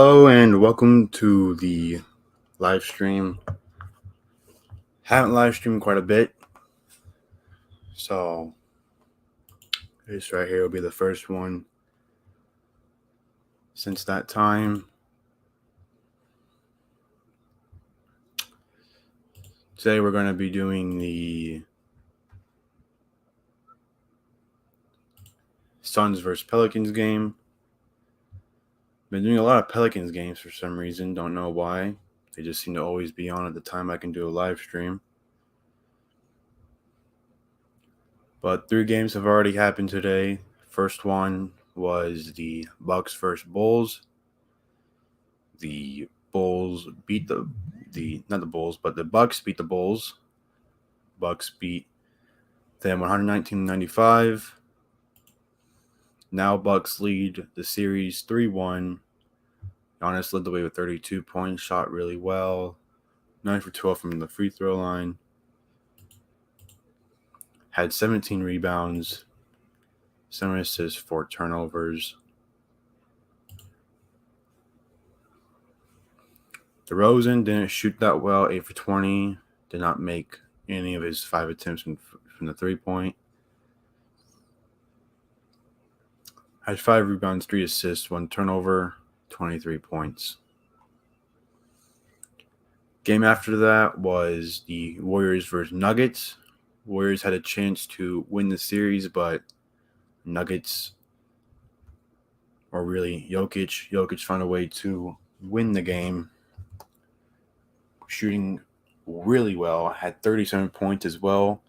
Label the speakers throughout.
Speaker 1: Hello and welcome to the live stream. Haven't live streamed quite a bit, so this right here will be the first one since that time. Today we're going to be doing the Suns versus Pelicans game. Been doing a lot of Pelicans games for some reason, don't know why. They just seem to always be on at the time I can do a live stream. But 3 games have already happened today. First one was the Bucks versus Bulls. The Bulls beat the Bucks beat the Bulls. Bucks beat them 119-95. Now Bucks lead the series 3-1. Giannis led the way with 32 points, shot really well. 9 for 12 from the free throw line. Had 17 rebounds, 7 assists, 4 turnovers. DeRozan didn't shoot that well, 8 for 20. Did not make any of his 5 attempts from the 3-point. Had 5 rebounds, 3 assists, 1 turnover, 23 points. Game after that was the Warriors versus Nuggets. Warriors had a chance to win the series, but Nuggets, or really Jokic found a way to win the game. Shooting really well, had 37 points as well,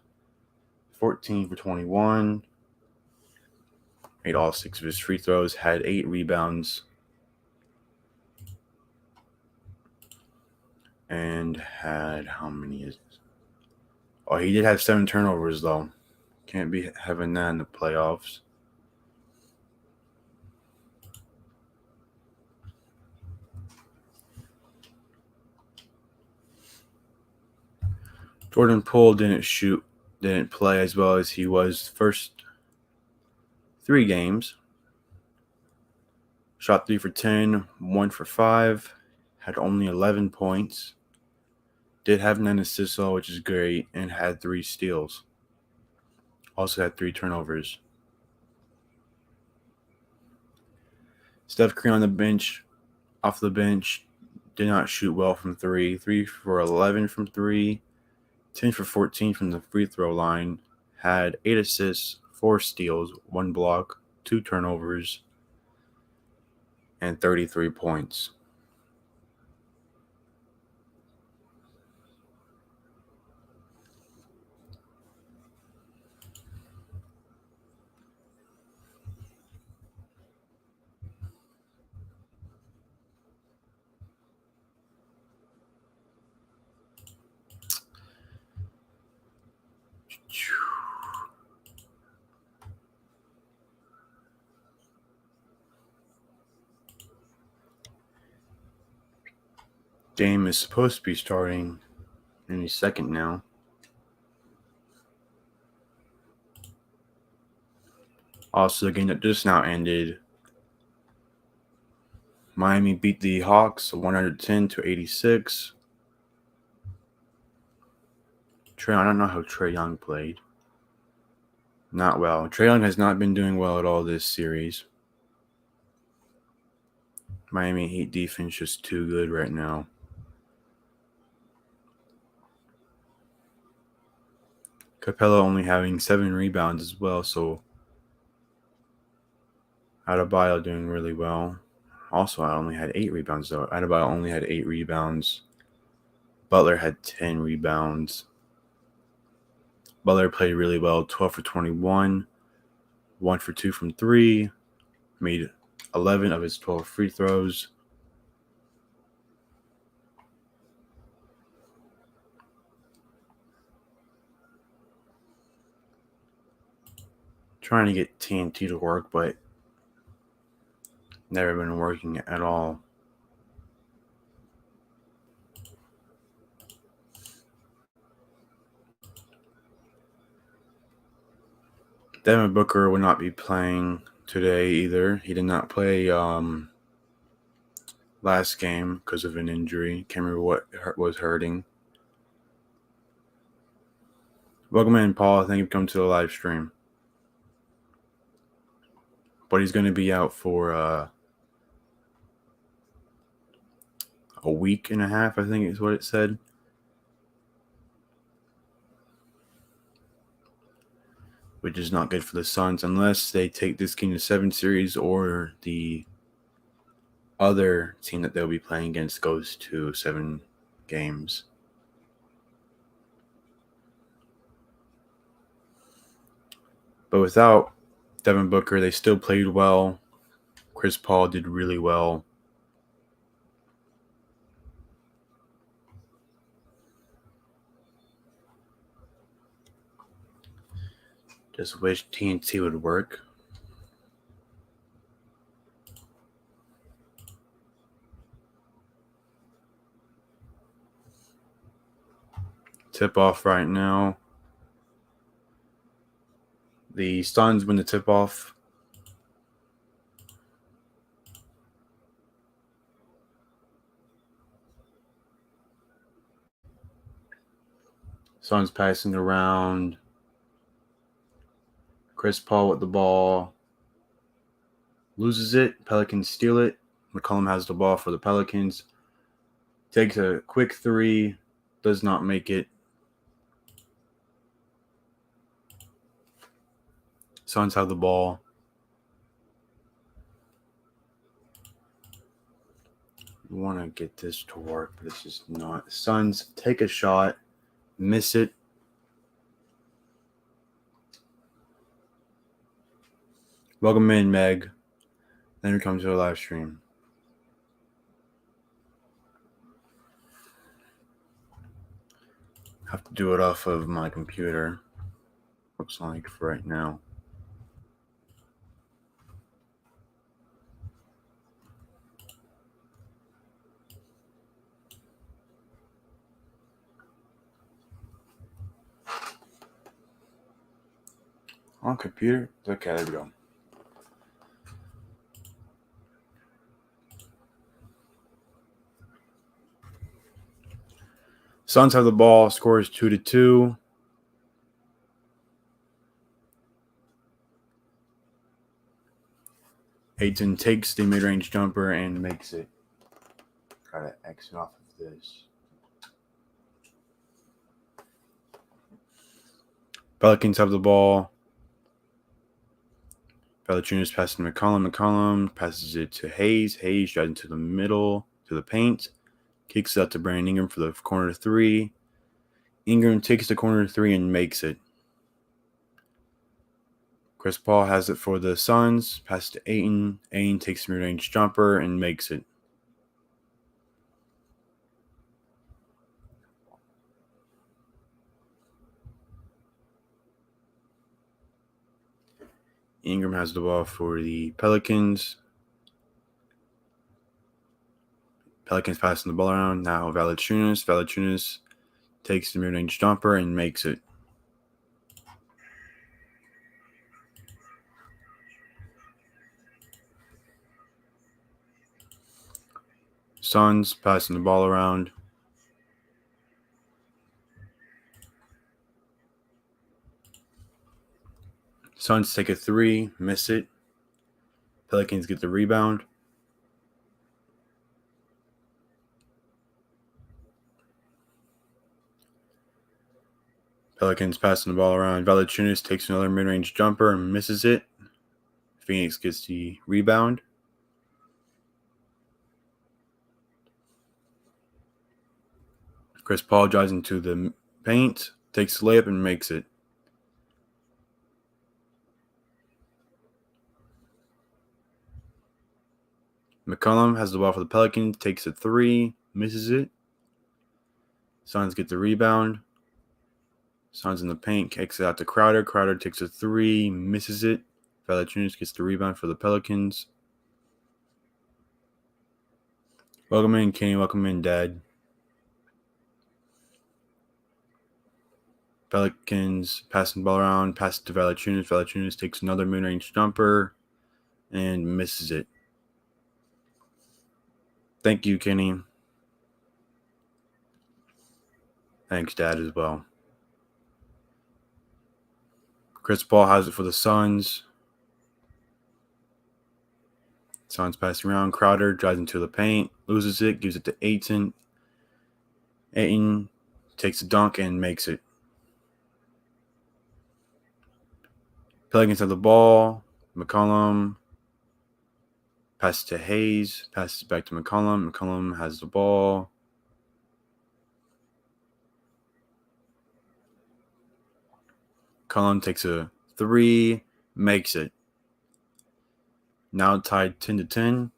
Speaker 1: 14 for 21. Made all 6 of his free throws, had 8 rebounds, and had how many is this? Oh, he did have 7 turnovers though. Can't be having that in the playoffs. Jordan Poole didn't play as well as he was first 3 games. Shot 3 for 10, 1 for 5, had only 11 points. Did have 9 assists, which is great, and had 3 steals. Also had 3 turnovers. Steph Curry off the bench, did not shoot well from 3. 3 for 11 from 3, 10 for 14 from the free throw line. Had 8 assists, 4 steals, 1 block, 2 turnovers, and 33 points. Game is supposed to be starting any second now. Also, the game that just now ended, Miami beat the Hawks 110-86. I don't know how Trae Young played. Not well. Trae Young has not been doing well at all this series. Miami Heat defense just too good right now. Capella only having 7 rebounds as well, so Adebayo doing really well. Also, I only had 8 rebounds though. Adebayo only had 8 rebounds. Butler had 10 rebounds. Butler played really well, 12 for 21, 1 for 2 from 3, made 11 of his 12 free throws. Trying to get TNT to work, but never been working at all. Devin Booker will not be playing today either. He did not play last game because of an injury. Can't remember what was hurting. Welcome in, Paul. Thank you for coming to the live stream. But he's going to be out for a week and a half, I think is what it said. Which is not good for the Suns unless they take this Game to 7 series or the other team that they'll be playing against goes to 7 games. But without Devin Booker, they still played well. Chris Paul did really well. Just wish TNT would work. Tip off right now. The Suns win the tip off. Suns passing around. Chris Paul with the ball. Loses it. Pelicans steal it. McCollum has the ball for the Pelicans. Takes a quick three. Does not make it. Suns have the ball. I want to get this to work, but it's just not. Suns take a shot. Miss it. Welcome in, Meg. Then we come to a live stream. Have to do it off of my computer. Looks like for right now. On computer? Okay, there we go. Suns have the ball. Score is 2-2. Ayton takes the mid-range jumper and makes it. Try to exit off of this. Pelicans have the ball. Valanciunas passing to McCollum. McCollum passes it to Hayes. Hayes drives into the middle to the paint. Kicks it out to Brandon Ingram for the corner three. Ingram takes the corner three and makes it. Chris Paul has it for the Suns. Pass to Ayton. Ayton takes the mid-range jumper and makes it. Ingram has the ball for the Pelicans. Pelicans passing the ball around. Now Valanciunas. Valanciunas takes the mid-range jumper and makes it. Suns passing the ball around. Suns take a three, miss it. Pelicans get the rebound. Pelicans passing the ball around. Valanciunas takes another mid-range jumper and misses it. Phoenix gets the rebound. Chris Paul drives into the paint, takes the layup, and makes it. McCollum has the ball for the Pelicans, takes a three, misses it. Suns get the rebound. Suns in the paint, kicks it out to Crowder. Crowder takes a three, misses it. Valanciunas gets the rebound for the Pelicans. Welcome in, Kenny. Welcome in, Dad. Pelicans passing the ball around, pass it to Valanciunas. Valanciunas takes another mid-range jumper and misses it. Thank you, Kenny. Thanks, Dad, as well. Chris Paul has it for the Suns. Suns passing around. Crowder drives into the paint, loses it, gives it to Ayton. Ayton takes a dunk and makes it. Pelicans have the ball. McCollum passes to Hayes. Passes back to McCollum. McCollum has the ball. McCollum takes a three. Makes it. Now tied 10-10.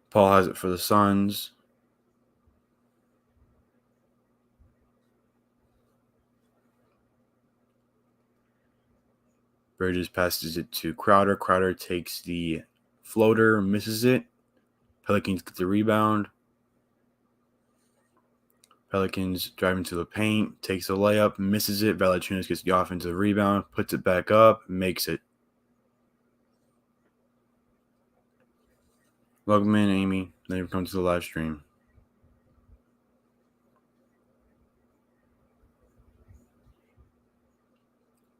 Speaker 1: Paul has it for the Suns. Bridges passes it to Crowder. Crowder takes the floater, misses it. Pelicans get the rebound. Pelicans drive into the paint, takes a layup, misses it. Valanciunas gets the offensive rebound, puts it back up, makes it. Welcome in, Amy. Thank you for coming to the live stream.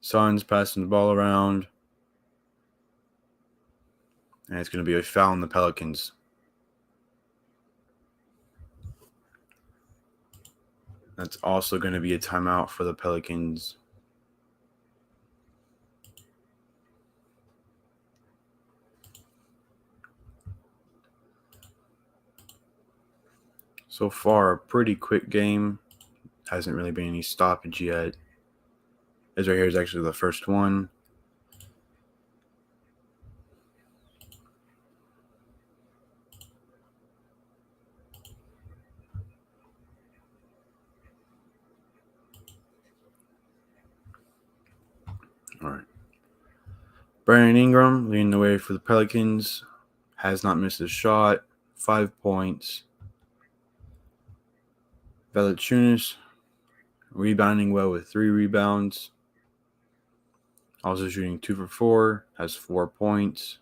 Speaker 1: Suns passing the ball around. And it's going to be a foul on the Pelicans. That's also going to be a timeout for the Pelicans. So far, a pretty quick game. Hasn't really been any stoppage yet. This right here is actually the first one. All right. Brandon Ingram leading the way for the Pelicans. Has not missed a shot. 5 points. Valanciunas rebounding well with 3 rebounds. Also shooting 2 for 4. Has 4 points.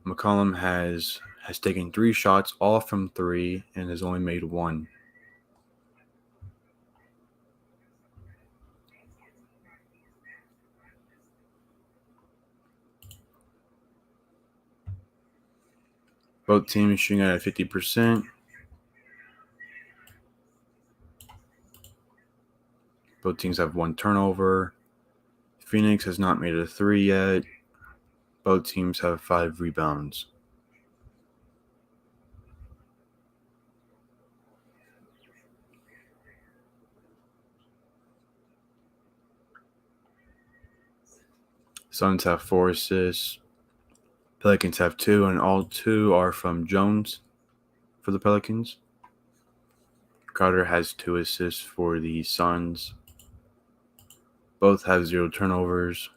Speaker 1: McCollum has taken 3 shots, all from 3, and has only made 1. Both teams shooting at 50%. Both teams have 1 turnover. Phoenix has not made a 3 yet. Both teams have 5 rebounds. Suns have 4 assists. Pelicans have 2, and all 2 are from Jones for the Pelicans. Carter has 2 assists for the Suns. Both have 0 turnovers.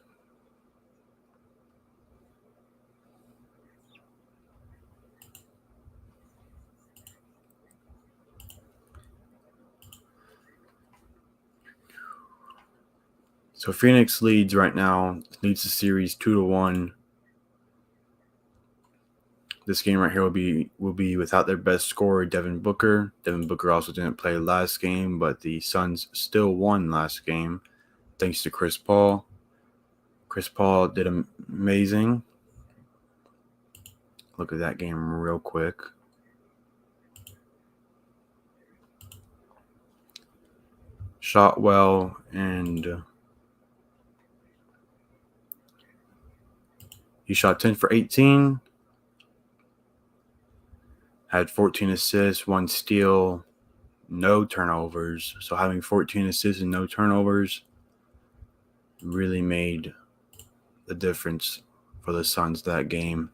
Speaker 1: So Phoenix leads right now, leads the series 2-1. This game right here will be without their best scorer, Devin Booker. Devin Booker also didn't play last game, but the Suns still won last game thanks to Chris Paul. Chris Paul did amazing. Look at that game real quick. Shot well, and he shot 10 for 18. Had 14 assists, 1 steal, no turnovers. So having 14 assists and no turnovers really made the difference for the Suns that game.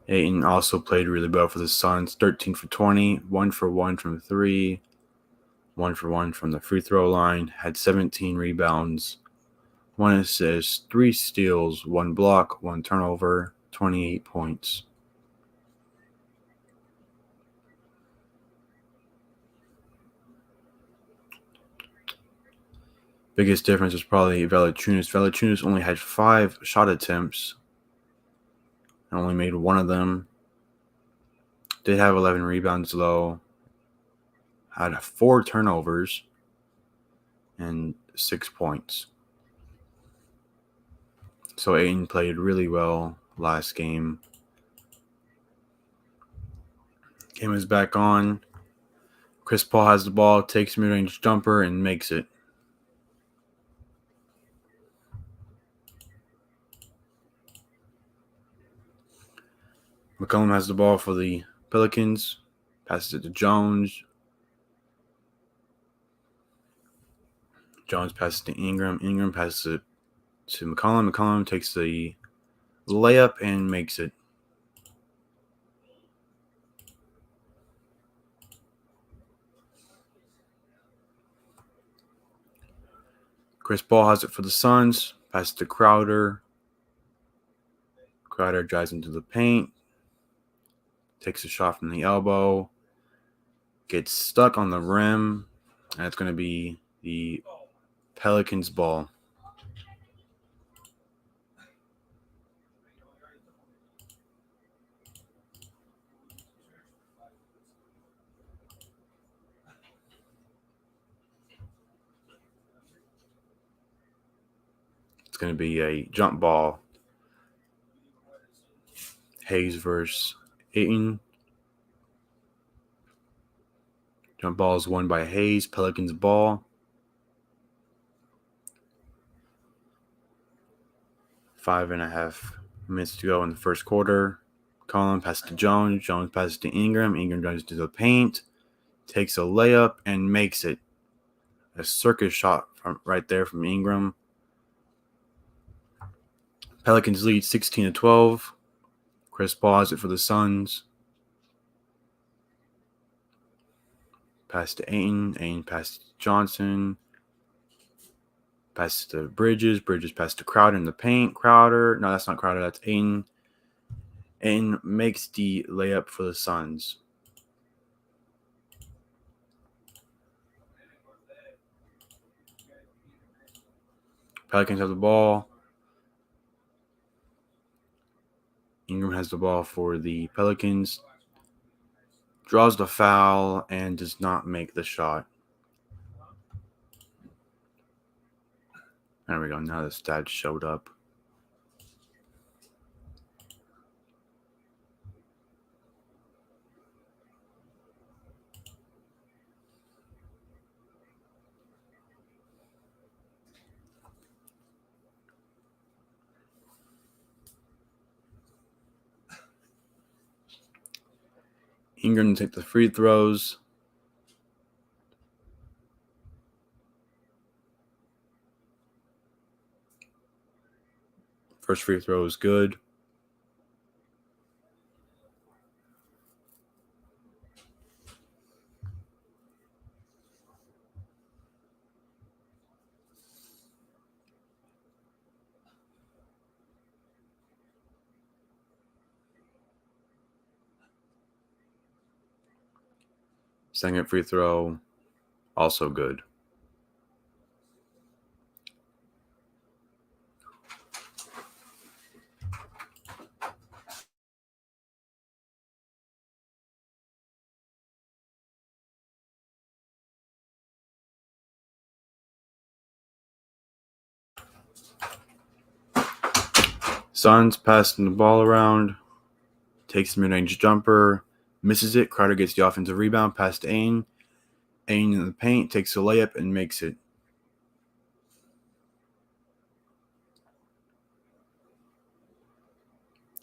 Speaker 1: Ayton also played really well for the Suns. 13 for 20, 1 for 1 from 3, 1 for 1 from the free throw line. Had 17 rebounds, 1 assist, 3 steals, 1 block, 1 turnover, 28 points. Biggest difference was probably Valanciunas. Valanciunas only had 5 shot attempts and only made 1 of them. Did have 11 rebounds, though. Had 4 turnovers and 6 points. So Ayton played really well last game. Game is back on. Chris Paul has the ball, takes a mid-range jumper, and makes it. McCollum has the ball for the Pelicans. Passes it to Jones. Jones passes to Ingram. Ingram passes it to McCollum. McCollum takes the layup and makes it. Chris Paul has it for the Suns. Passes to Crowder. Crowder drives into the paint. Takes a shot from the elbow. Gets stuck on the rim. And it's going to be the Pelicans ball. It's going to be a jump ball. Hayes versus Ayton. Jump ball is won by Hayes. Pelicans ball. 5.5 minutes to go in the first quarter. Collin passes to Jones. Jones passes to Ingram. Ingram drives to the paint. Takes a layup and makes it. A circus shot from right there from Ingram. Pelicans lead 16-12. Chris Paul has it for the Suns. Pass to Ayton. Ayton passes to Johnson. Passes to Bridges. Bridges passes to Crowder in the paint. Crowder. No, that's not Crowder. That's Ayton. Ayton makes the layup for the Suns. Pelicans have the ball. Ingram has the ball for the Pelicans. Draws the foul and does not make the shot. There we go. Now the stats showed up. Ingram take the free throws. First free throw is good. Second free throw, also good. Suns passing the ball around. Takes the mid-range jumper. Misses it. Crowder gets the offensive rebound. Pass to Ayton. Ayton in the paint. Takes a layup and makes it.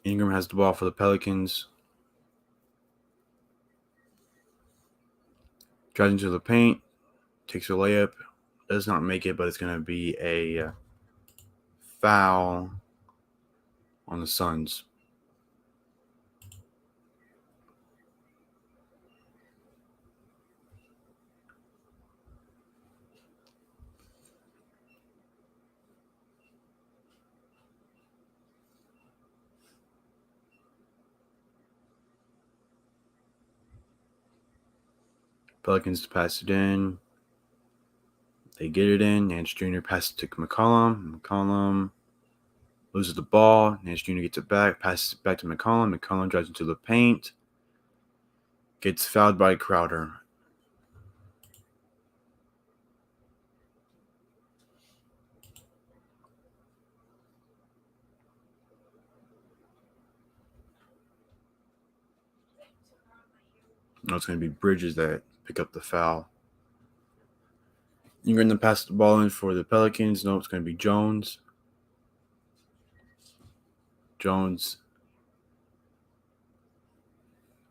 Speaker 1: Ingram has the ball for the Pelicans. Drives into the paint. Takes a layup. Does not make it, but it's going to be a foul on the Suns. Pelicans to pass it in. They get it in. Nance Jr. passes to McCollum. McCollum loses the ball. Nance Jr. gets it back, passes it back to McCollum. McCollum drives into the paint. Gets fouled by Crowder. No, it's going to be Bridges that pick up the foul. You're going to pass the ball in for the Pelicans. No, it's going to be Jones. Jones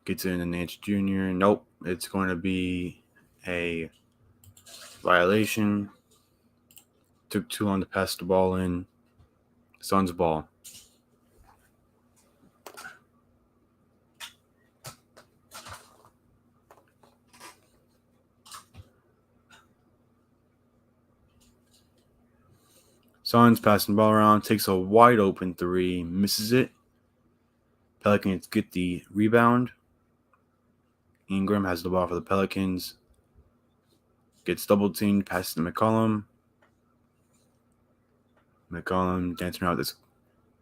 Speaker 1: gets in to Nance Jr. Nope, it's going to be a violation. Took too long to pass the ball in. Suns ball. Suns passing the ball around, takes a wide open three, misses it. Pelicans get the rebound. Ingram has the ball for the Pelicans. Gets double teamed, passes to McCollum. McCollum dancing around this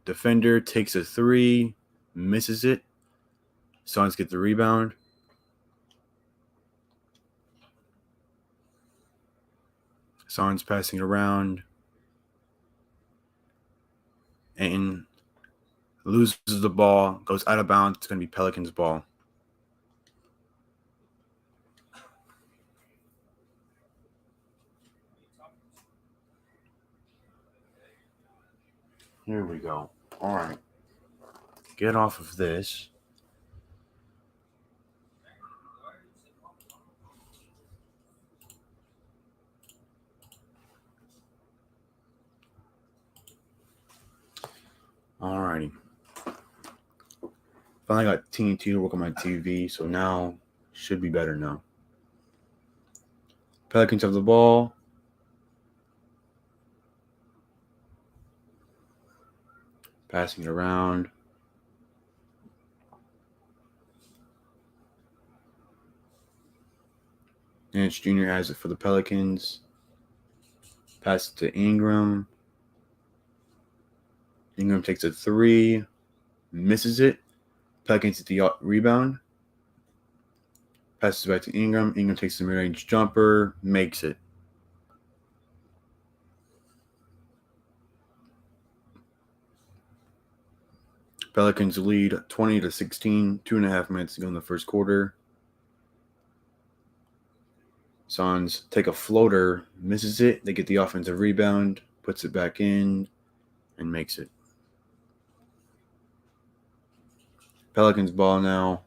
Speaker 1: defender, takes a three, misses it. Suns get the rebound. Suns passing it around. Ayton loses the ball, goes out of bounds. It's going to be Pelicans ball. Here we go. All right. Get off of this. Alrighty. Finally got TNT to work on my TV, so now should be better now. Pelicans have the ball. Passing it around. Nance Jr. has it for the Pelicans. Pass it to Ingram. Ingram takes a three. Misses it. Pelicans get the rebound. Passes back to Ingram. Ingram takes the mid-range jumper. Makes it. Pelicans lead 20-16. 2.5 minutes to go in the first quarter. Suns take a floater, misses it. They get the offensive rebound, puts it back in, and makes it. Pelicans ball now.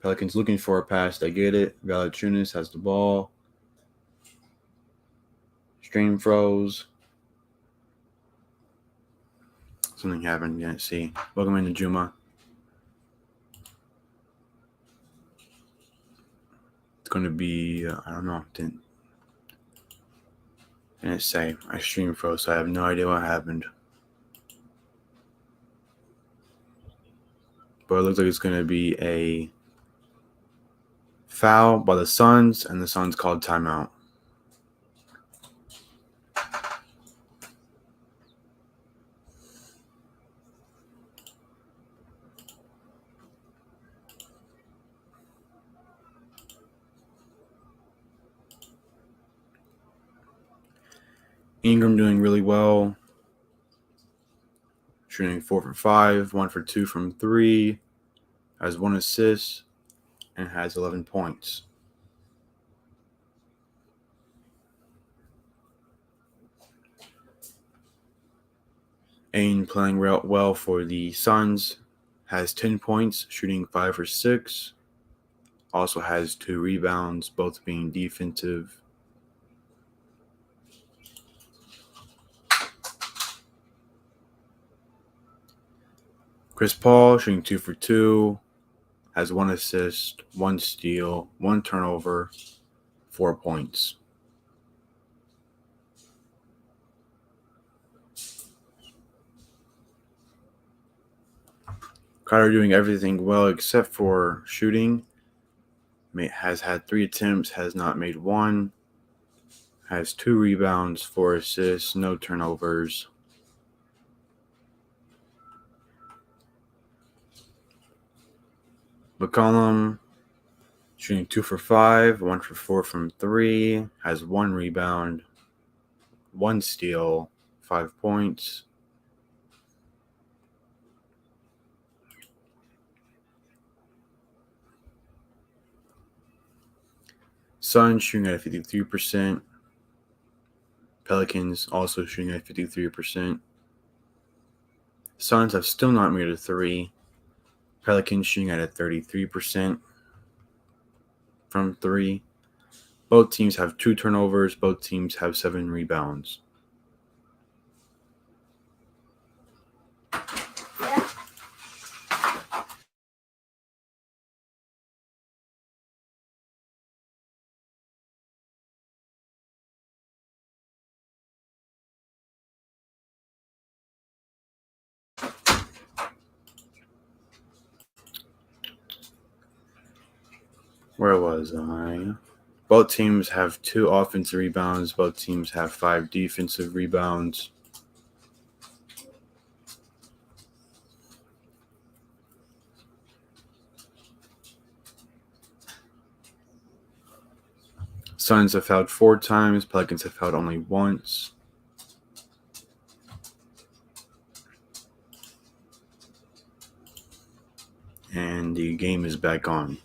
Speaker 1: Pelicans looking for a pass. They get it. Valanciunas has the ball. Stream froze. Something happened. Didn't see. Welcome into Juma. It's going to be, I don't know. Didn't say. I stream froze, so I have no idea what happened. But it looks like it's going to be a foul by the Suns, and the Suns called timeout. Ingram doing really well. Shooting 4 for 5, 1 for 2 from 3. Has 1 assist and has 11 points. Ayton playing well for the Suns. Has 10 points, shooting 5 for 6. Also has 2 rebounds, both being defensive. Chris Paul shooting 2 for 2. Has 1 assist, 1 steal, 1 turnover, 4 points. Crowder doing everything well except for shooting. has had 3 attempts, has not made one, has 2 rebounds, 4 assists, no turnovers. McCollum shooting 2 for 5, 1 for 4 from 3, has 1 rebound, 1 steal, 5 points. Suns shooting at 53%. Pelicans also shooting at 53%. Suns have still not made a 3. Pelicans shooting at 33% from 3. Both teams have 2 turnovers. Both teams have 7 rebounds. Where was I? Both teams have 2 offensive rebounds. Both teams have 5 defensive rebounds. Suns have fouled 4 times. Pelicans have fouled only once. And the game is back on.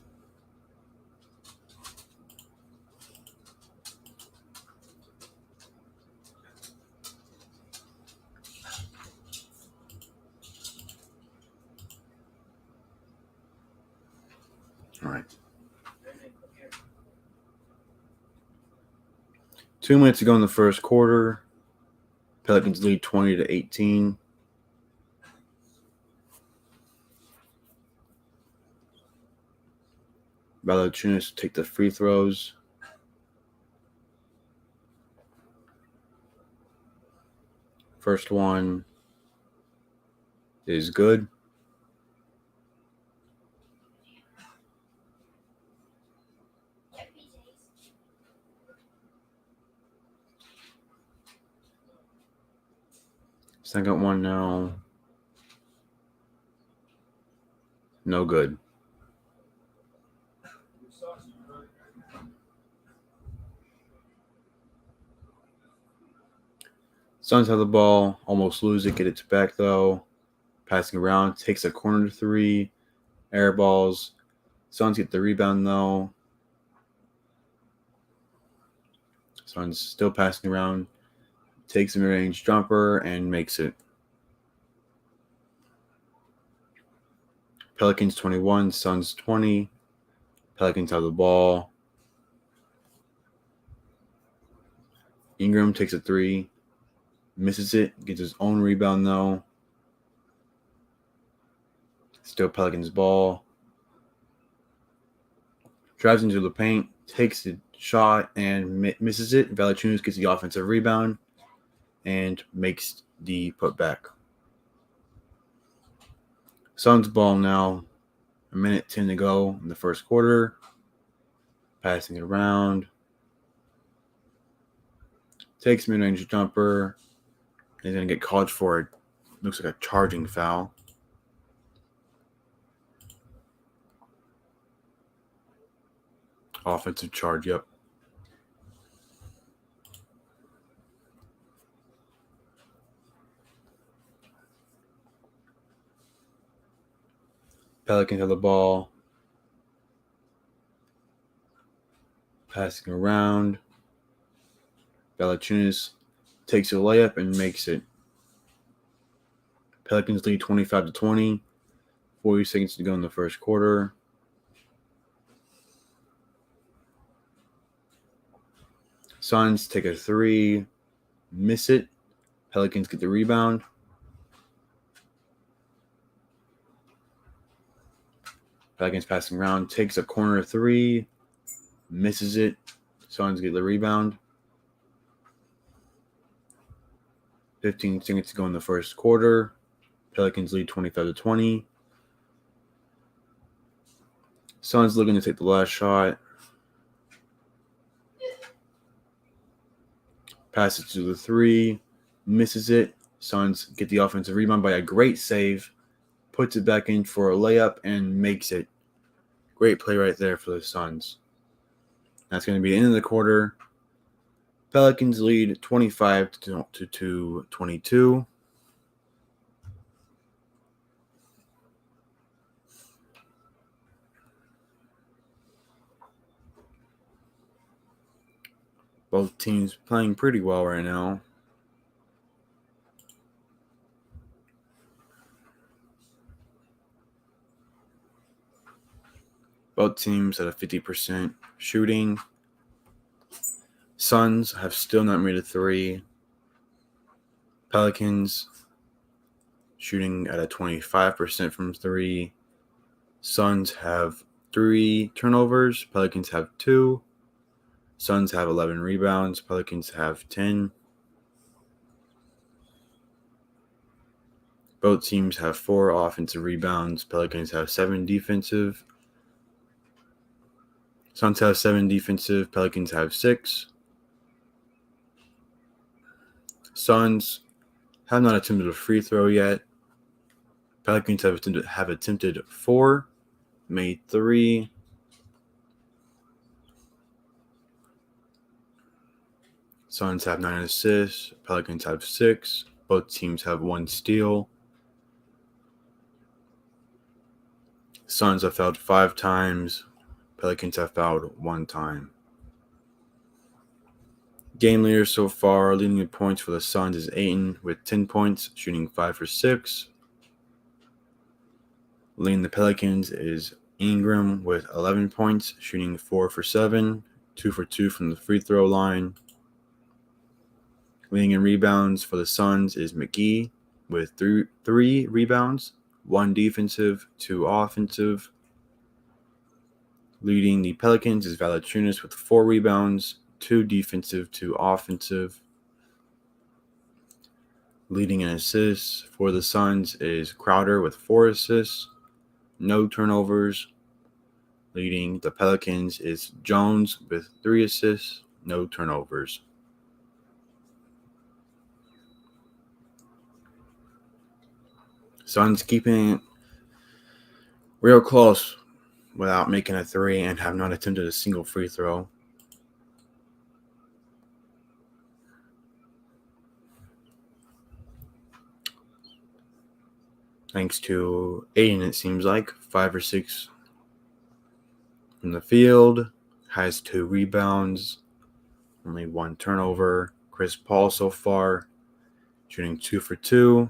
Speaker 1: All right. 2 minutes to go in the first quarter. Pelicans lead 20-18. Valanciunas take the free throws. First one is good. Second one now. No good. Suns have the ball, almost lose it, get it back though. Passing around, takes a corner 3, air balls. Suns get the rebound though. Suns still passing around, takes a mid-range jumper and makes it. Pelicans 21, Suns 20. Pelicans have the ball. Ingram takes a 3, misses it, gets his own rebound though. Still Pelicans ball. Drives into the paint, takes the shot and misses it. Valanciunas gets the offensive rebound and makes the putback. Suns ball now. 1:10 to go in the first quarter. Passing it around. Takes mid-range jumper. He's going to get called for it. Looks like a charging foul. Offensive charge, yep. Pelicans have the ball. Passing around. Valanciunas takes a layup and makes it. Pelicans lead 25-20. 40 seconds to go in the first quarter. Suns take a 3, miss it. Pelicans get the rebound. Pelicans passing around, takes a corner 3, misses it. Suns get the rebound. 15 seconds to go in the first quarter. Pelicans lead 25-20. Suns looking to take the last shot. Passes to the three, misses it. Suns get the offensive rebound by a great save, puts it back in for a layup, and makes it. Great play right there for the Suns. That's going to be the end of the quarter. Pelicans lead 25 to 22. Both teams playing pretty well right now. Both teams at a 50% shooting. Suns have still not made a three. Pelicans shooting at a 25% from three. Suns have 3 turnovers. Pelicans have 2. Suns have 11 rebounds. Pelicans have 10. Both teams have 4 offensive rebounds. Pelicans have 7 defensive. Suns have 7 defensive. Pelicans have 6. Suns have not attempted a free throw yet. Pelicans have attempted 4, made 3. Suns have 9 assists. Pelicans have 6. Both teams have 1 steal. Suns have fouled 5 times. Pelicans have fouled 1 time. Game leader so far, leading in points for the Suns is Ayton with 10 points, shooting 5 for 6. Leading the Pelicans is Ingram with 11 points, shooting 4 for 7, 2 for 2 from the free throw line. Leading in rebounds for the Suns is McGee with 3 rebounds, 1 defensive, 2 offensive. Leading the Pelicans is Valanciunas with 4 rebounds, 2 defensive, 2 offensive. Leading in assists for the Suns is Crowder with 4 assists, no turnovers. Leading the Pelicans is Jones with 3 assists, no turnovers. Suns keeping it real close without making a 3 and have not attempted a single free throw. Thanks to Ayton, it seems like 5 or 6 from the field, has 2 rebounds, only 1 turnover. Chris Paul so far shooting 2 for 2,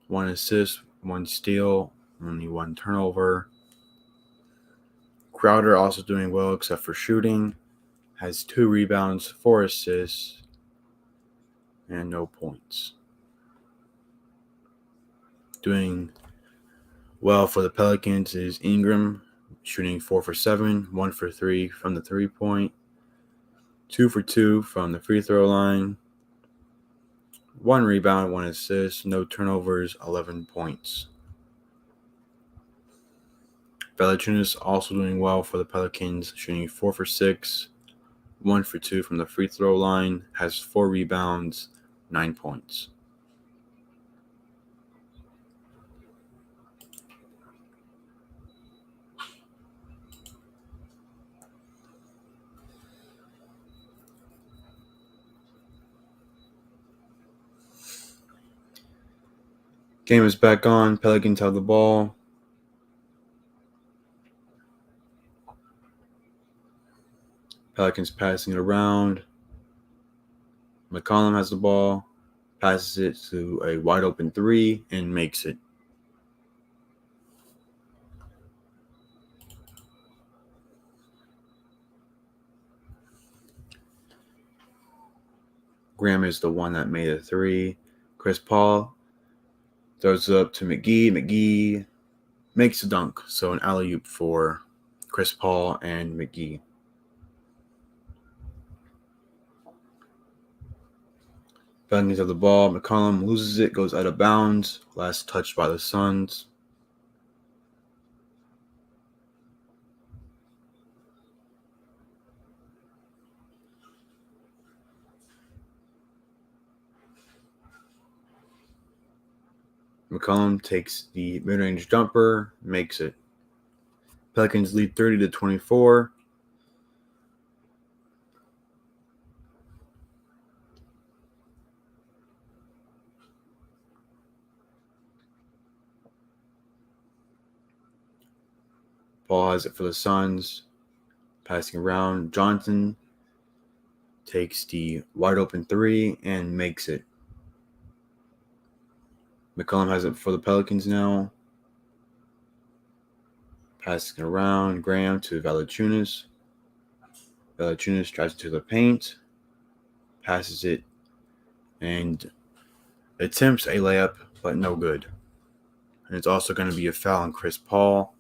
Speaker 1: 1 assist, 1 steal, only 1 turnover. Crowder also doing well except for shooting, has 2 rebounds, 4 assists, and no points. Doing well for the Pelicans is Ingram, shooting 4 for 7, 1 for 3 from the 3-point, 2 for 2 from the free throw line, 1 rebound, 1 assist, no turnovers, 11 points. Valanciunas also doing well for the Pelicans, shooting 4 for 6, 1 for 2 from the free throw line, has 4 rebounds, 9 points. Game is back on. Pelicans have the ball. Pelicans passing it around. McCollum has the ball, passes it to a wide open 3 and makes it. Graham is the one that made a 3. Chris Paul throws it up to McGee. McGee makes a dunk. So an alley-oop for Chris Paul and McGee. Pelicans have the ball. McCollum loses it, goes out of bounds. Last touch by the Suns. McCollum takes the mid-range jumper, makes it. Pelicans lead 30-24. Paul has it for the Suns. Passing around, Johnson takes the wide open three and makes it. McCollum has it for the Pelicans now. Passing around, Graham to Valanciunas. Valanciunas drives into the paint, passes it, and attempts a layup, but no good. And it's also going to be a foul on Chris Paul.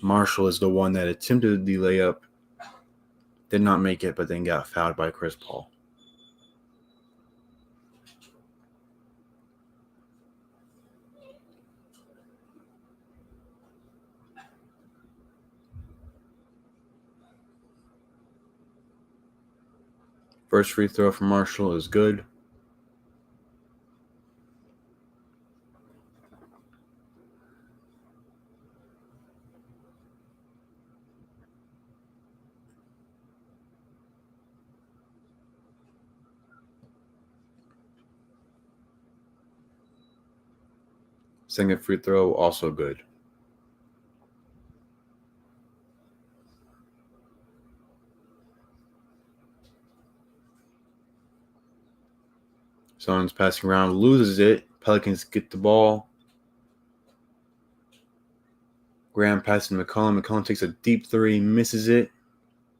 Speaker 1: Marshall is the one that attempted the layup, did not make it, but then got fouled by Chris Paul. First free throw from Marshall is good. Second free throw, also good. Suns passing around, loses it. Pelicans get the ball. Graham passing McCollum. McCollum takes a deep three, misses it.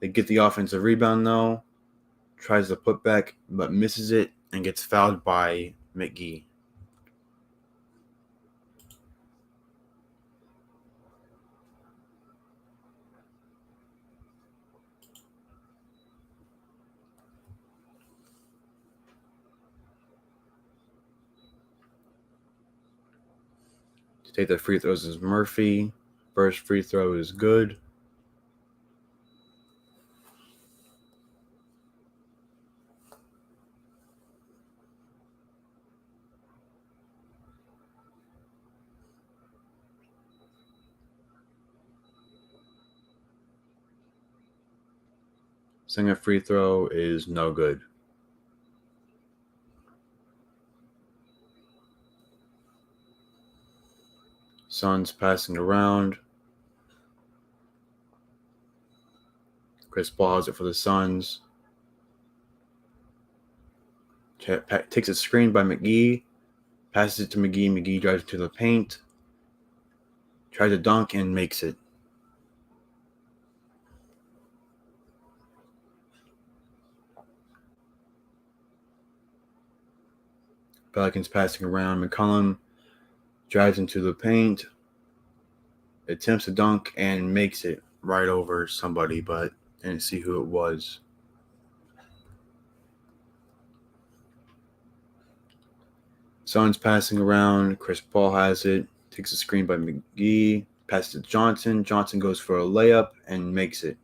Speaker 1: They get the offensive rebound though. Tries to put back, but misses it and gets fouled by McGee. To take the free throws is Murphy. First free throw is good. Second free throw is no good. Suns passing around. Chris Paul has it for the Suns. Takes a screen by McGee. Passes it to McGee. McGee drives to the paint. Tries to dunk and makes it. Pelicans passing around. McCollum drives into the paint. Attempts to dunk and makes it right over somebody, but didn't see who it was. Suns passing around. Chris Paul has it. Takes a screen by McGee. Passes to Johnson. Johnson goes for a layup and makes it.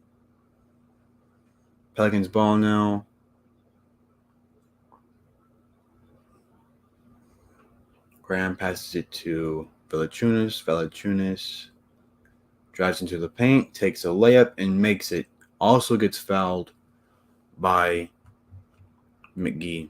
Speaker 1: Pelicans ball now. Graham passes it to Valanciunas. Valanciunas drives into the paint, takes a layup, and makes it. Also gets fouled by McGee.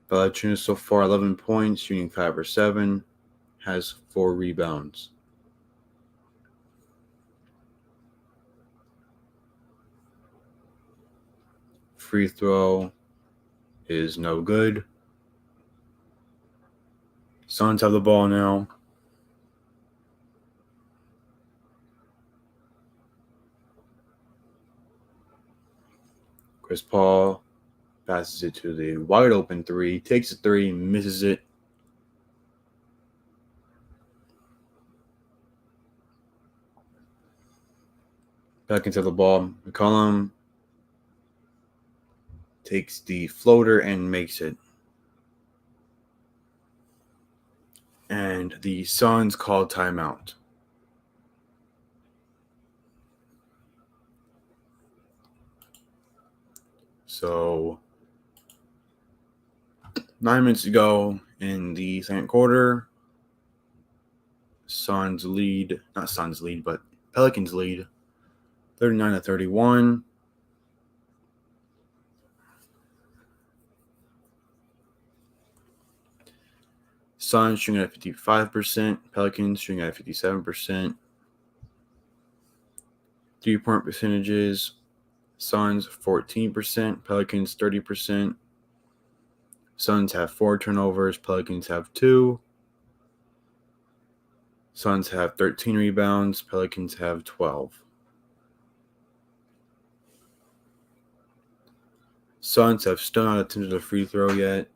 Speaker 1: Valanciunas so far 11 points, shooting 5 or 7, has 4 rebounds. Free throw is no good. Suns have the ball now. Chris Paul passes it to the wide open three, takes a three, misses it. Pelicans have the ball. McCollum takes the floater and makes it. And the Suns call timeout. So 9 minutes to go in the second quarter. Pelicans lead 39-31. Suns shooting at 55%, Pelicans shooting at 57%. 3-point percentages, Suns 14%, Pelicans 30%. Suns have 4 turnovers, Pelicans have 2. Suns have 13 rebounds, Pelicans have 12. Suns have still not attempted a free throw yet.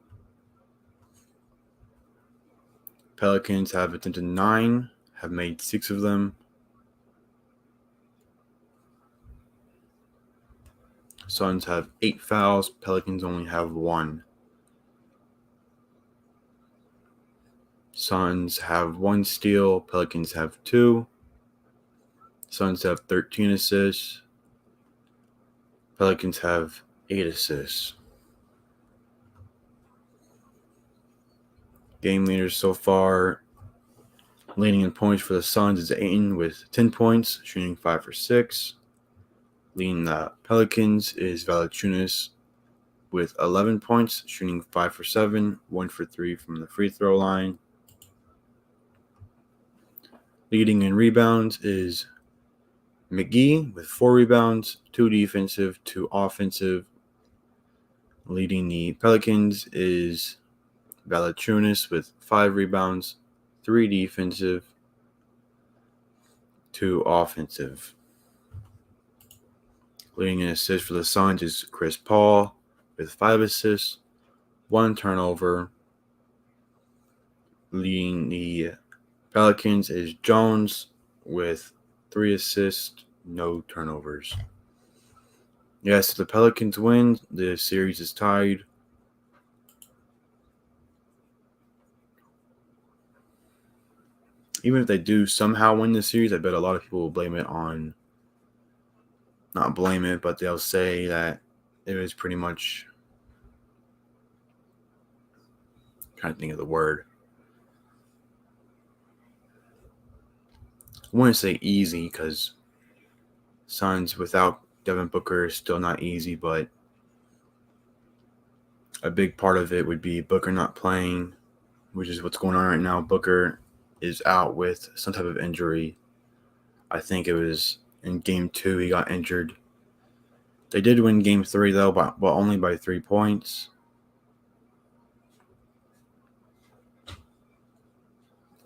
Speaker 1: Pelicans have attempted 9, have made 6 of them. Suns have 8 fouls, Pelicans only have 1. Suns have 1 steal, Pelicans have 2. Suns have 13 assists, Pelicans have 8 assists. Game leaders so far, leading in points for the Suns is Ayton with 10 points, shooting 5 for 6. Leading the Pelicans is Valanciunas with 11 points, shooting 5 for 7, 1 for 3 from the free throw line. Leading in rebounds is McGee with 4 rebounds, 2 defensive, 2 offensive. Leading the Pelicans is Valanciunas with 5 rebounds, 3 defensive, 2 offensive. Leading in assists for the Suns is Chris Paul with 5 assists, 1 turnover. Leading the Pelicans is Jones with 3 assists, no turnovers. Yes, if the Pelicans win, the series is tied. Even if they do somehow win the series, I bet a lot of people will blame it on, not blame it, but they'll say that it was pretty much, trying to think of the word. I wouldn't say easy because Suns without Devin Booker is still not easy, but a big part of it would be Booker not playing, which is what's going on right now. Booker is out with some type of injury. I think it was in Game 2 he got injured. They did win Game 3, though, but only by 3 points.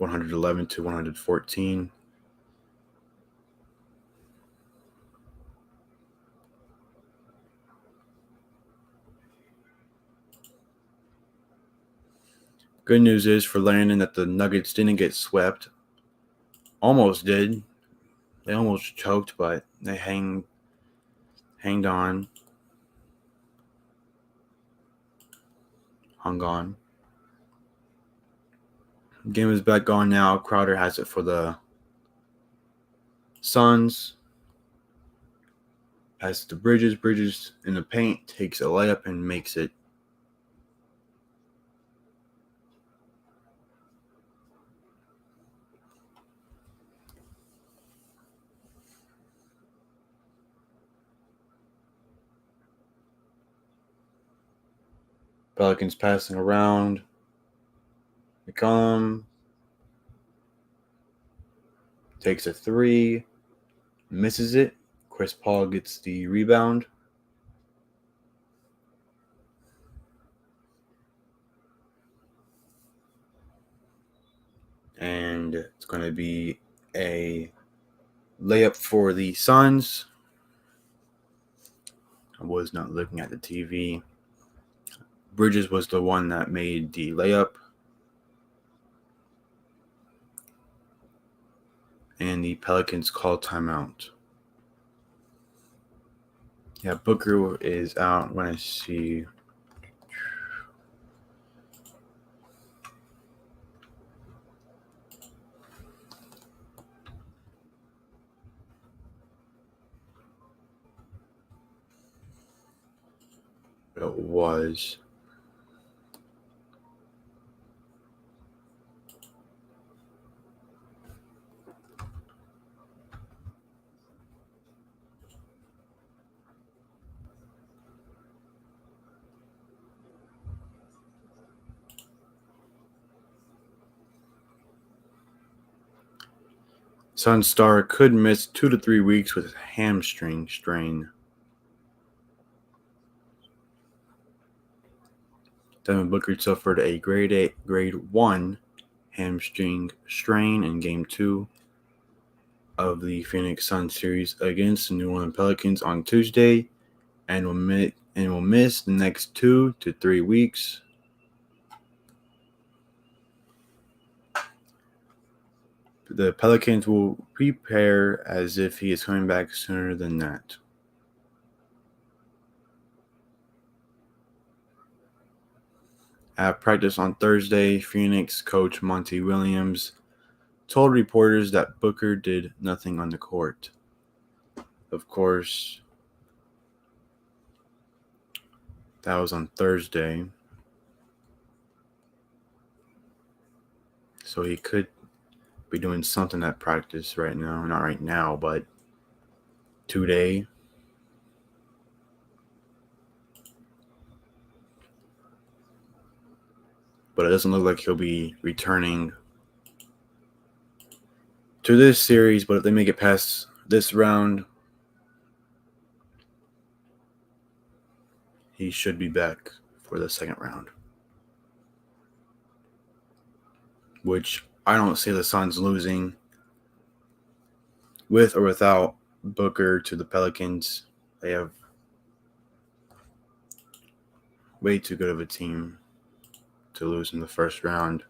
Speaker 1: 111-114. Good news is for Landon that the Nuggets didn't get swept. Almost did. They almost choked, but they hanged on. Hung on. Game is back on now. Crowder has it for the Suns. Passes to Bridges. Bridges in the paint, takes a layup and makes it. Pelicans passing around. McCollum takes a 3, misses it. Chris Paul gets the rebound. And it's going to be a layup for the Suns. I was not looking at the TV. Bridges was the one that made the layup. And the Pelicans call timeout. Yeah, Booker is out. When I see. It was. Sunstar could miss 2 to 3 weeks with hamstring strain. Devin Booker suffered a grade 1 hamstring strain in Game 2 of the Phoenix Suns series against the New Orleans Pelicans on Tuesday, and will miss the next 2 to 3 weeks. The Pelicans will prepare as if he is coming back sooner than that. At practice on Thursday, Phoenix coach Monty Williams told reporters that Booker did nothing on the court. Of course, that was on Thursday. So he could be doing something at practice right now. Not right now, but today. But it doesn't look like he'll be returning to this series. But if they make it past this round, he should be back for the second round. Which I don't see the Suns losing with or without Booker to the Pelicans. They have way too good of a team to lose in the first round.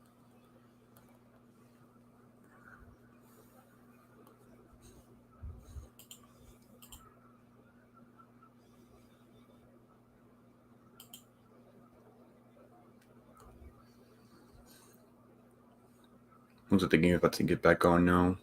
Speaker 1: Looks like the game is about to get back on now.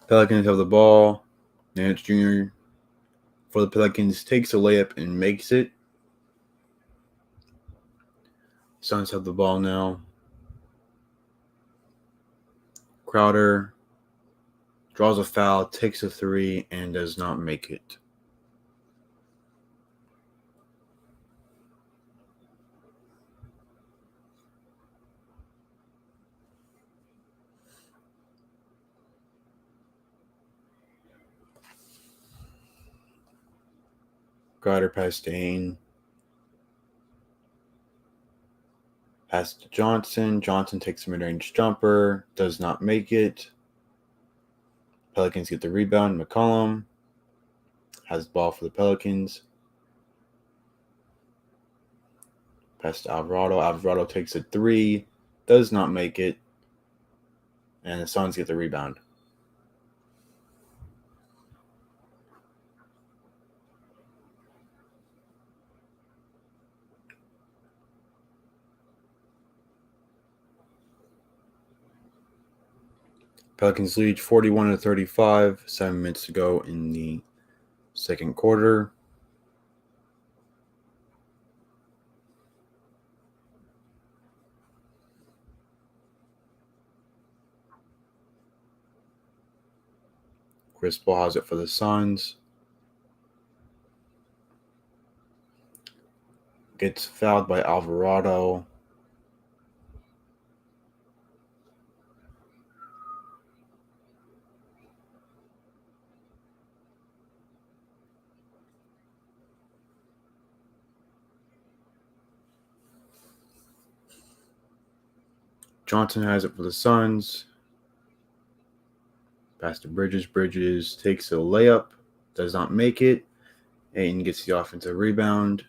Speaker 1: Pelicans have the ball. Nance Jr. for the Pelicans takes a layup and makes it. Suns have the ball now. Crowder draws a foul, takes a three, and does not make it. Crowder passed to Ayton. Pass to Johnson. Johnson takes a mid-range jumper, does not make it. Pelicans get the rebound. McCollum has the ball for the Pelicans. Pass to Alvarado. Alvarado takes a three, does not make it. And the Suns get the rebound. Pelicans lead 41-35, 7 minutes to go in the second quarter. Chris Paul has it for the Suns. gets fouled by Alvarado. Johnson has it for the Suns. Pass to Bridges. Bridges takes a layup. Does not make it. Ayton gets the offensive rebound.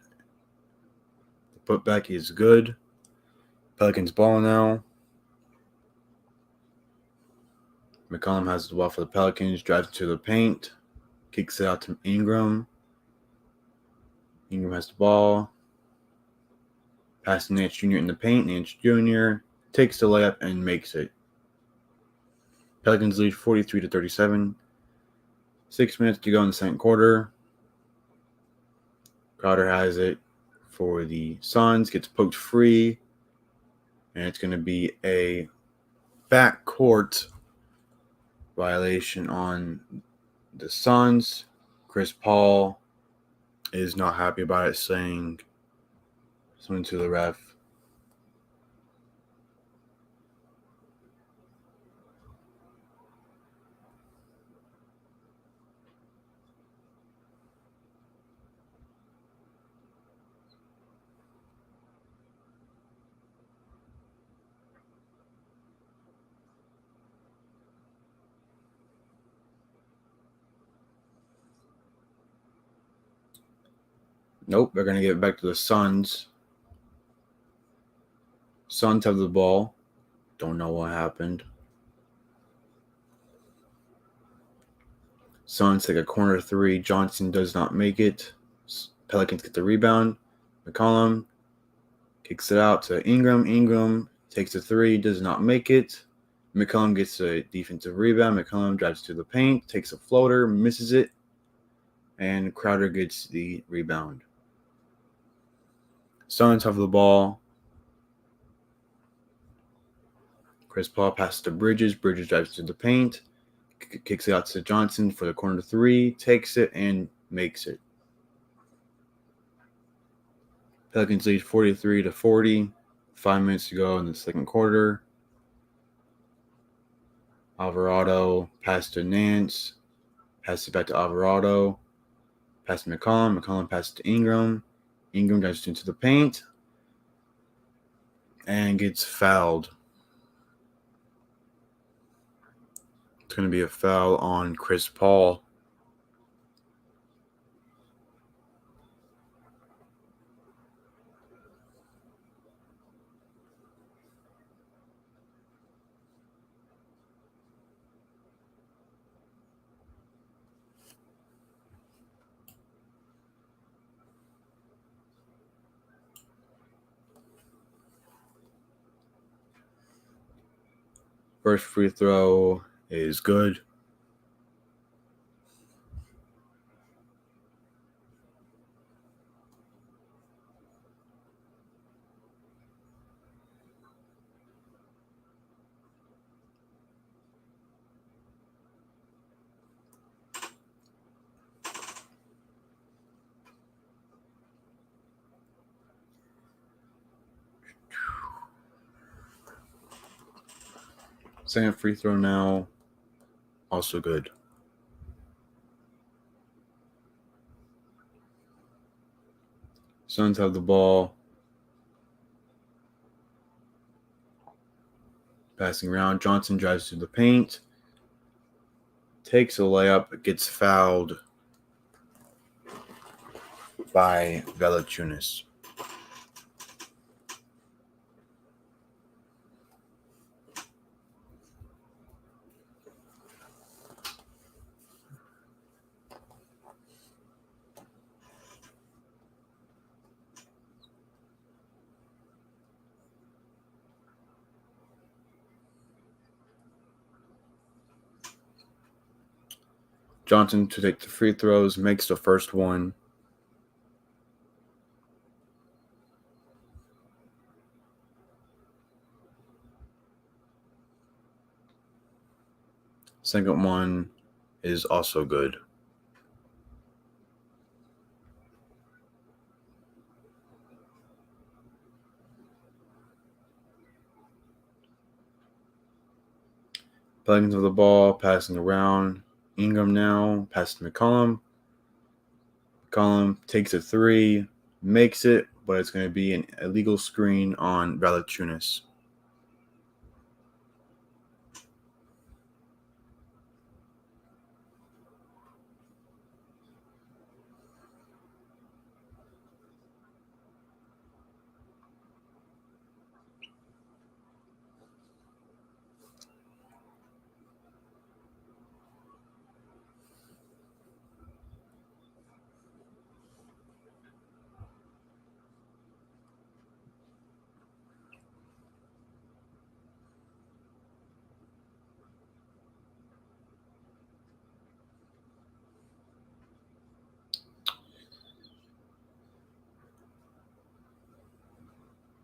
Speaker 1: The putback is good. Pelicans ball now. McCollum has the ball for the Pelicans. Drives to the paint. Kicks it out to Ingram. Ingram has the ball. Pass to Nance Jr. in the paint. Nance Jr. takes the layup and makes it. Pelicans lead 43-37. 6 minutes to go in the second quarter. Crowder has it for the Suns. Gets poked free. And it's going to be a backcourt violation on the Suns. Chris Paul is not happy about it, saying something to the ref. Nope, they're going to give it back to the Suns. Suns have the ball. Don't know what happened. Suns take a corner three. Johnson does not make it. Pelicans get the rebound. McCollum kicks it out to Ingram. Ingram takes a three, does not make it. McCollum gets a defensive rebound. McCollum drives to the paint, takes a floater, misses it, and Crowder gets the rebound. Suns have the ball. Chris Paul passes to Bridges. Bridges drives to the paint, kicks it out to Johnson for the corner three, takes it, and makes it. Pelicans lead 43-40. 5 minutes to go in the second quarter. Alvarado pass to Nance. Pass it back to Alvarado. Pass to McCollum. McCollum passes to Ingram. Ingram drives into the paint and gets fouled. It's going to be a foul on Chris Paul. First free throw is good. Second free throw now, also good. Suns have the ball. Passing around. Johnson drives to the paint. Takes a layup. Gets fouled by Valanciunas. Johnson to take the free throws, makes the first one. Second one is also good. Pelicans with the ball, passing around. Ingram now, pass to McCollum. McCollum takes a three, makes it, but it's going to be an illegal screen on Valanciunas.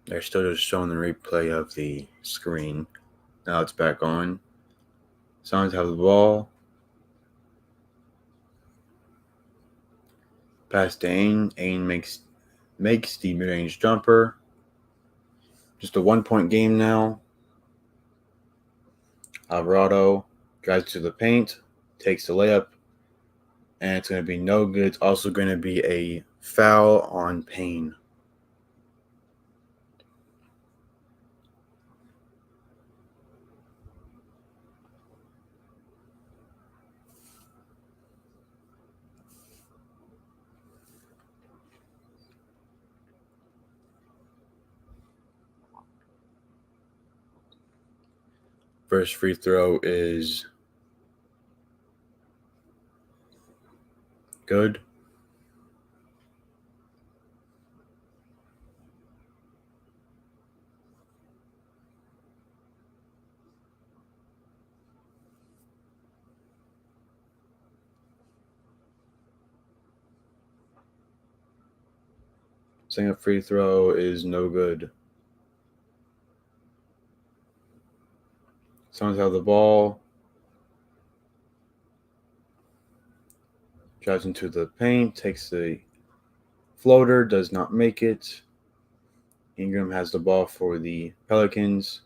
Speaker 1: They're still just showing the replay of the screen. Now it's back on. Suns have the ball. Pass to Ayton. Ayton makes the mid-range jumper. Just a 1-point game now. Alvarado drives to the paint, takes the layup, and it's going to be no good. It's also going to be a foul on Payne. First free throw is good. Second free throw is no good. Suns have the ball. Drives into the paint, takes the floater, does not make it. Ingram has the ball for the Pelicans.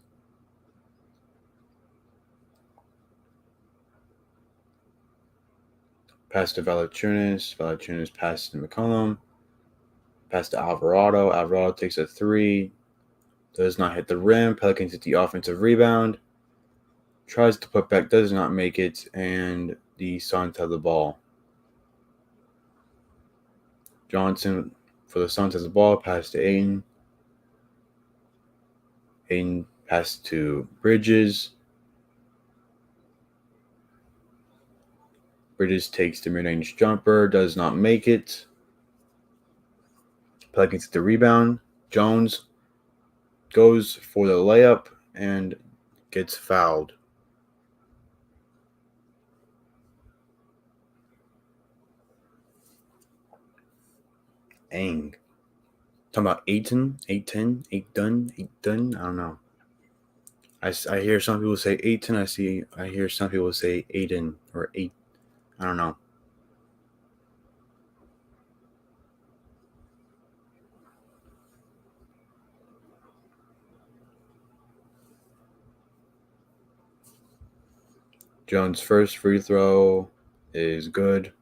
Speaker 1: Pass to Valanciunas. Valanciunas passes to McCollum. Pass to Alvarado. Alvarado takes a three. Does not hit the rim. Pelicans hit the offensive rebound. Tries to put back. Does not make it. And the Suns have the ball. Johnson for the Suns has the ball. Pass to Ayton. Ayton pass to Bridges. Bridges takes the mid-range jumper. Does not make it. Pelicans get the rebound. Jones goes for the layup and gets fouled. Talking about Ayton. I don't know. I hear some people say Ayton. I hear some people say Ayton or eight. I don't know. Jones' first free throw is good.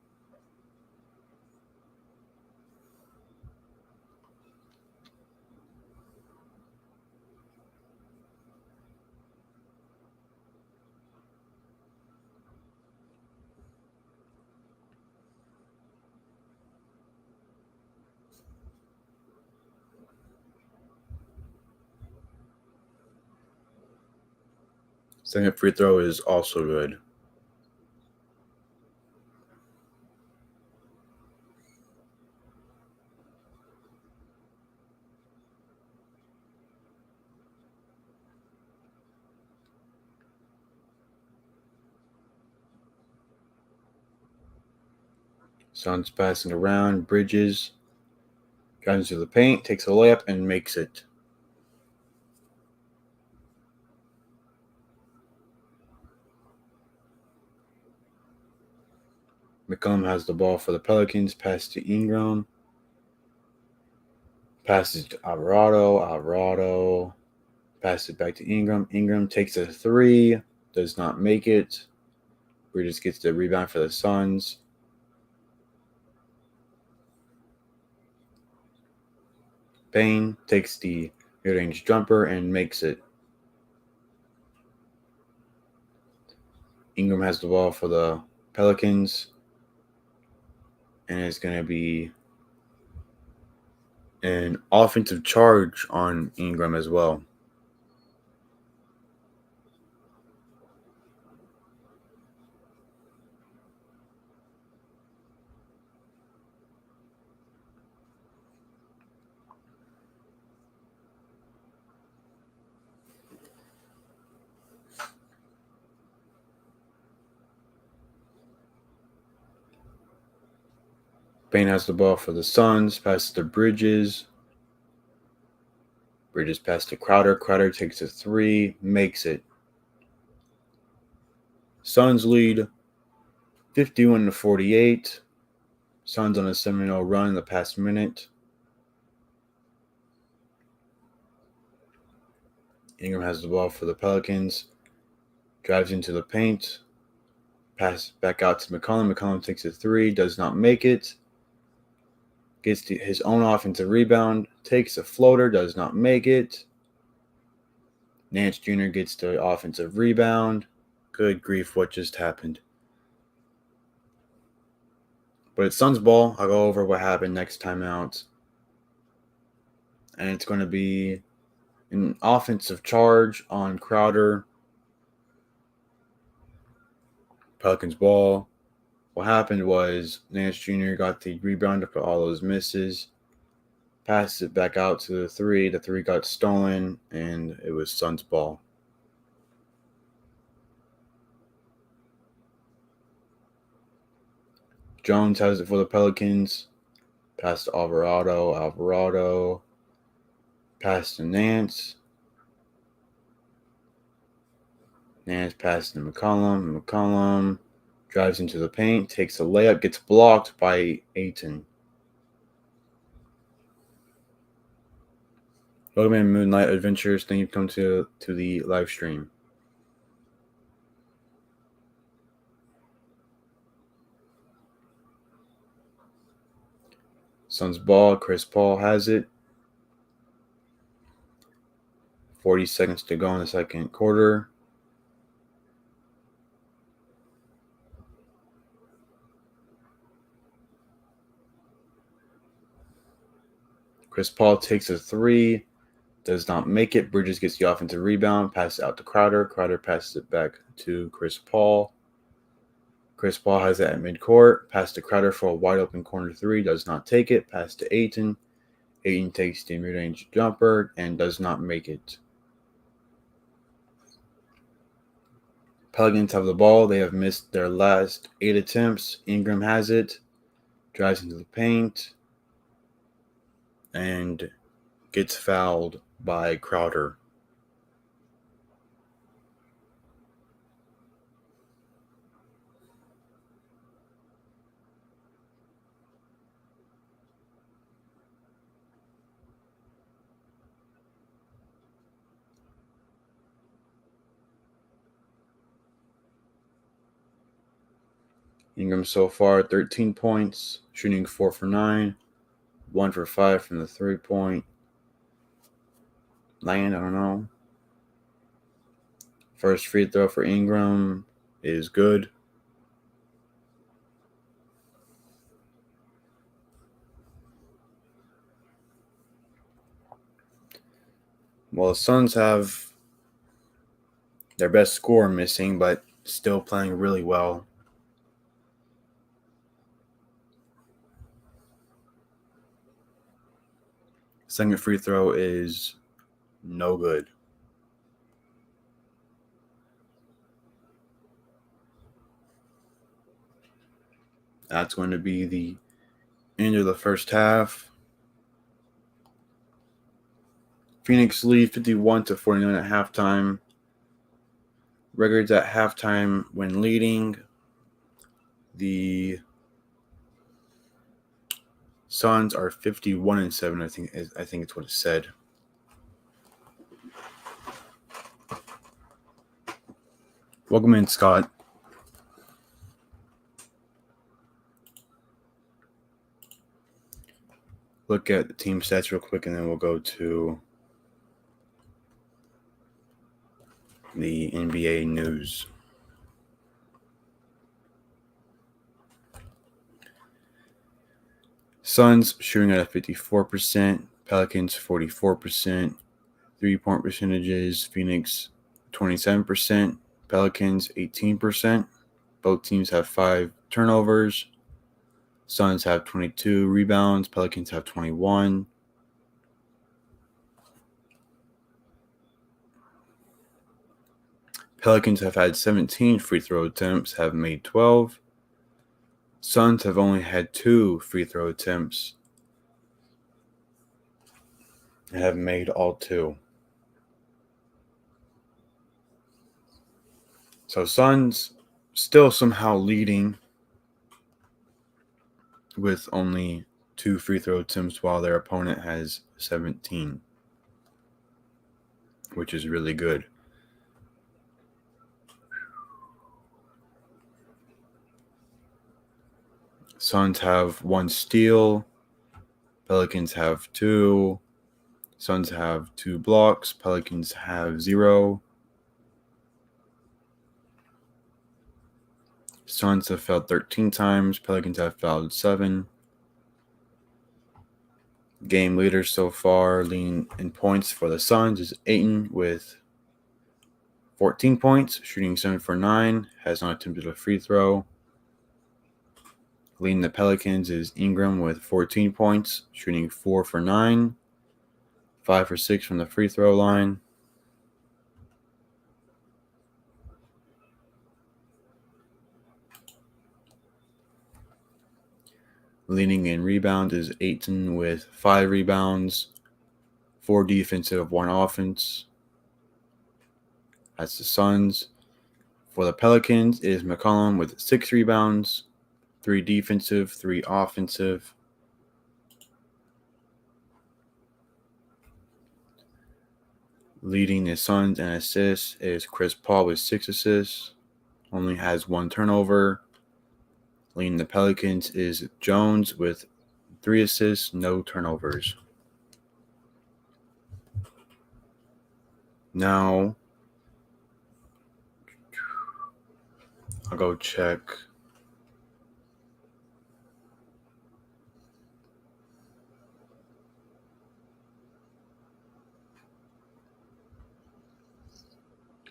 Speaker 1: Second free throw is also good. Suns passing around. Bridges drives into the paint, takes a layup, and makes it. McCollum has the ball for the Pelicans. Pass to Ingram. Passes to Alvarado. Alvarado passes it back to Ingram. Ingram takes a three. does not make it. Bridges gets the rebound for the Suns. Payne takes the mid-range jumper and makes it. Ingram has the ball for the Pelicans. And it's going to be an offensive charge on Ingram as well. Payne has the ball for the Suns, passes to Bridges. Bridges pass to Crowder. Crowder takes a three, makes it. Suns lead 51-48. Suns on a 7-0 run in the past minute. Ingram has the ball for the Pelicans. Drives into the paint. Pass back out to McCollum. McCollum takes a three, does not make it. Gets his own offensive rebound. Takes a floater, does not make it. Nance Jr. gets the offensive rebound. Good grief, what just happened? But it's Suns ball. I'll go over what happened next time out. And it's going to be an offensive charge on Crowder. Pelicans ball. What happened was Nance Jr. got the rebound for all those misses. Passed it back out to the three. The three got stolen, and it was Suns ball. Jones has it for the Pelicans. Pass to Alvarado. Alvarado. Pass to Nance. Nance passes to McCollum. McCollum drives into the paint. Takes a layup. Gets blocked by Ayton. Welcome to Moonlight Adventures. Thank you for coming to the live stream. Suns ball. Chris Paul has it. 40 seconds to go in the second quarter. Chris Paul takes a three. Does not make it. Bridges gets the offensive rebound. Passes out to Crowder. Crowder passes it back to Chris Paul. Chris Paul has it at midcourt. Pass to Crowder for a wide open corner three. Does not take it. Pass to Ayton. Ayton takes the mid-range jumper and does not make it. Pelicans have the ball. They have missed their last 8 attempts. Ingram has it. Drives into the paint. And gets fouled by Crowder. Ingram so far 13 points, shooting 4 for 9, 1 for 5 from the 3-point line. I don't know. First free throw for Ingram is good. Well, the Suns have their best scorer missing, but still playing really well. Second free throw is no good. That's going to be the end of the first half. Phoenix lead 51-49 at halftime. Records at halftime when leading. The Suns are 51-7. I think it's what it said. Welcome in, Scott. Look at the team stats real quick, and then we'll go to the NBA news. Suns shooting at a 54%, Pelicans 44%, 3-point percentages, Phoenix 27%, Pelicans 18%. Both teams have 5 turnovers. Suns have 22 rebounds, Pelicans have 21. Pelicans have had 17 free throw attempts, have made 12. Suns have only had 2 free throw attempts and have made all 2. So Suns still somehow leading with only 2 free throw attempts while their opponent has 17, which is really good. Suns have 1 steal, Pelicans have 2, Suns have 2 blocks, Pelicans have 0. Suns have fouled 13 times, Pelicans have fouled 7. Game leader so far, leading in points for the Suns, is Ayton with 14 points, shooting 7 for 9, has not attempted a free throw. Leading the Pelicans is Ingram with 14 points, shooting 4 for 9, 5 for 6 from the free throw line. Leading in rebounds is Ayton with 5 rebounds, 4 defensive, 1 offense. That's the Suns. For the Pelicans is McCollum with 6 rebounds, 3 defensive, 3 offensive. Leading the Suns in assists is Chris Paul with 6 assists, only has 1 turnover. Leading the Pelicans is Jones with 3 assists, no turnovers. Now, I'll go check.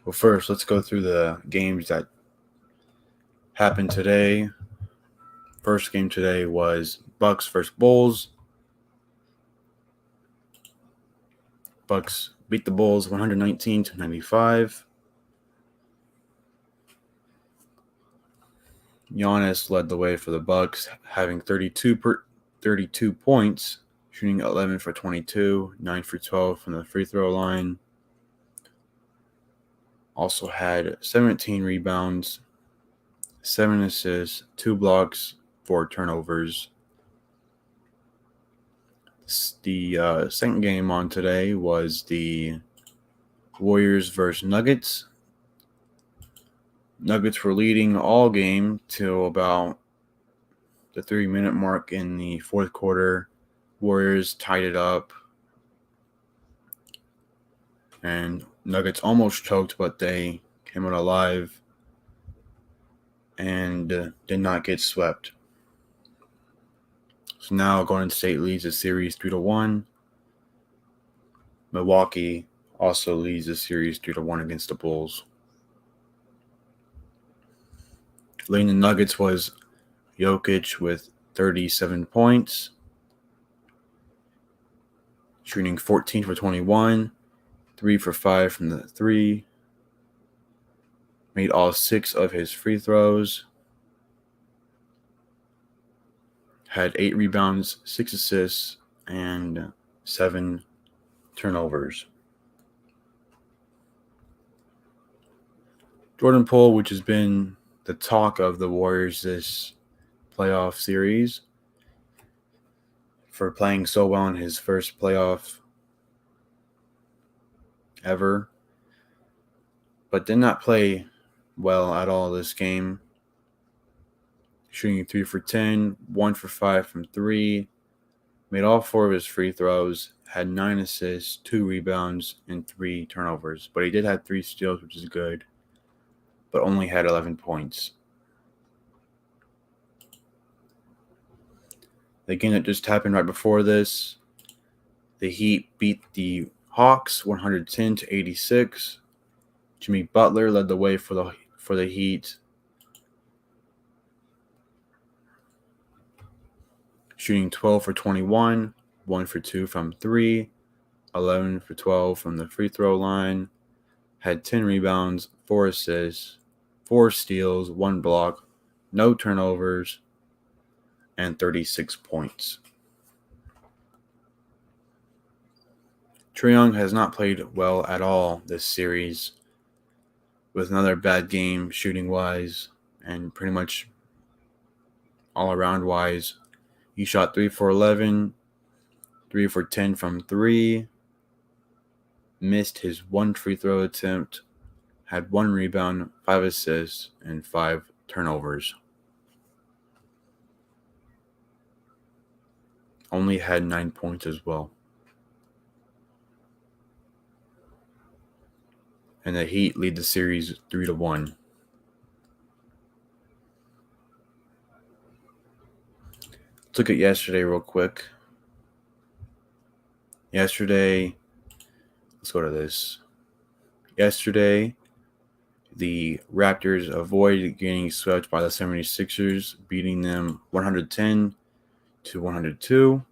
Speaker 1: Well, first, let's go through the games that happened today. First game today was Bucks versus Bulls. Bucks beat the Bulls 119-95. Giannis led the way for the Bucks, having 32 points, shooting 11 for 22, 9 for 12 from the free throw line. Also had 17 rebounds, 7 assists, 2 blocks, 4 turnovers. The second game on today was the Warriors versus Nuggets. Nuggets were leading all game till about the 3-minute mark in the fourth quarter. Warriors tied it up, and Nuggets almost choked, but they came out alive and did not get swept. So now Golden State leads the series 3-1. Milwaukee also leads the series 3-1 against the Bulls. Leading the Nuggets was Jokic with 37 points, shooting 14 for 21, 3 for 5 from the 3, made all 6 of his free throws, had 8 rebounds, 6 assists, and 7 turnovers. Jordan Poole, which has been the talk of the Warriors this playoff series for playing so well in his first playoff ever, but did not play well at all this game, shooting 3 for 10, 1 for 5 from 3, made all 4 of his free throws, had 9 assists, 2 rebounds, and 3 turnovers. But he did have 3 steals, which is good, but only had 11 points. The game that just happened right before this, the Heat beat the Hawks 110-86. Jimmy Butler led the way for the Heat, shooting 12 for 21, 1 for 2 from 3, 11 for 12 from the free throw line, had 10 rebounds, 4 assists, 4 steals, 1 block, no turnovers, and 36 points. Trae Young has not played well at all this series, with another bad game shooting-wise and pretty much all-around wise. He shot 3 for 11, 3 for 10 from 3, missed his 1 free throw attempt, had 1 rebound, 5 assists, and 5 turnovers. Only had 9 points as well. And the Heat lead the series 3-1. Let's look at yesterday real quick. Let's go to this. Yesterday, the Raptors avoided getting swept by the 76ers, beating them 110-102.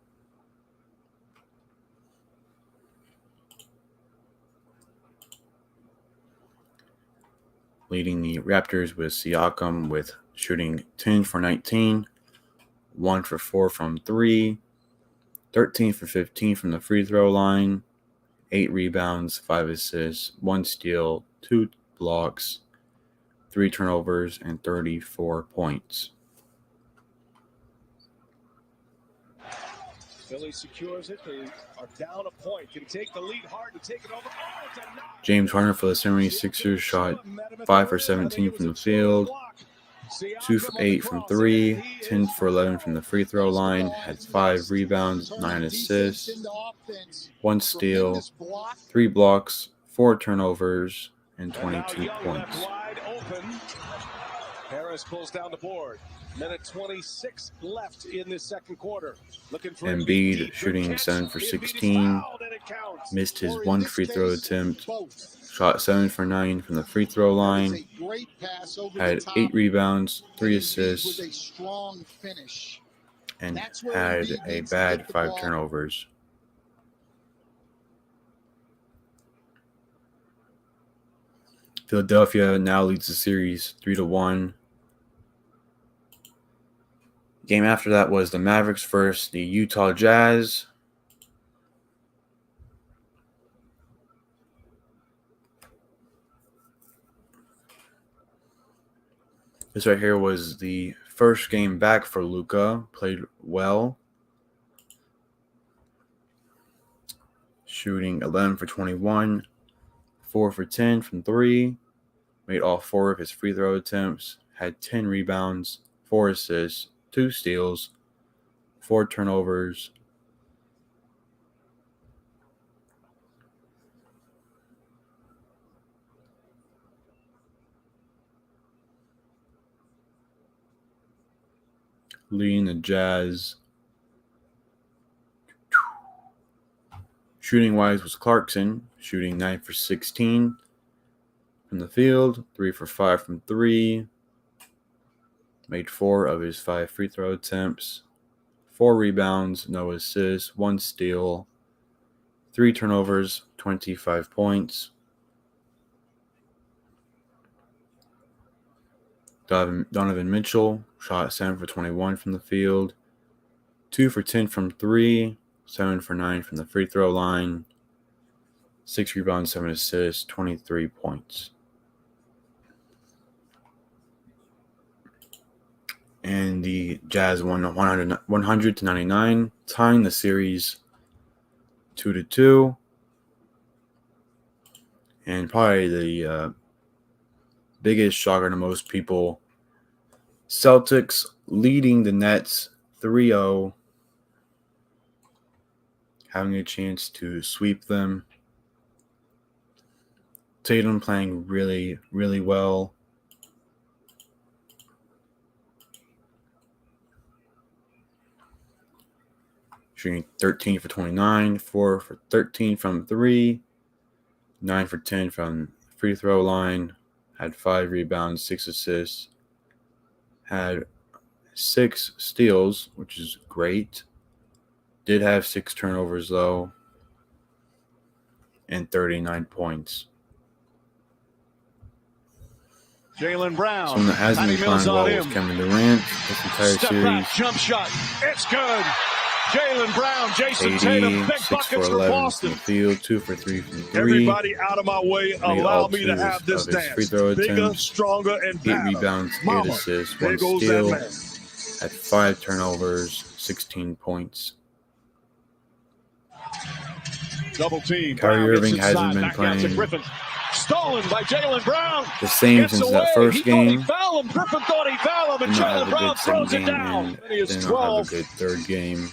Speaker 1: Leading the Raptors with Siakam with shooting 10 for 19, 1 for 4 from 3, 13 for 15 from the free throw line, 8 rebounds, 5 assists, 1 steal, 2 blocks, 3 turnovers, and 34 points.
Speaker 2: Philly secures it. They are down a point. Can take the lead hard and take it over.
Speaker 1: James Harden for the 76ers shot 5 for 17 from the field, 2 for 8 from 3, 10 for 11 from the free throw line, had 5 rebounds, 9 assists, 1 steal, 3 blocks, 4 turnovers, and 22 points.
Speaker 2: Harris pulls down the board. Minute 26 left in the second quarter.
Speaker 1: Embiid shooting 7 for 16, missed his 1 free throw attempt, shot 7 for 9 from the free throw line, had 8 rebounds, 3 assists, and had a bad 5 turnovers. Philadelphia now leads the series 3-1. Game after that was the Mavericks versus the Utah Jazz. This right here was the first game back for Luka. Played well. Shooting 11 for 21, 4 for 10 from 3. Made all 4 of his free throw attempts. Had 10 rebounds, 4 assists, 2 steals, 4 turnovers. Leading the Jazz. Shooting-wise was Clarkson, shooting 9 for 16 from the field, 3 for 5 from 3. Made 4 of his 5 free throw attempts, 4 rebounds, no assists, 1 steal, 3 turnovers, 25 points. Donovan Mitchell shot 7 for 21 from the field, 2 for 10 from 3, 7 for 9 from the free throw line, 6 rebounds, 7 assists, 23 points. And the Jazz won 100-99, tying the series 2-2. And probably the biggest shocker to most people. Celtics leading the Nets 3-0, having a chance to sweep them. Tatum playing really, really well. Shooting 13 for 29, 4 for 13 from 3, 9 for 10 from free throw line, had 5 rebounds, 6 assists, had 6 steals, which is great. Did have 6 turnovers, though, and 39 points.
Speaker 2: Jaylen Brown.
Speaker 1: Someone that hasn't been playing well is Kevin Durant this entire series.
Speaker 2: Back, jump shot. It's good. Jaylen Brown, Jason
Speaker 1: KD,
Speaker 2: Tatum, big
Speaker 1: 6
Speaker 2: buckets
Speaker 1: for
Speaker 2: for
Speaker 1: 11
Speaker 2: Boston.
Speaker 1: from the field, 2 for 3 from 3.
Speaker 2: Everybody out of my way. Allow me to have this
Speaker 1: of his
Speaker 2: dance.
Speaker 1: free throw
Speaker 2: Bigger,
Speaker 1: attempts,
Speaker 2: stronger, and
Speaker 1: 8
Speaker 2: better.
Speaker 1: rebounds, 8
Speaker 2: Mama,
Speaker 1: assists,
Speaker 2: there
Speaker 1: 1
Speaker 2: goes
Speaker 1: steal,
Speaker 2: that man.
Speaker 1: had 5 turnovers, 16 points.
Speaker 2: Double team.
Speaker 1: Kyrie Irving hasn't been playing
Speaker 2: Stolen by Jaylen Brown.
Speaker 1: the same since that first game.
Speaker 2: Griffin thought he fouled him, and Jaylen Brown throws it down.
Speaker 1: Did not have a good third game.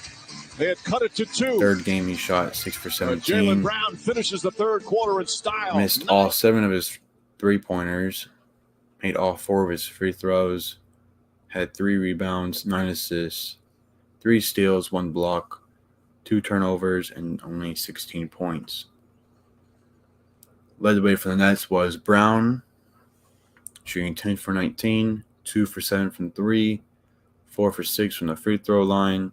Speaker 2: They had cut it to 2.
Speaker 1: Third game, he shot 6 for 17.
Speaker 2: Jaylen Brown finishes the third quarter in style.
Speaker 1: Missed all 7 of his three-pointers. Made all 4 of his free throws. Had 3 rebounds, 9 assists, 3 steals, 1 block, 2 turnovers, and only 16 points. Led the way for the Nets was Brown, shooting 10 for 19, 2 for 7 from 3, 4 for 6 from the free throw line,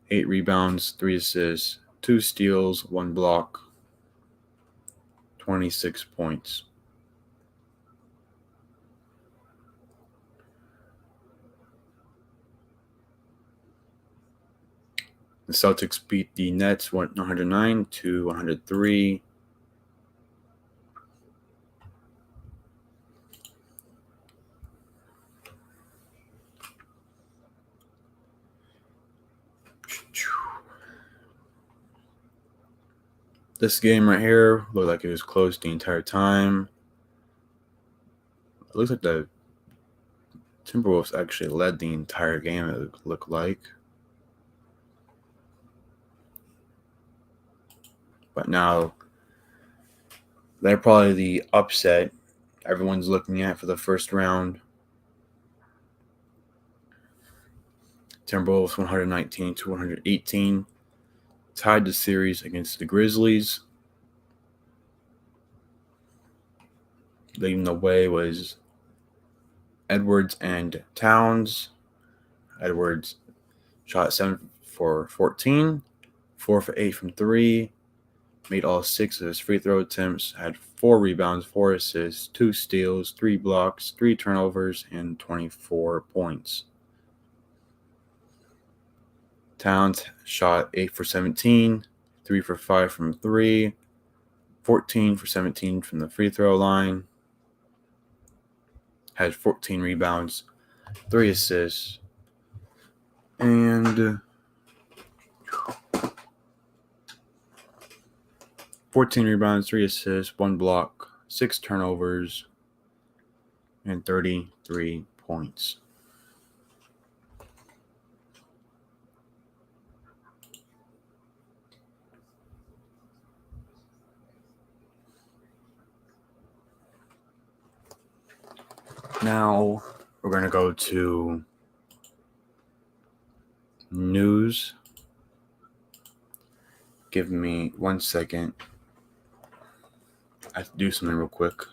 Speaker 1: 8 rebounds, 3 assists, 2 steals, 1 block, 26 points. The Celtics beat the Nets 109 to 103. This game right here looked like it was close the entire time. It looks like the Timberwolves actually led the entire game, it looked like. But now they're probably the upset everyone's looking at for the first round. Timberwolves 119 to 118. Tied the series against the Grizzlies. Leading the way was Edwards and Towns. Edwards shot 7 for 14, 4 for 8 from 3, made all 6 of his free throw attempts, had 4 rebounds, 4 assists, 2 steals, 3 blocks, 3 turnovers, and 24 points. Towns shot 8 for 17, 3 for 5 from 3, 14 for 17 from the free throw line, had 14 rebounds, 3 assists, and 14 rebounds, 3 assists, 1 block, 6 turnovers, and 33 points. Now we're going to go to news. Give me 1 second. I have to do something real quick.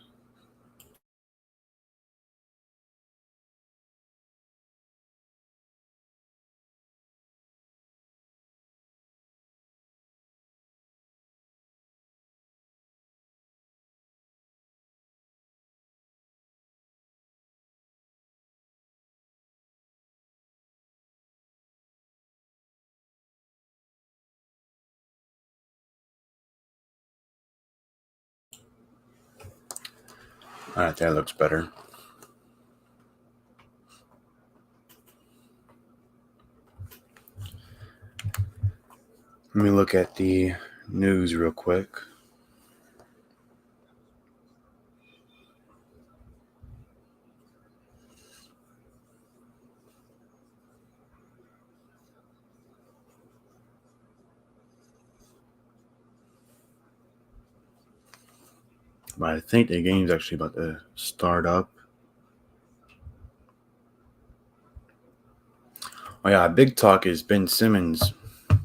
Speaker 1: All right, that looks better. Let me look at the news real quick. But I think the game's actually about to start up. Oh yeah, big talk is Ben Simmons.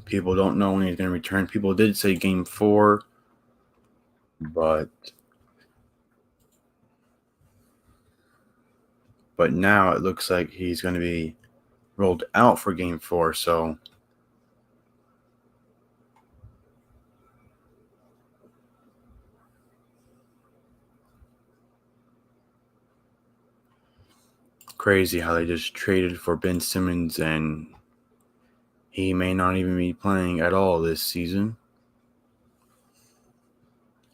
Speaker 1: People don't know when he's going to return. People did say Game 4, but now it looks like he's going to be rolled out for Game 4. So crazy how they just traded for Ben Simmons and he may not even be playing at all this season.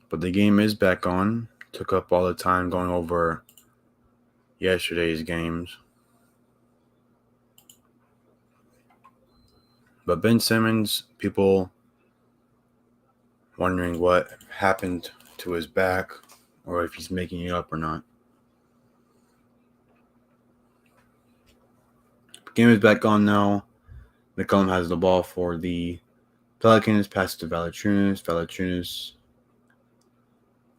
Speaker 1: But the game is back on. Took up all the time going over yesterday's games. But Ben Simmons, people wondering what happened to his back or if he's making it up or not. Game is back on now. McCollum has the ball for the Pelicans. Pass to Valanciunas. Valanciunas.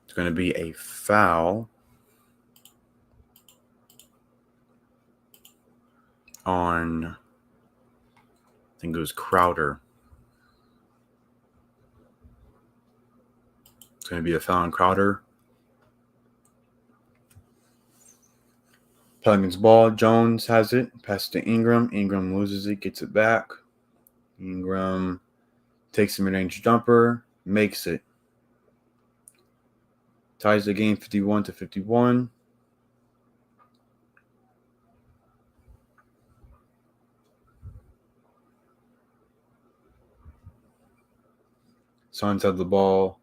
Speaker 1: It's going to be a foul on, I think it was Crowder. It's going to be a foul on Crowder. Pelicans ball. Jones has it. Pass to Ingram. Ingram loses it. Gets it back. Ingram takes a mid-range jumper. Makes it. Ties the game 51-51. Suns have the ball.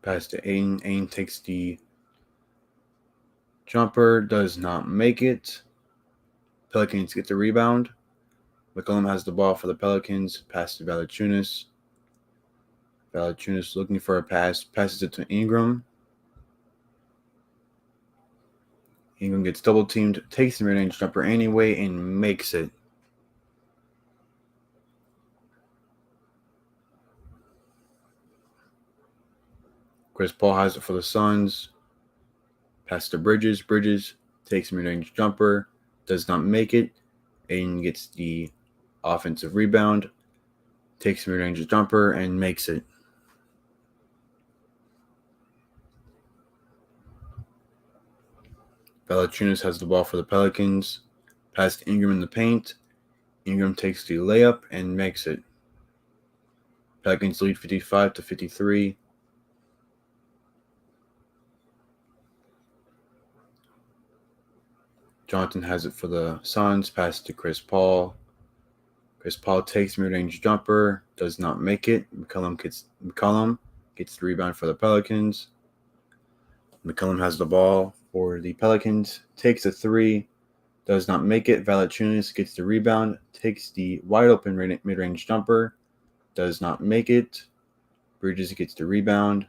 Speaker 1: Pass to Ayton. Ayton takes the jumper. Does not make it. Pelicans get the rebound. McCollum has the ball for the Pelicans. Pass to Valanciunas. Valanciunas looking for a pass. Passes it to Ingram. Ingram gets double teamed. Takes the mid-range jumper anyway and makes it. Chris Paul has it for the Suns. Pass to Bridges. Bridges takes a mid-range jumper. Does not make it. Ayton gets the offensive rebound. Takes a mid-range jumper and makes it. Valanciunas has the ball for the Pelicans. Pass to Ingram in the paint. Ingram takes the layup and makes it. Pelicans lead 55-53. Johnson has it for the Suns. Pass to Chris Paul. Chris Paul takes mid-range jumper. Does not make it. McCollum gets the rebound for the Pelicans. McCollum has the ball for the Pelicans. Takes a three. Does not make it. Valanciunas gets the rebound. Takes the wide open mid-range jumper. Does not make it. Bridges gets the rebound.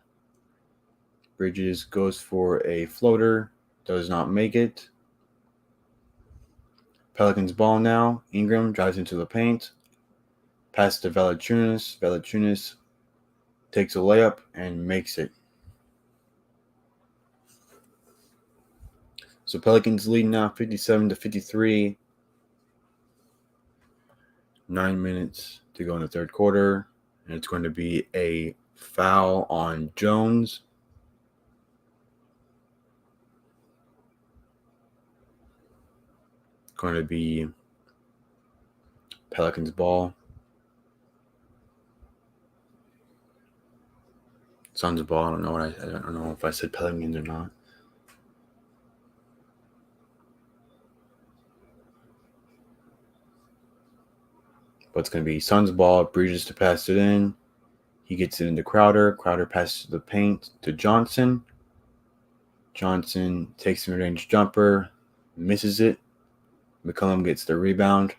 Speaker 1: Bridges goes for a floater. Does not make it. Pelicans ball now. Ingram drives into the paint. Pass to Valanciunas. Valanciunas takes a layup and makes it. So Pelicans lead now 57-53. 9 minutes to go in the third quarter. And it's going to be a foul on Jones. Going to be Pelicans ball. Suns ball. I don't know if I said Pelicans or not. But it's going to be Suns ball. Bridges to pass it in. He gets it into Crowder. Crowder passes the paint to Johnson. Johnson takes a mid-range jumper. Misses it. McCollum gets the rebound.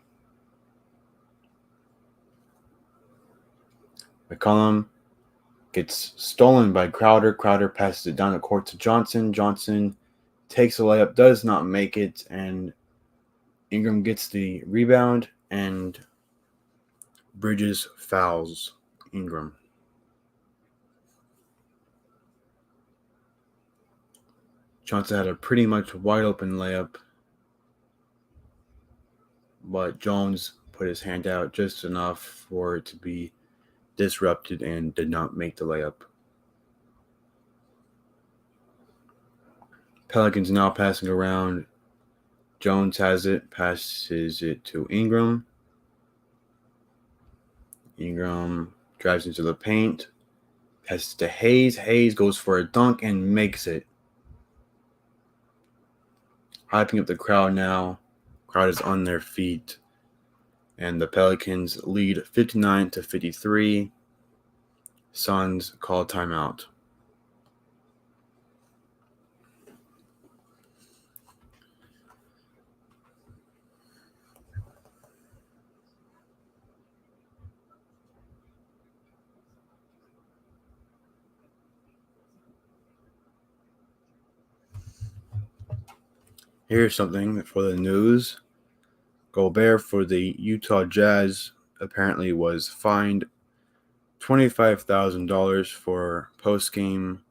Speaker 1: McCollum gets stolen by Crowder. Crowder passes it down the court to Johnson. Johnson takes a layup, does not make it, and Ingram gets the rebound and Bridges fouls Ingram. Johnson had a pretty much wide open layup, but Jones put his hand out just enough for it to be disrupted and did not make the layup. Pelicans now passing around. Jones has it, passes it to Ingram. Ingram drives into the paint, passes to Hayes. Hayes goes for a dunk and makes it. Hyping up the crowd now. Crowd is on their feet. And the Pelicans lead 59-53. Suns call timeout. Here's something for the news. Gobert for the Utah Jazz apparently was fined $25,000 for post-game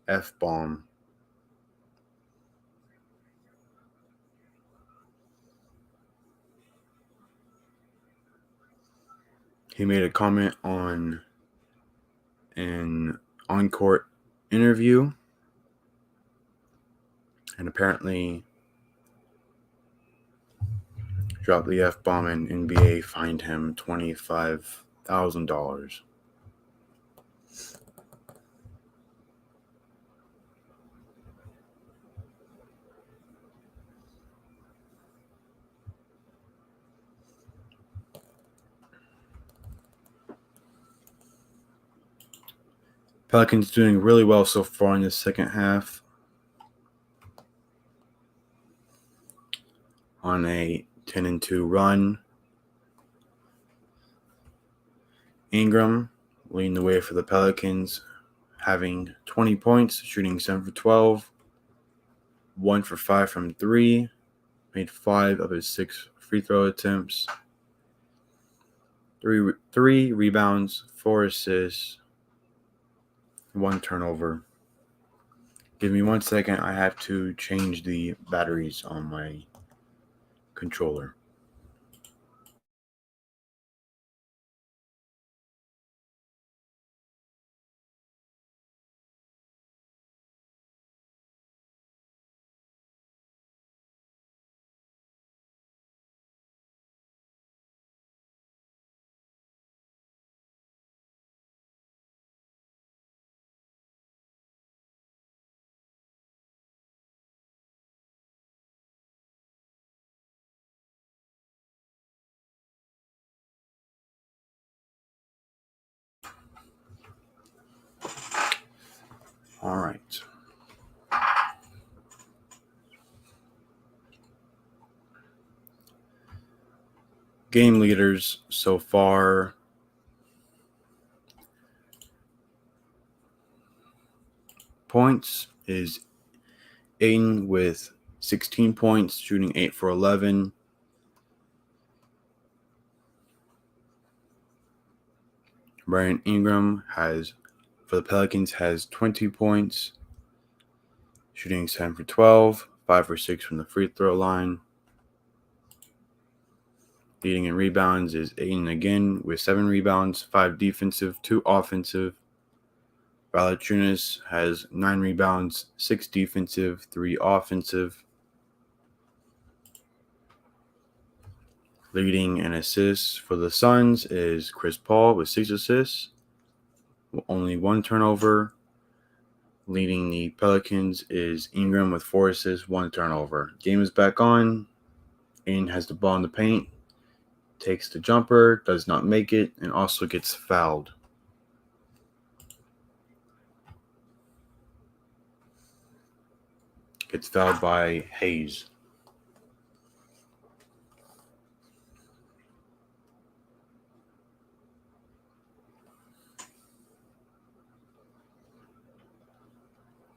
Speaker 1: F-bomb. He made a comment on an on-court interview, and apparently dropped the F-bomb, and NBA fined him $25,000. Pelicans doing really well so far in the second half. On a 10-2 run. Ingram leading the way for the Pelicans, having 20 points, shooting 7 for 12, 1 for 5 from 3, made 5 of his 6 free throw attempts, 3 rebounds, 4 assists, 1 turnover. Give me 1 second. I have to change the batteries on my controller. All right. Game leaders so far. Points is Ayton with 16 points, shooting 8 for 11. Brandon Ingram for the Pelicans has 20 points, shooting 7 for 12, 5 for 6 from the free throw line. Leading in rebounds is Ayton again with 7 rebounds, 5 defensive, 2 offensive. Valanciunas has 9 rebounds, 6 defensive, 3 offensive. Leading in assists for the Suns is Chris Paul with 6 assists, only 1 turnover. Leading the Pelicans is Ingram with 4 assists, 1 turnover. Game is back on. Ayton has the ball in the paint, takes the jumper, does not make it, and also gets fouled. Gets fouled by Hayes.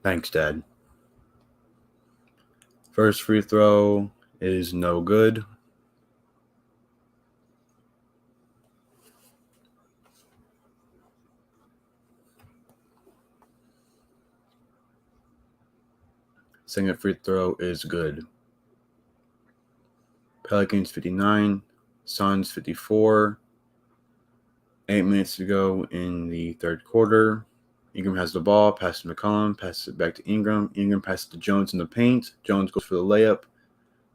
Speaker 1: Thanks, Dad. First free throw is no good. Second free throw is good. Pelicans 59, Suns 54. 8 minutes to go in the third quarter. Ingram has the ball, passes to McCollum, passes it back to Ingram. Ingram passes to Jones in the paint. Jones goes for the layup.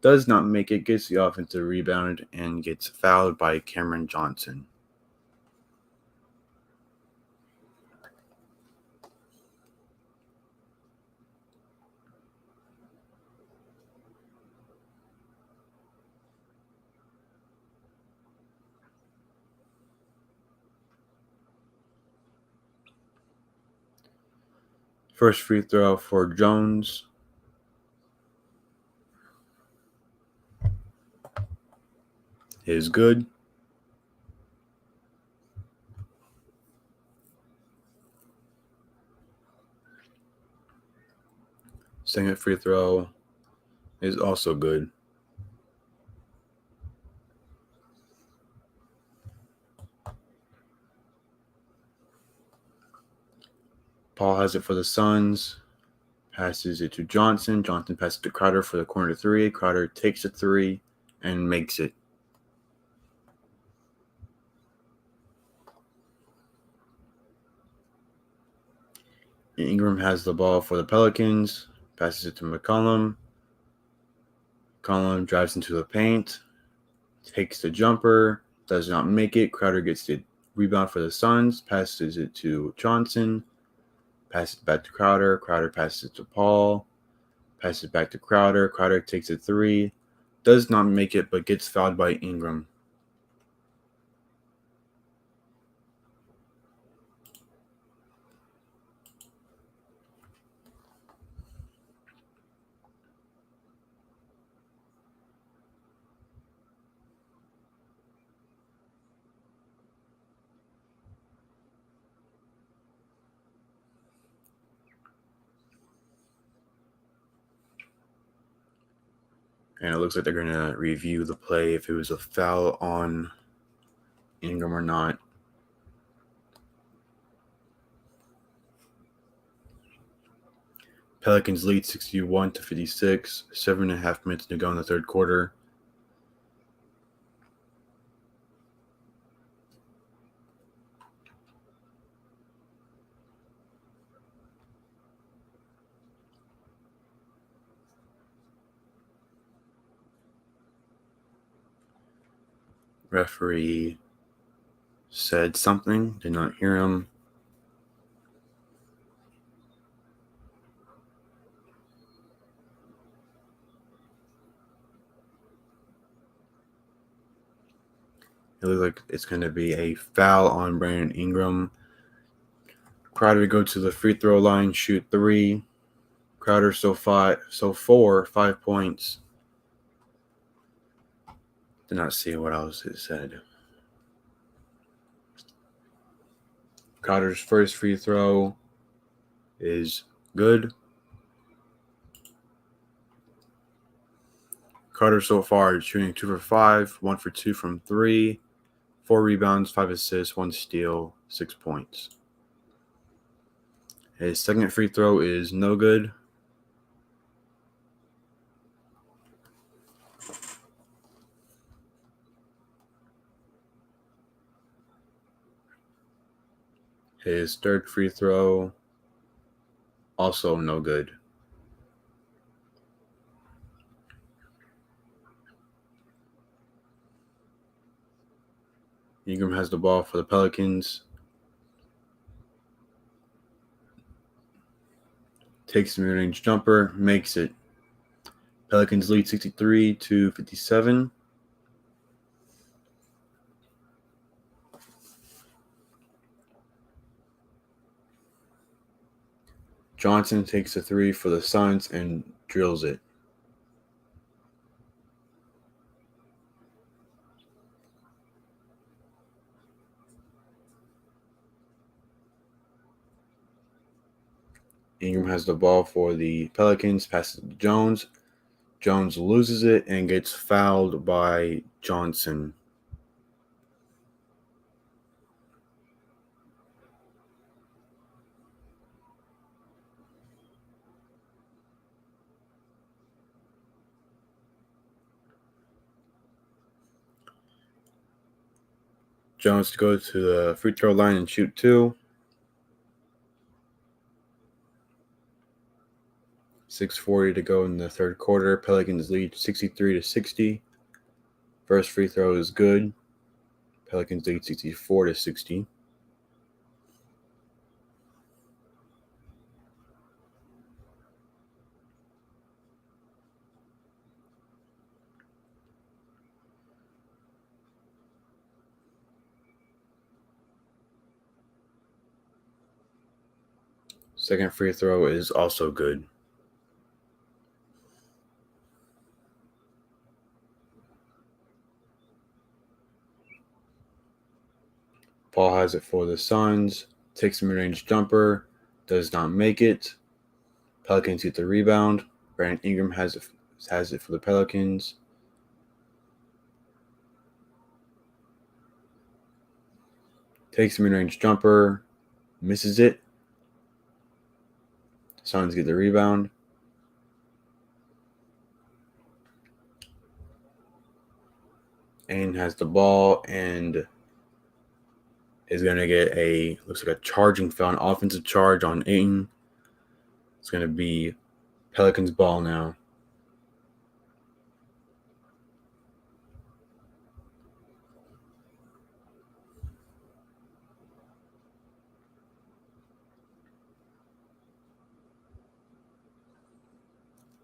Speaker 1: Does not make it, gets the offensive rebound, and gets fouled by Cameron Johnson. First free throw for Jones is good. Second free throw is also good. Paul has it for the Suns. Passes it to Johnson. Johnson passes to Crowder for the corner three. Crowder takes a three and makes it. Ingram has the ball for the Pelicans. Passes it to McCollum. McCollum drives into the paint. Takes the jumper. Does not make it. Crowder gets the rebound for the Suns. Passes it to Johnson. Passes it back to Crowder. Crowder passes it to Paul. Passes it back to Crowder. Crowder takes a three. Does not make it, but gets fouled by Ingram. And it looks like they're going to review the play if it was a foul on Ingram or not. Pelicans lead 61-56. 7.5 minutes to go in the third quarter. Referee said something. Did not hear him. It looks like it's going to be a foul on Brandon Ingram. Crowder to go to the free throw line, shoot three. Crowder so 5 points. Did not see what else it said. Crowder's first free throw is good. Crowder so far is shooting 2 for 5, 1 for 2 from 3, 4 rebounds, 5 assists, 1 steal, 6 points. His second free throw is no good. His third free throw, also no good. Ingram has the ball for the Pelicans. Takes the mid-range jumper, makes it. Pelicans lead 63-57. Johnson takes a three for the Suns and drills it. Ingram has the ball for the Pelicans, passes it to Jones. Jones loses it and gets fouled by Johnson. Jones to go to the free throw line and shoot 2. 6:40 to go in the third quarter. Pelicans lead 63-60. First free throw is good. Pelicans lead 64-60. Second free throw is also good. Paul has it for the Suns. Takes a mid-range jumper. Does not make it. Pelicans get the rebound. Brandon Ingram has it for the Pelicans. Takes a mid-range jumper. Misses it. Suns get the rebound. Ayton has the ball and is going to get looks like a charging foul, an offensive charge on Ayton. It's going to be Pelicans ball now.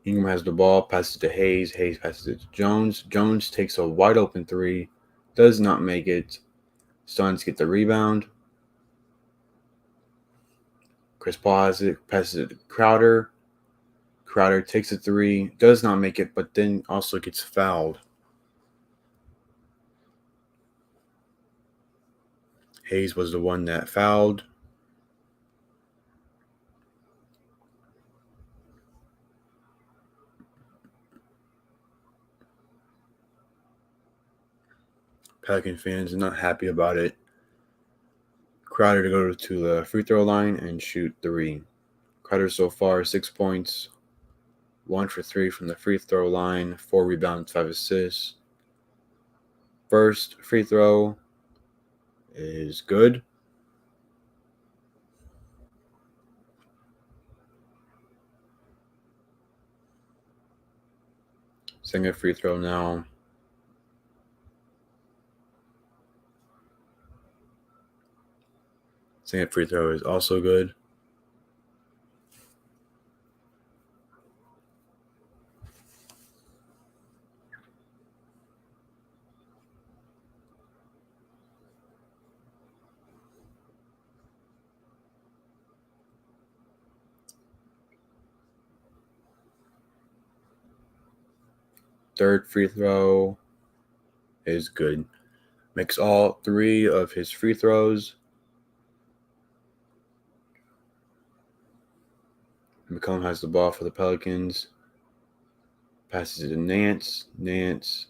Speaker 1: Ingram has the ball, passes to Hayes. Hayes passes it to Jones. Jones takes a wide open 3, does not make it. Suns get the rebound. Chris Paul has it, passes it to Crowder. Crowder takes a 3, does not make it, but then also gets fouled. Hayes was the one that fouled. Pelican fans are not happy about it. Crowder to go to the free throw line and shoot 3. Crowder so far 6 points, 1 for 3 from the free throw line, 4 rebounds, 5 assists. First free throw is good. Second free throw now. Second free throw is also good. Third free throw is good. Makes all 3 of his free throws. McCollum has the ball for the Pelicans. Passes it to Nance. Nance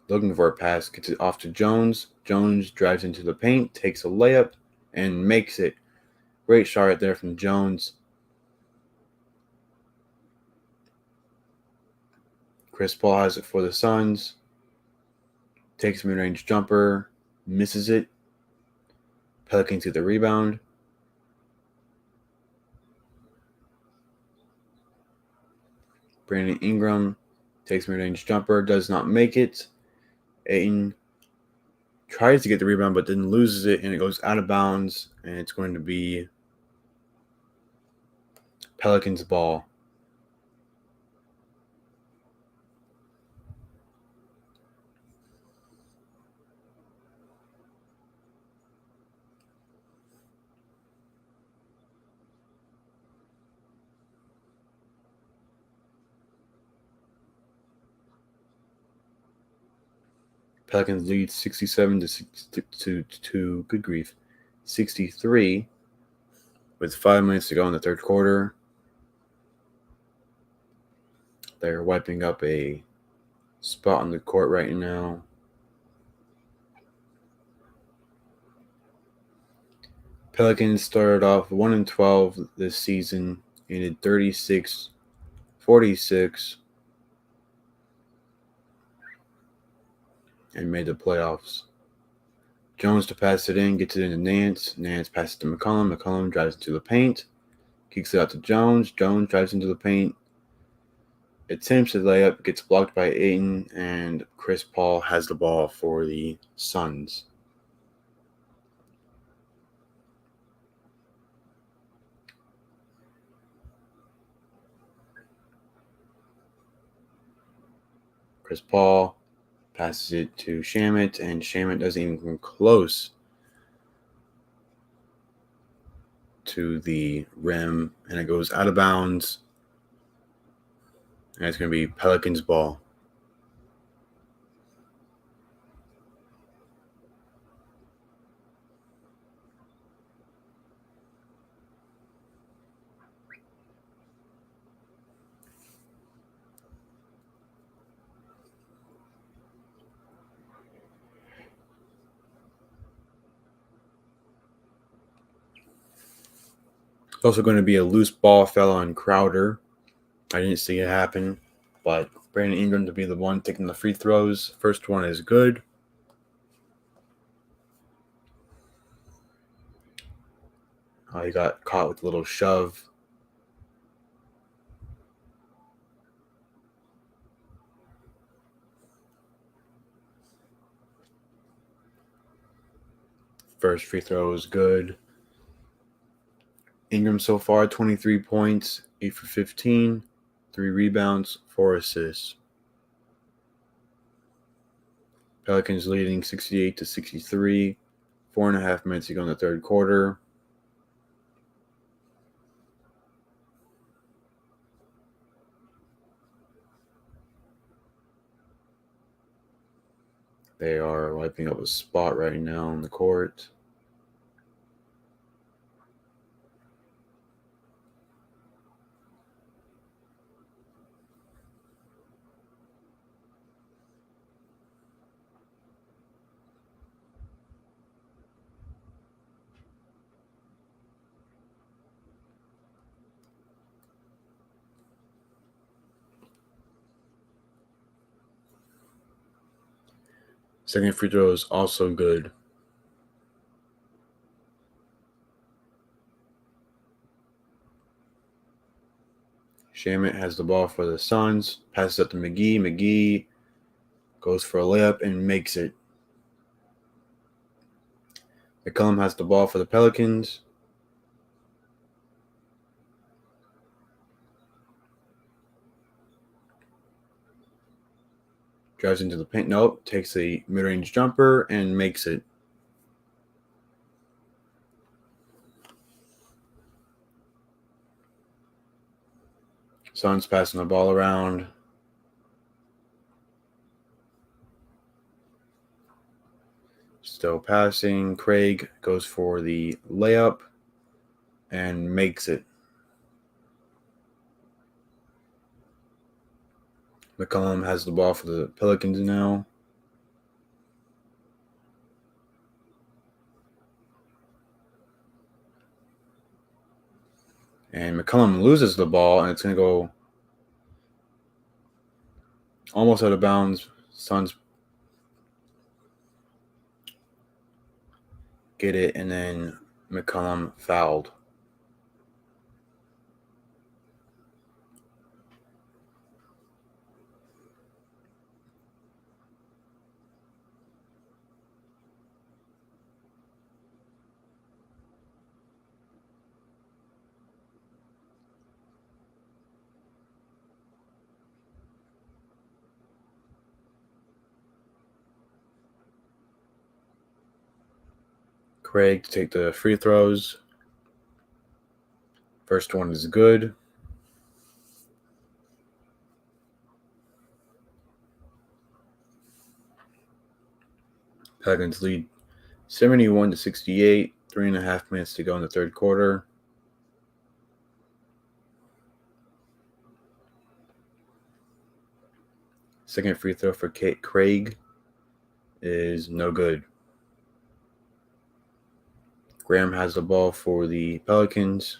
Speaker 1: looking for a pass, gets it off to Jones. Jones drives into the paint, takes a layup, and makes it. Great shot right there from Jones. Chris Paul has it for the Suns. Takes a mid-range jumper, misses it. Pelicans get the rebound. Brandon Ingram takes a mid-range jumper, does not make it. Ayton tries to get the rebound, but then loses it, and it goes out of bounds, and it's going to be Pelicans ball. Pelicans lead 67 to good grief, 63 with 5 minutes to go in the third quarter. They're wiping up a spot on the court right now. Pelicans started off 1-12 this season, ended 36-46. and made the playoffs. Jones to pass it in, gets it into Nance. Nance passes to McCollum. McCollum drives into the paint, kicks it out to Jones. Jones drives into the paint, attempts a layup, gets blocked by Ayton, and Chris Paul has the ball for the Suns. Chris Paul passes it to Shamet, and Shamet doesn't even come close to the rim, and it goes out of bounds, and it's going to be Pelicans ball. It's also going to be a loose ball fell on Crowder. I didn't see it happen, but Brandon Ingram to be the one taking the free throws. First one is good. He got caught with a little shove. First free throw is good. Ingram so far, 23 points, 8 for 15, 3 rebounds, 4 assists. Pelicans leading 68-63, 4.5 minutes to go in the third quarter. They are wiping up a spot right now on the court. Second free throw is also good. Shamet has the ball for the Suns, passes up to McGee. McGee goes for a layup and makes it. McCollum has the ball for the Pelicans. Drives into the paint. Nope. Takes a mid-range jumper and makes it. Suns passing the ball around. Still passing. Craig goes for the layup and makes it. McCollum has the ball for the Pelicans now. And McCollum loses the ball, and it's going to go almost out of bounds. Suns get it, and then McCollum fouled. Craig to take the free throws. First one is good. Pelicans lead 71-68, 3.5 minutes to go in the third quarter. Second free throw for Craig is no good. Graham has the ball for the Pelicans.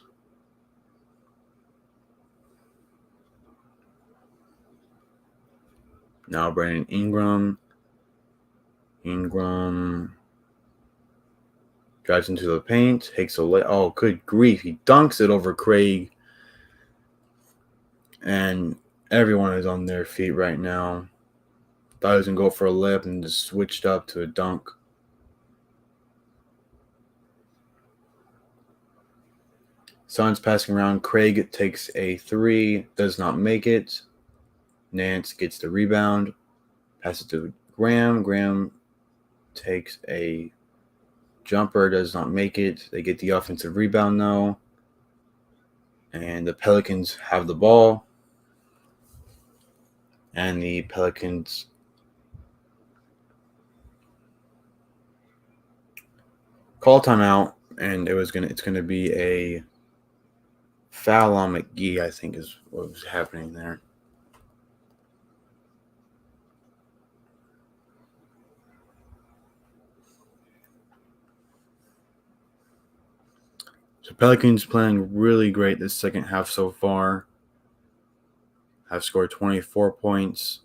Speaker 1: Now Brandon Ingram Ingram drives into the paint, takes a lay. Oh, good grief. He dunks it over Craig. And everyone is on their feet right now. Thought he was going to go for a layup and just switched up to a dunk. Suns passing around. Craig takes a three, does not make it. Nance gets the rebound, passes to Graham. Graham takes a jumper, does not make it. They get the offensive rebound though. And the Pelicans have the ball. And the Pelicans call timeout, and it's gonna be a foul on McGee, I think is what was happening there. So Pelicans playing really great this second half so far. Have scored 24 points.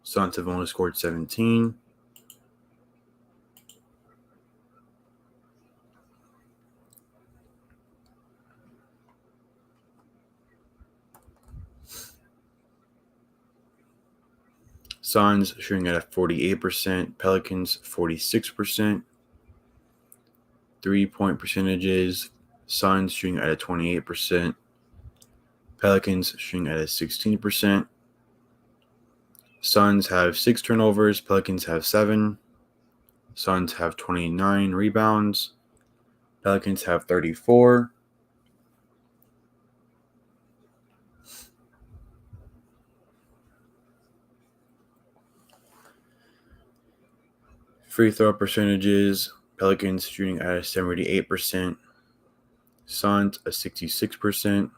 Speaker 1: Suns have only scored 17. Suns shooting at 48%. Pelicans 46%. 3-point percentages. Suns shooting at a 28%. Pelicans shooting at a 16%. Suns have 6 turnovers. Pelicans have 7. Suns have 29 rebounds. Pelicans have 34. Free throw percentages. Pelicans shooting at a 78%. Suns a 66%.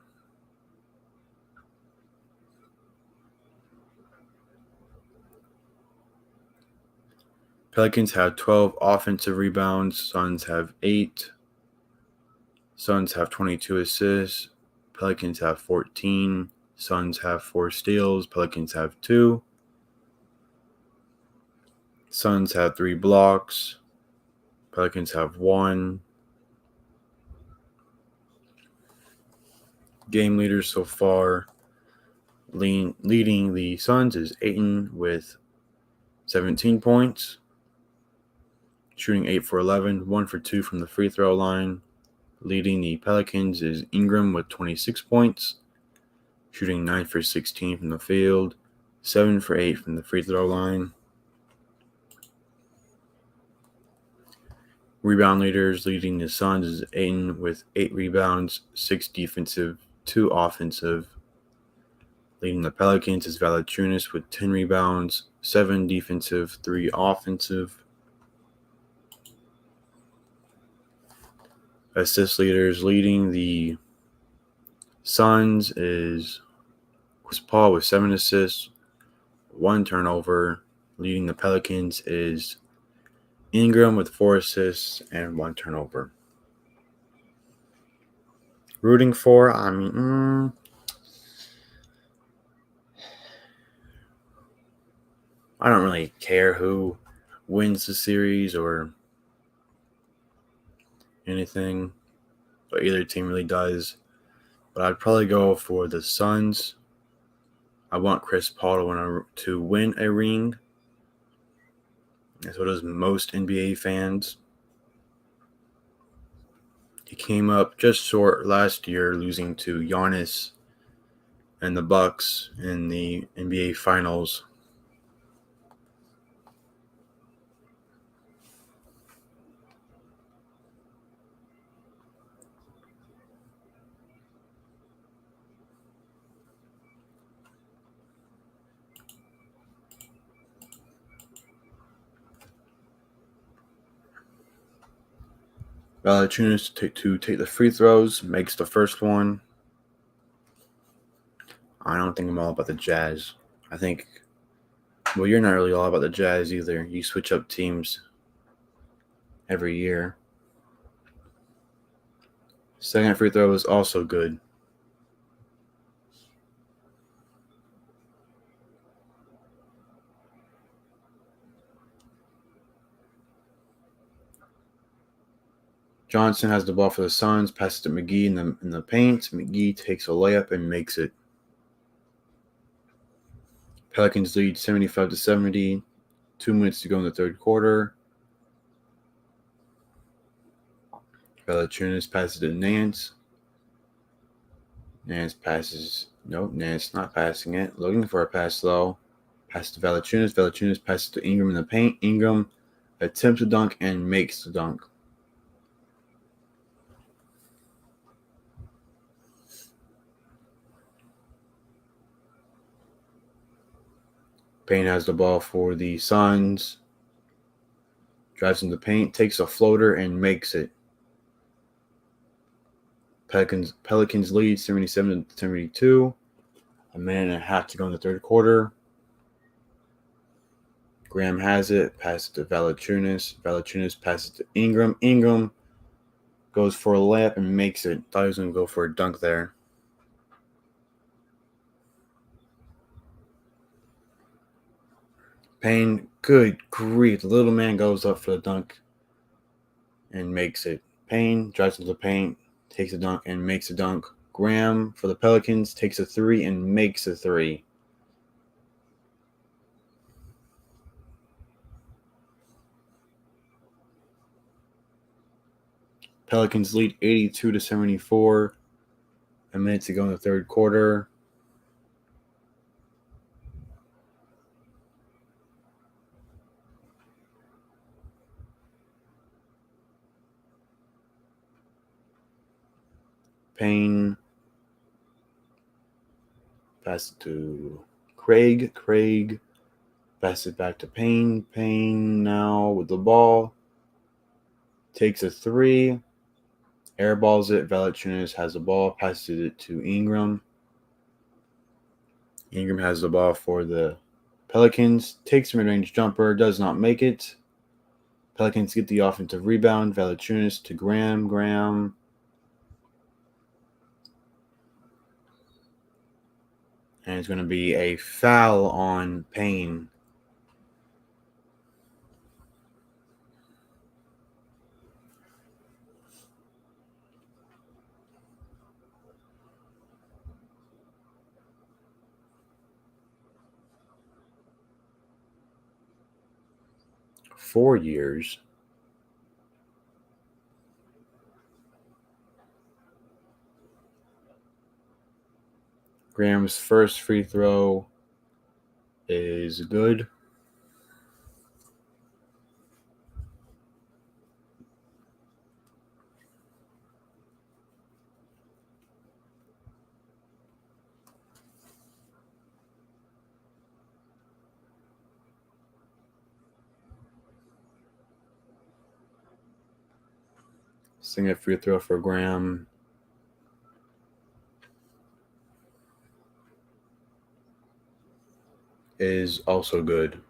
Speaker 1: Pelicans have 12 offensive rebounds. Suns have 8. Suns have 22 assists. Pelicans have 14. Suns have 4 steals. Pelicans have 2. Suns have 3 blocks. Pelicans have 1. Game leaders so far. Leading the Suns is Ayton with 17 points. Shooting 8 for 11, 1 for 2 from the free throw line. Leading the Pelicans is Ingram with 26 points. Shooting 9 for 16 from the field, 7 for 8 from the free throw line. Rebound leaders leading the Suns is Ayton with 8 rebounds, 6 defensive, 2 offensive. Leading the Pelicans is Valanciunas with 10 rebounds, 7 defensive, 3 offensive. Assist leaders leading the Suns is Chris Paul with 7 assists, 1 turnover. Leading the Pelicans is Ingram with 4 assists and 1 turnover. Rooting for, I don't really care who wins the series or anything, but either team really does. But I'd probably go for the Suns. I want Chris Paul to win a ring. That's what does most NBA fans. He came up just short last year, losing to Giannis and the Bucks in the NBA Finals. Valanciunas to take the free throws, makes the first one. I don't think I'm all about the Jazz. I think, well, you're not really all about the Jazz either. You switch up teams every year. Second free throw is also good. Johnson has the ball for the Suns, passes to McGee in the paint. McGee takes a layup and makes it. Pelicans lead 75-70. 2 minutes to go in the third quarter. Valanciunas passes to Nance. Nance passes. Nope, Nance not passing it. Looking for a pass though. Pass to Valanciunas. Valanciunas passes to Ingram in the paint. Ingram attempts a dunk and makes the dunk. Payne has the ball for the Suns. Drives in the paint, takes a floater, and makes it. Pelicans lead 77-72. A minute and a half to go in the third quarter. Graham has it, passes to Valanciunas. Valanciunas passes to Ingram. Ingram goes for a layup and makes it. Thought he was going to go for a dunk there. Payne, good grief. The little man goes up for the dunk and makes it. Payne drives into the paint, takes a dunk and makes a dunk. Graham for the Pelicans takes a three and makes a three. Pelicans lead 82-74. A minute to go in the third quarter. Payne pass it to Craig. Craig pass it back to Payne. Payne now with the ball. Takes a three. Airballs it. Valanciunas has the ball. Passes it to Ingram. Ingram has the ball for the Pelicans. Takes a mid-range jumper. Does not make it. Pelicans get the offensive rebound. Valanciunas to Graham. Graham. And it's going to be a foul on Payne. Four years. Graham's first free throw is good. Second free throw for Graham is also good.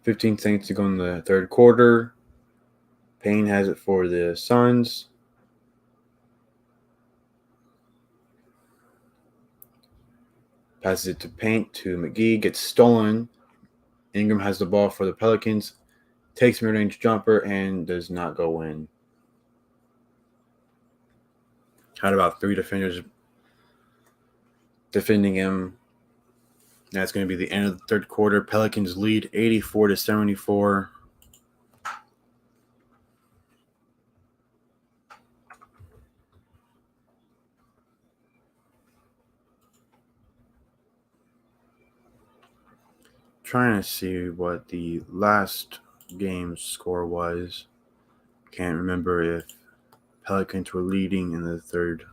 Speaker 1: 15 seconds to go in the third quarter. Payne has it for the Suns. Passes it to Paint to McGee. Gets stolen. Ingram has the ball for the Pelicans. Takes mid-range jumper and does not go in. Had about three defenders defending him. That's going to be the end of the third quarter. Pelicans lead 84-74. Trying to see what the last game's score was. Can't remember if Pelicans were leading in the third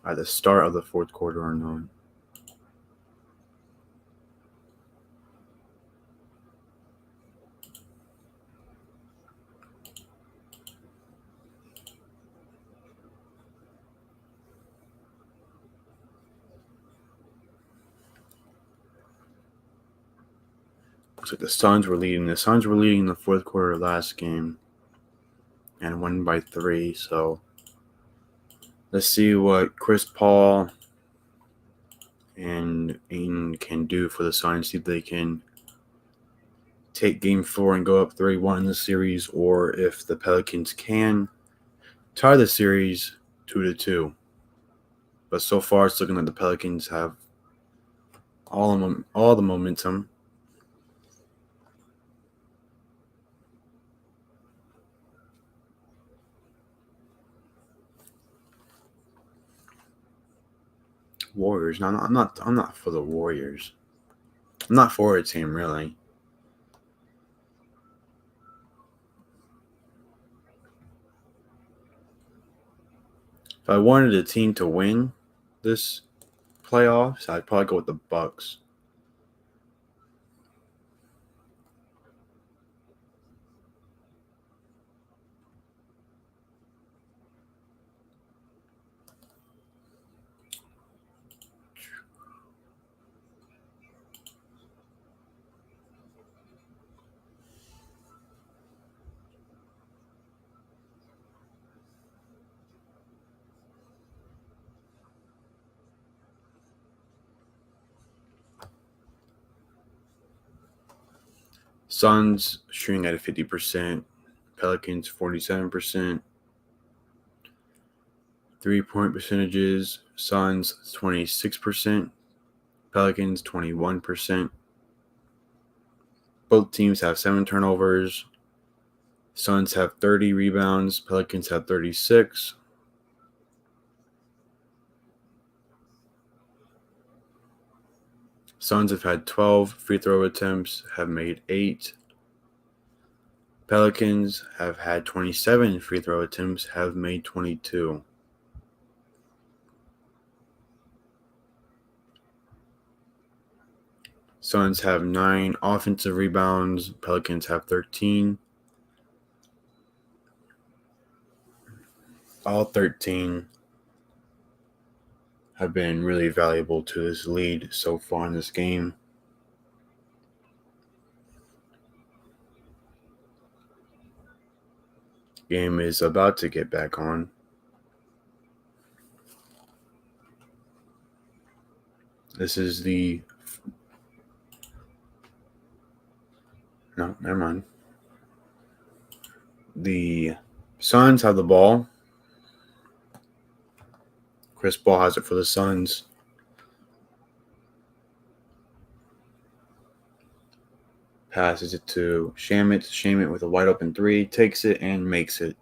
Speaker 1: at the start of the fourth quarter or not. Looks like the Suns were leading. The Suns were leading in the fourth quarter last game and won by 3. So let's see what Chris Paul and Ayton can do for the Suns. See if they can take Game 4 and go up 3-1 in the series, or if the Pelicans can tie the series 2-2. But so far, it's looking like the Pelicans have all the momentum. Warriors. No, I'm not for the Warriors. I'm not for a team really. If I wanted a team to win this playoffs, I'd probably go with the Bucks. Suns shooting at 50%, Pelicans 47%. 3-point percentages, Suns 26%, Pelicans 21%. Both teams have 7 turnovers. Suns have 30 rebounds, Pelicans have 36. Suns have had 12 free throw attempts, have made 8. Pelicans have had 27 free throw attempts, have made 22. Suns have 9 offensive rebounds, Pelicans have 13. All 13 have been really valuable to this lead so far in this game. Game is about to get back on. This is no, never mind. The Suns have the ball. Chris Paul has it for the Suns. Passes it to Shamet. Shamet with a wide open 3, takes it and makes it.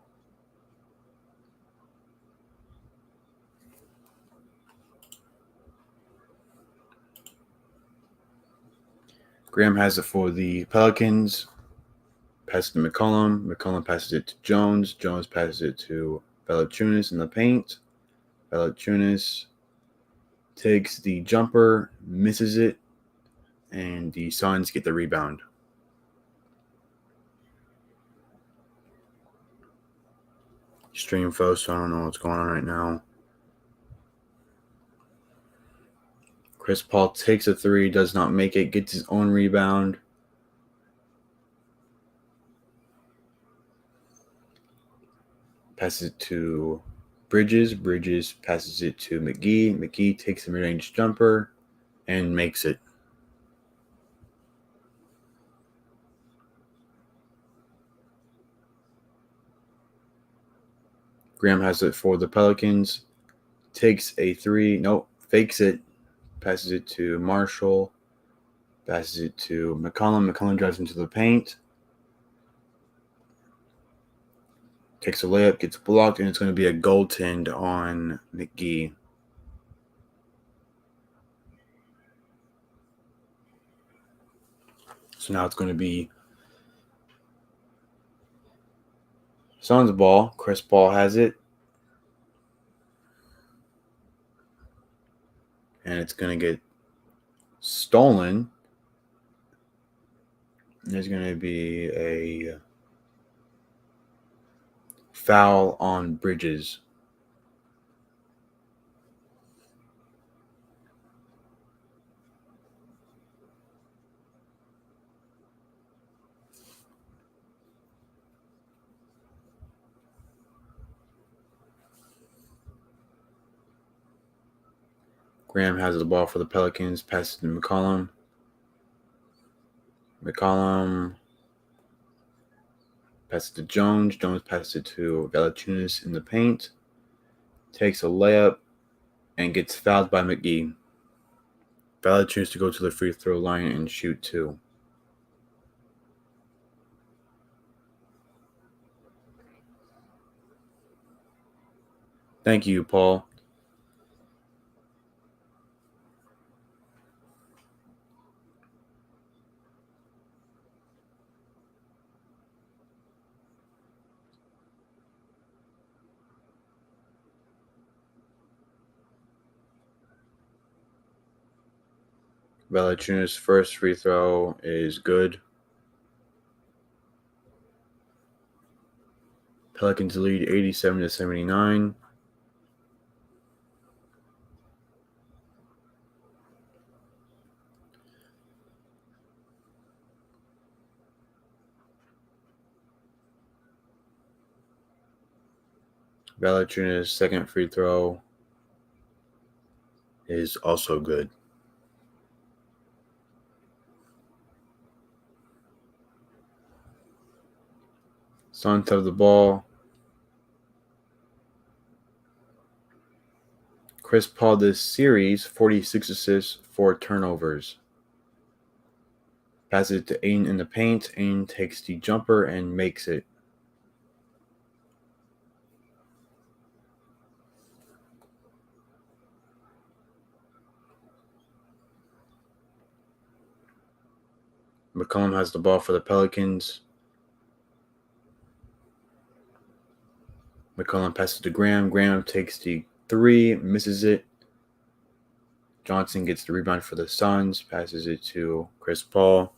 Speaker 1: Graham has it for the Pelicans. Passes to McCollum. McCollum passes it to Jones. Jones passes it to Valanciunas in the paint. Valanciunas takes the jumper, misses it, and the Suns get the rebound. Stream folks, so I don't know what's going on right now. Chris Paul takes a 3, does not make it, gets his own rebound. Passes it to Bridges. Bridges passes it to McGee. McGee takes the mid-range jumper and makes it. Graham has it for the Pelicans. Takes a 3. Nope. Fakes it. Passes it to Marshall. Passes it to McCollum. McCollum drives into the paint. Takes a layup. Gets blocked. And it's going to be a goaltend on McGee. So now it's going to be Suns ball. Chris Paul has it. And it's going to get stolen. There's going to be a foul on Bridges. Graham has the ball for the Pelicans. Passes to McCollum. McCollum Passes to Jones. Jones passes it to Valanciunas in the paint. Takes a layup and gets fouled by McGee. Valanciunas to go to the free throw line and shoot 2. Thank you, Paul. Valanciunas' first free throw is good. Pelicans lead 87-79. Valanciunas' second free throw is also good. Suns have the ball. Chris Paul this series, 46 assists, 4 turnovers. Passes it to Ayton in the paint. Ayton takes the jumper and makes it. McCollum has the ball for the Pelicans. McCollum passes to Graham. Graham takes the 3, misses it. Johnson gets the rebound for the Suns, passes it to Chris Paul.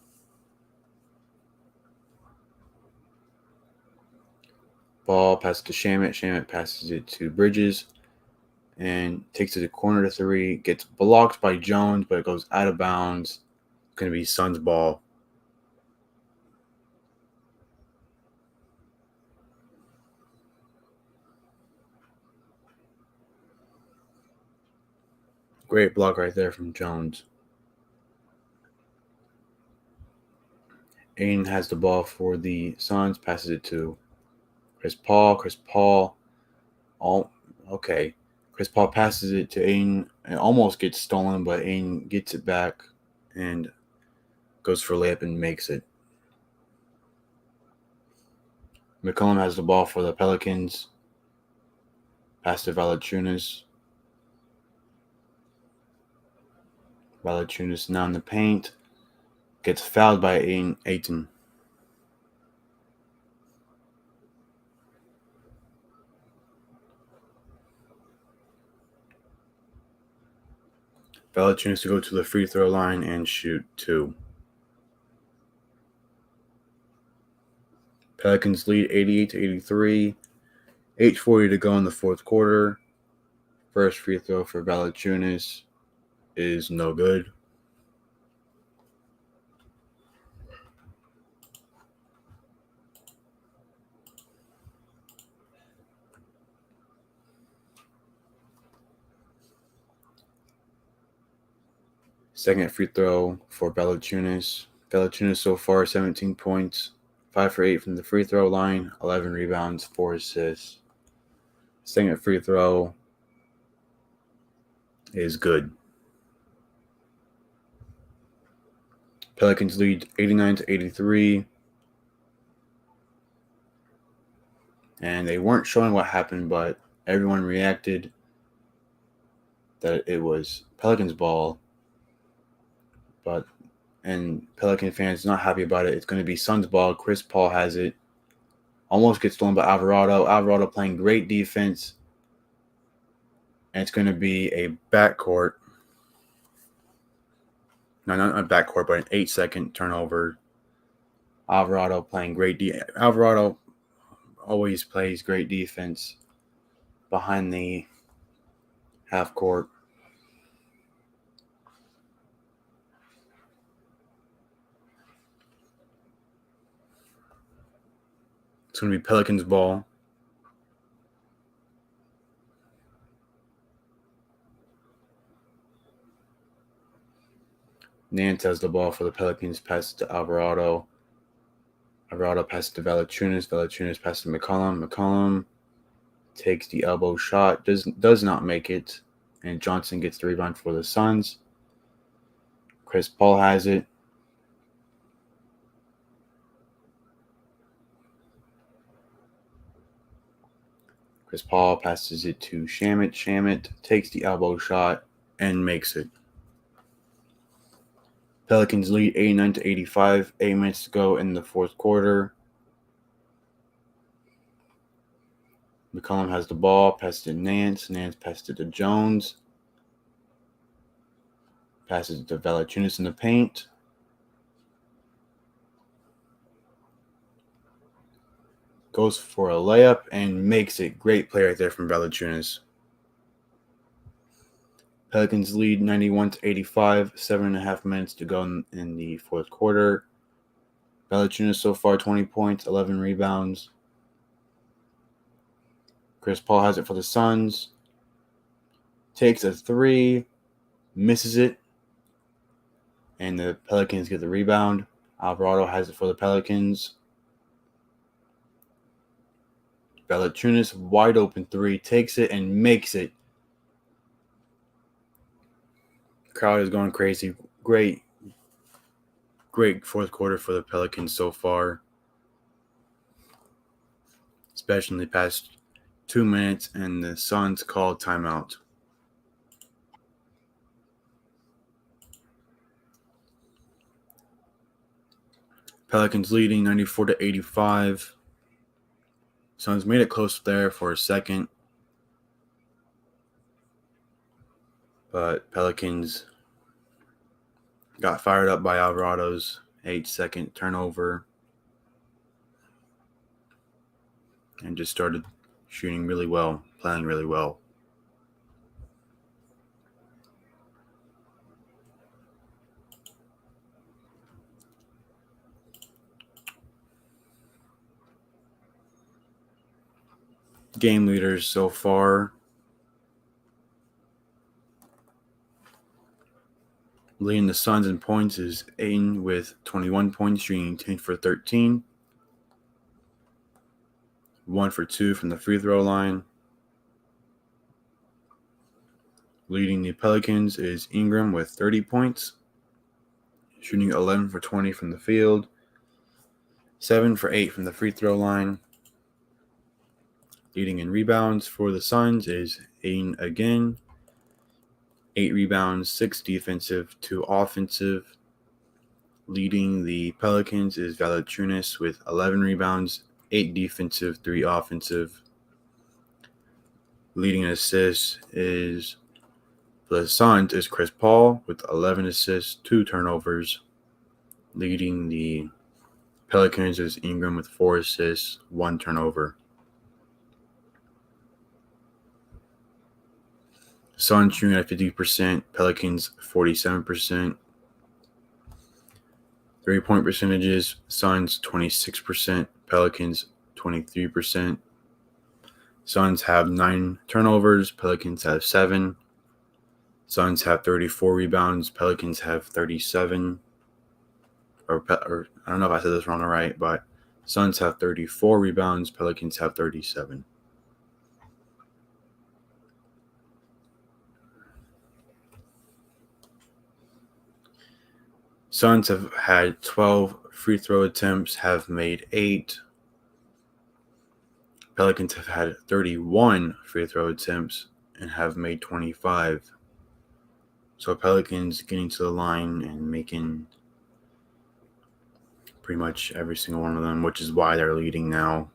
Speaker 1: Ball passes to Shamet. Shamet passes it to Bridges and takes it to corner to 3. Gets blocked by Jones, but it goes out of bounds. It's going to be Suns ball. Great block right there from Jones. Ayton has the ball for the Suns, passes it to Chris Paul. Chris Paul passes it to Ayton and almost gets stolen, but Ayton gets it back and goes for a layup and makes it. McCollum has the ball for the Pelicans. Pass to Valanciunas. Valanciunas now in the paint. Gets fouled by Ayton. Valanciunas to go to the free throw line and shoot 2. Pelicans lead 88-83. 8:40 to go in the fourth quarter. First free throw for Valanciunas is no good. Second free throw for Valanciunas. Valanciunas so far 17 points, 5 for 8 from the free throw line, 11 rebounds, 4 assists. Second free throw is good. Pelicans lead 89-83. And they weren't showing what happened, but everyone reacted that it was Pelicans ball. And Pelican fans not happy about it. It's going to be Suns ball. Chris Paul has it. Almost gets stolen by Alvarado. Alvarado playing great defense. And it's going to be a backcourt. No, not a backcourt, but an 8-second turnover. Alvarado playing great defense. Alvarado always plays great defense behind the half court. It's going to be Pelicans ball. Nance has the ball for the Pelicans, passes to Alvarado. Alvarado passes to Valanciunas. Valanciunas passes to McCollum. McCollum takes the elbow shot. Does not make it. And Johnson gets the rebound for the Suns. Chris Paul has it. Chris Paul passes it to Shamet. Shamet takes the elbow shot and makes it. Pelicans lead 89-85. 8 minutes to go in the fourth quarter. McCollum has the ball. Passes to Nance. Nance passes it to Jones. Passes it to Valanciunas in the paint. Goes for a layup and makes it. Great play right there from Valanciunas. Pelicans lead 91-85. 7.5 minutes to go in the fourth quarter. Valanciunas so far 20 points, 11 rebounds. Chris Paul has it for the Suns. Takes a three. Misses it. And the Pelicans get the rebound. Alvarado has it for the Pelicans. Valanciunas, wide open three, takes it and makes it. Crowd is going crazy. Great fourth quarter for the Pelicans so far. Especially in the past 2 minutes, and the Suns called timeout. Pelicans leading 94-85. Suns made it close there for a second. But Pelicans got fired up by Alvarado's 8-second turnover and just started shooting really well, playing really well. Game leaders so far. Leading the Suns in points is Ayton with 21 points, shooting 10 for 13. 1 for 2 from the free throw line. Leading the Pelicans is Ingram with 30 points, shooting 11 for 20 from the field. 7 for 8 from the free throw line. Leading in rebounds for the Suns is Ayton again. 8 rebounds, 6 defensive, 2 offensive. Leading the Pelicans is Valanciunas with 11 rebounds, 8 defensive, 3 offensive. Leading assists is for the Suns is Chris Paul with 11 assists, 2 turnovers. Leading the Pelicans is Ingram with 4 assists, 1 turnover. Suns shooting at 50%, Pelicans 47%. 3-point percentages, Suns 26%, Pelicans 23%. Suns have 9 turnovers, Pelicans have 7. Suns have 34 rebounds, Pelicans have 37. Or I don't know if I said this wrong or right, but Suns have 34 rebounds, Pelicans have 37. Suns have had 12 free throw attempts, have made 8. Pelicans have had 31 free throw attempts and have made 25. So Pelicans getting to the line and making pretty much every single one of them, which is why they're leading now.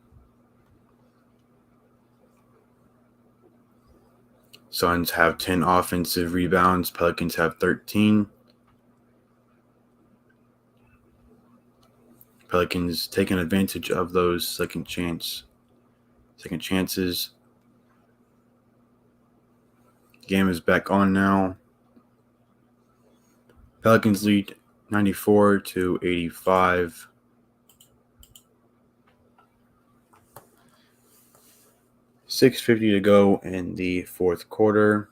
Speaker 1: Suns have 10 offensive rebounds. Pelicans have 13. Pelicans taking advantage of those second chances. Game is back on now. Pelicans lead 94-85. .650 to go in the fourth quarter.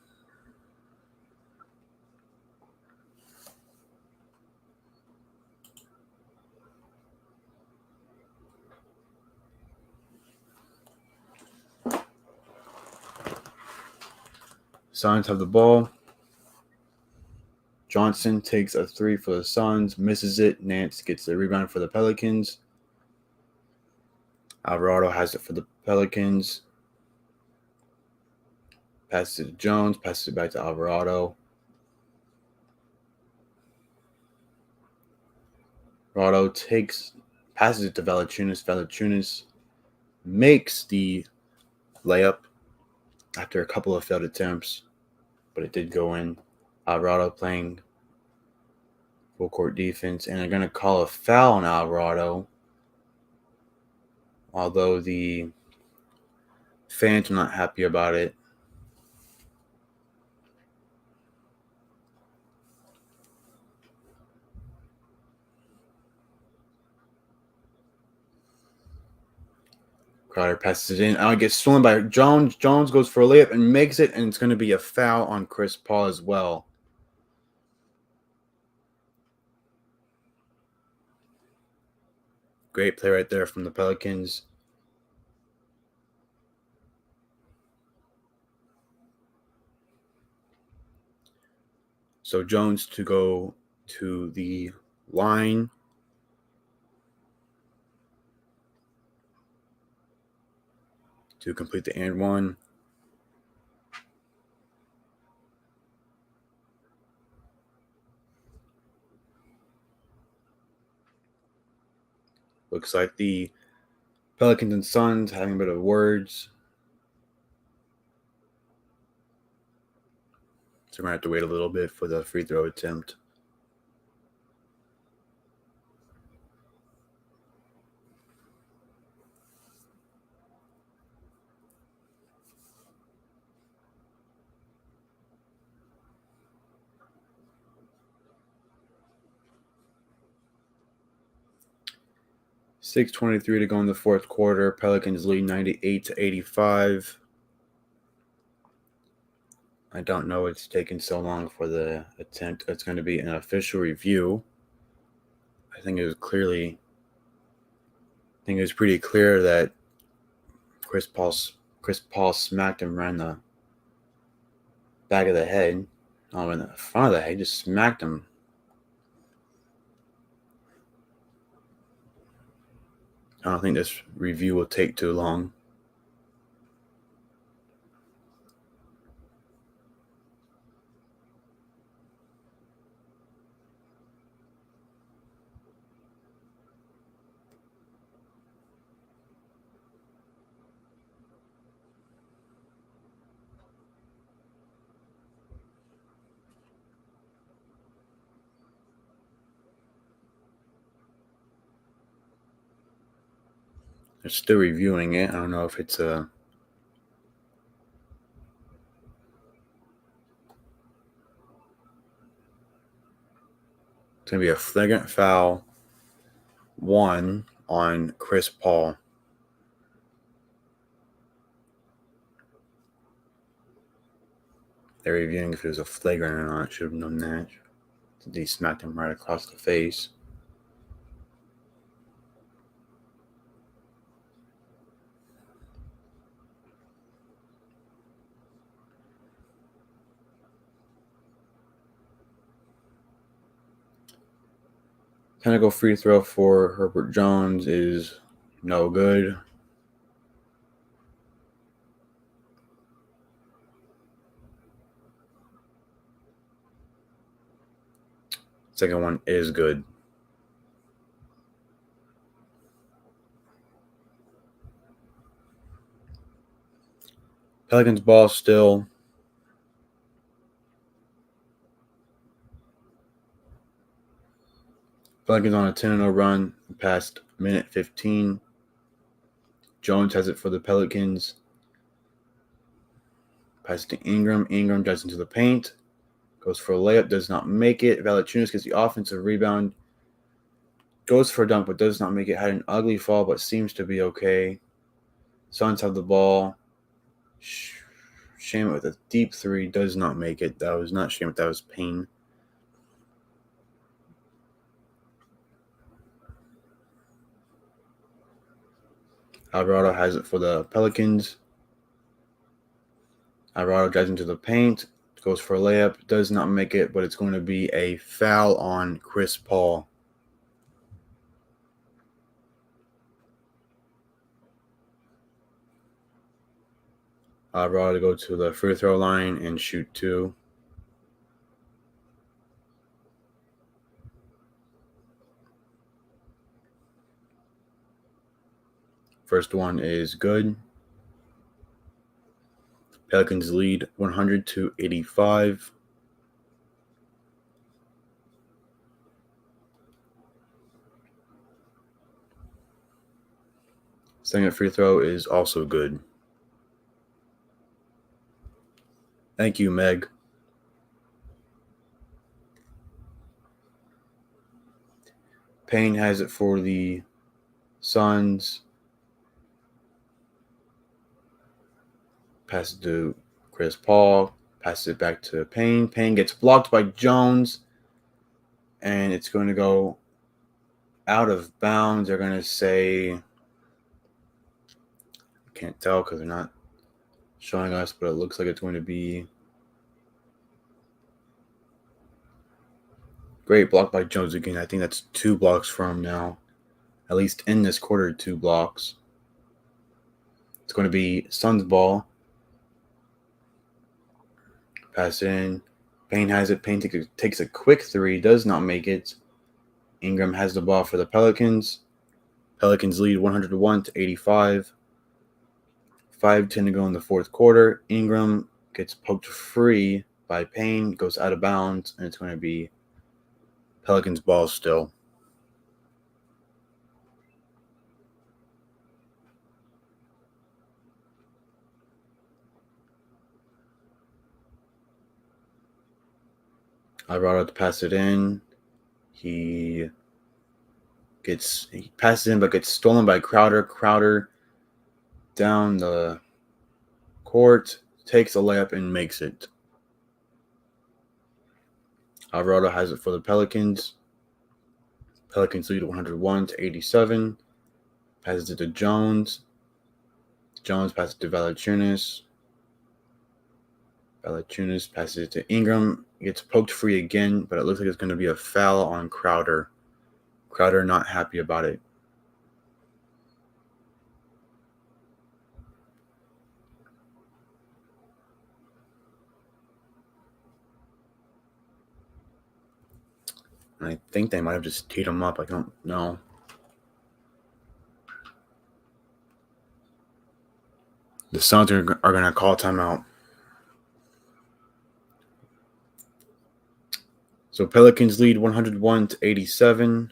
Speaker 1: Suns have the ball. Johnson takes a three for the Suns, misses it. Nance gets the rebound for the Pelicans. Alvarado has it for the Pelicans. Passes it to Jones, passes it back to Alvarado. Alvarado passes it to Valanciunas. Valanciunas makes the layup after a couple of failed attempts, but it did go in. Alvarado playing full court defense, and they're going to call a foul on Alvarado, although the fans are not happy about it. Crowder passes it in. It gets stolen by Jones. Jones goes for a layup and makes it, and it's going to be a foul on Chris Paul as well. Great play right there from the Pelicans. So Jones to go to the line. To complete the and one. Looks like the Pelicans and Suns having a bit of words. So we're going to have to wait a little bit for the free throw attempt. .6:23 to go in the fourth quarter. Pelicans lead 98-85. I don't know it's taken so long for the attempt. It's going to be an official review. I think it was pretty clear that Chris Paul smacked him right in the back of the head. Oh, in the front of the head, just smacked him. I don't think this review will take too long. They're still reviewing it. I don't know if it's a It's going to be a flagrant foul 1 on Chris Paul. They're reviewing if it was a flagrant or not. Should have known that. He smacked him right across the face. Technical free throw for Herbert Jones is no good. Second one is good. Pelicans ball still. Pelicans on a 10-0 run past minute 15. Jones has it for the Pelicans. Passes to Ingram. Ingram drives into the paint. Goes for a layup. Does not make it. Valanciunas gets the offensive rebound. Goes for a dunk, but does not make it. Had an ugly fall, but seems to be okay. Suns have the ball. Shamet with a deep three. Does not make it. That was not Shamet. That was Payne. Alvarado has it for the Pelicans. Alvarado drives into the paint, goes for a layup, does not make it, but it's going to be a foul on Chris Paul. Alvarado to go to the free throw line and shoot 2. First one is good. Pelicans lead 100-85. Second free throw is also good. Thank you, Meg. Payne has it for the Suns. Passes to Chris Paul. Passes it back to Payne. Payne gets blocked by Jones. And it's going to go out of bounds. They're going to say, can't tell because they're not showing us, but it looks like it's going to be great block by Jones again. I think that's 2 blocks from now. At least in this quarter, 2 blocks. It's going to be Suns ball. Pass in. Payne has it. Payne takes a quick 3. Does not make it. Ingram has the ball for the Pelicans. Pelicans lead 101-85. 5:10 to go in the fourth quarter. Ingram gets poked free by Payne. Goes out of bounds. And it's going to be Pelicans ball still. Alvarado to pass it in. He passes in but gets stolen by Crowder. Crowder down the court, takes a layup and makes it. Alvarado has it for the Pelicans. Pelicans lead 101-87. Passes it to Jones. Jones passes to Valanciunas. Valanciunas passes it to Ingram. Gets poked free again, but it looks like it's going to be a foul on Crowder. Crowder not happy about it. And I think they might have just teed him up. I don't know. The Suns are going to call timeout. So Pelicans lead 101-87.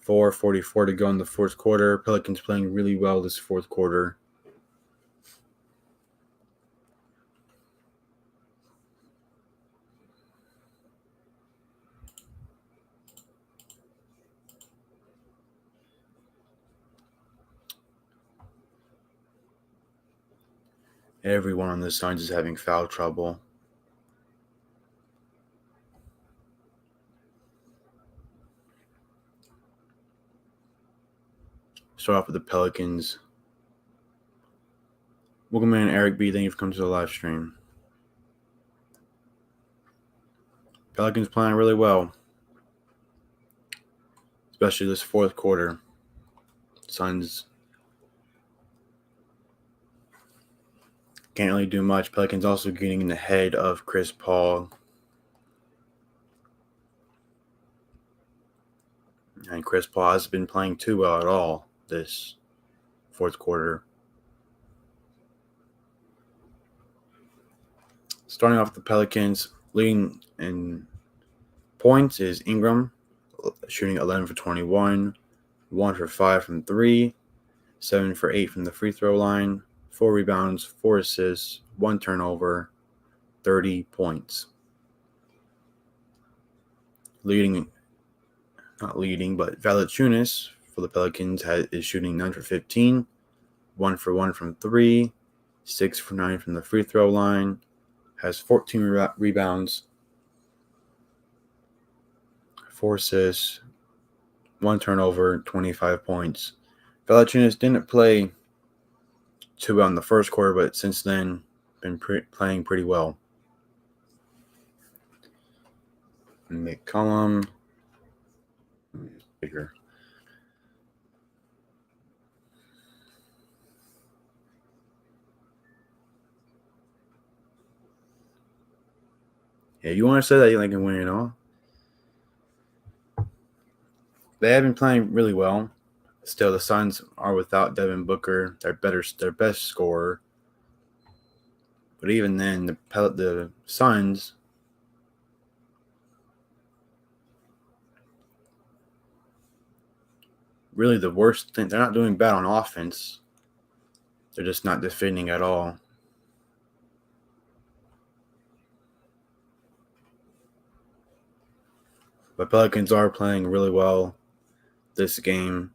Speaker 1: 4:44 to go in the fourth quarter. Pelicans playing really well this fourth quarter. Everyone on the Suns is having foul trouble. Start off with the Pelicans. Welcome in, Eric B. Thank you for coming to the live stream. Pelicans playing really well, especially this fourth quarter. Suns can't really do much. Pelicans also getting in the head of Chris Paul. And Chris Paul hasn't been playing too well at all this fourth quarter. Starting off the Pelicans, leading in points is Ingram, shooting 11 for 21, 1 for 5 from 3, 7 for 8 from the free throw line, 4 rebounds, 4 assists, 1 turnover, 30 points. Not leading, but Valanciunas for the Pelicans is shooting 9 for 15, 1 for 1 from 3, 6 for 9 from the free throw line, has 14 rebounds, 4 assists, 1 turnover, 25 points. Valanciunas didn't play too well in the first quarter, but since then been playing pretty well. McCollum, bigger. Yeah, you want to say that they can win it all? They have been playing really well. Still, the Suns are without Devin Booker, their best scorer. But even then, the Suns really the worst thing. They're not doing bad on offense. They're just not defending at all. But Pelicans are playing really well this game.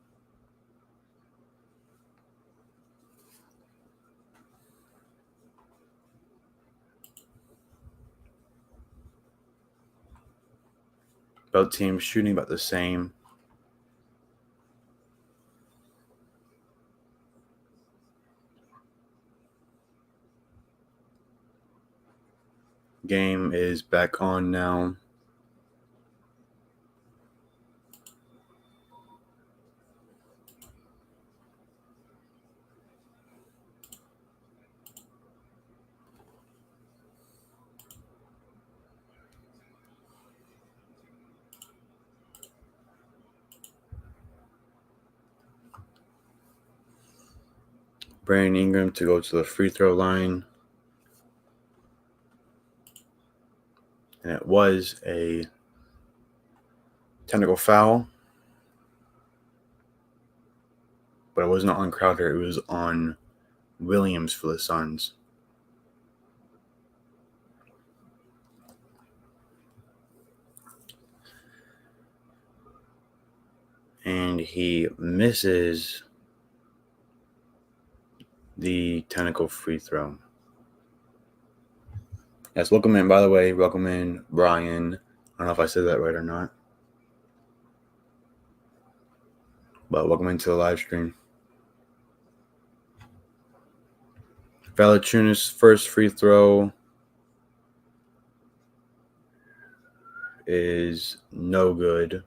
Speaker 1: Both teams shooting about the same. Game is back on now. Brandon Ingram to go to the free throw line. And it was a technical foul. But it wasn't on Crowder. It was on Williams for the Suns. And he misses the technical free throw. Yes, welcome in, by the way. Welcome in, Brian. I don't know if I said that right or not. But welcome into the live stream. Valanciunas' first free throw is no good.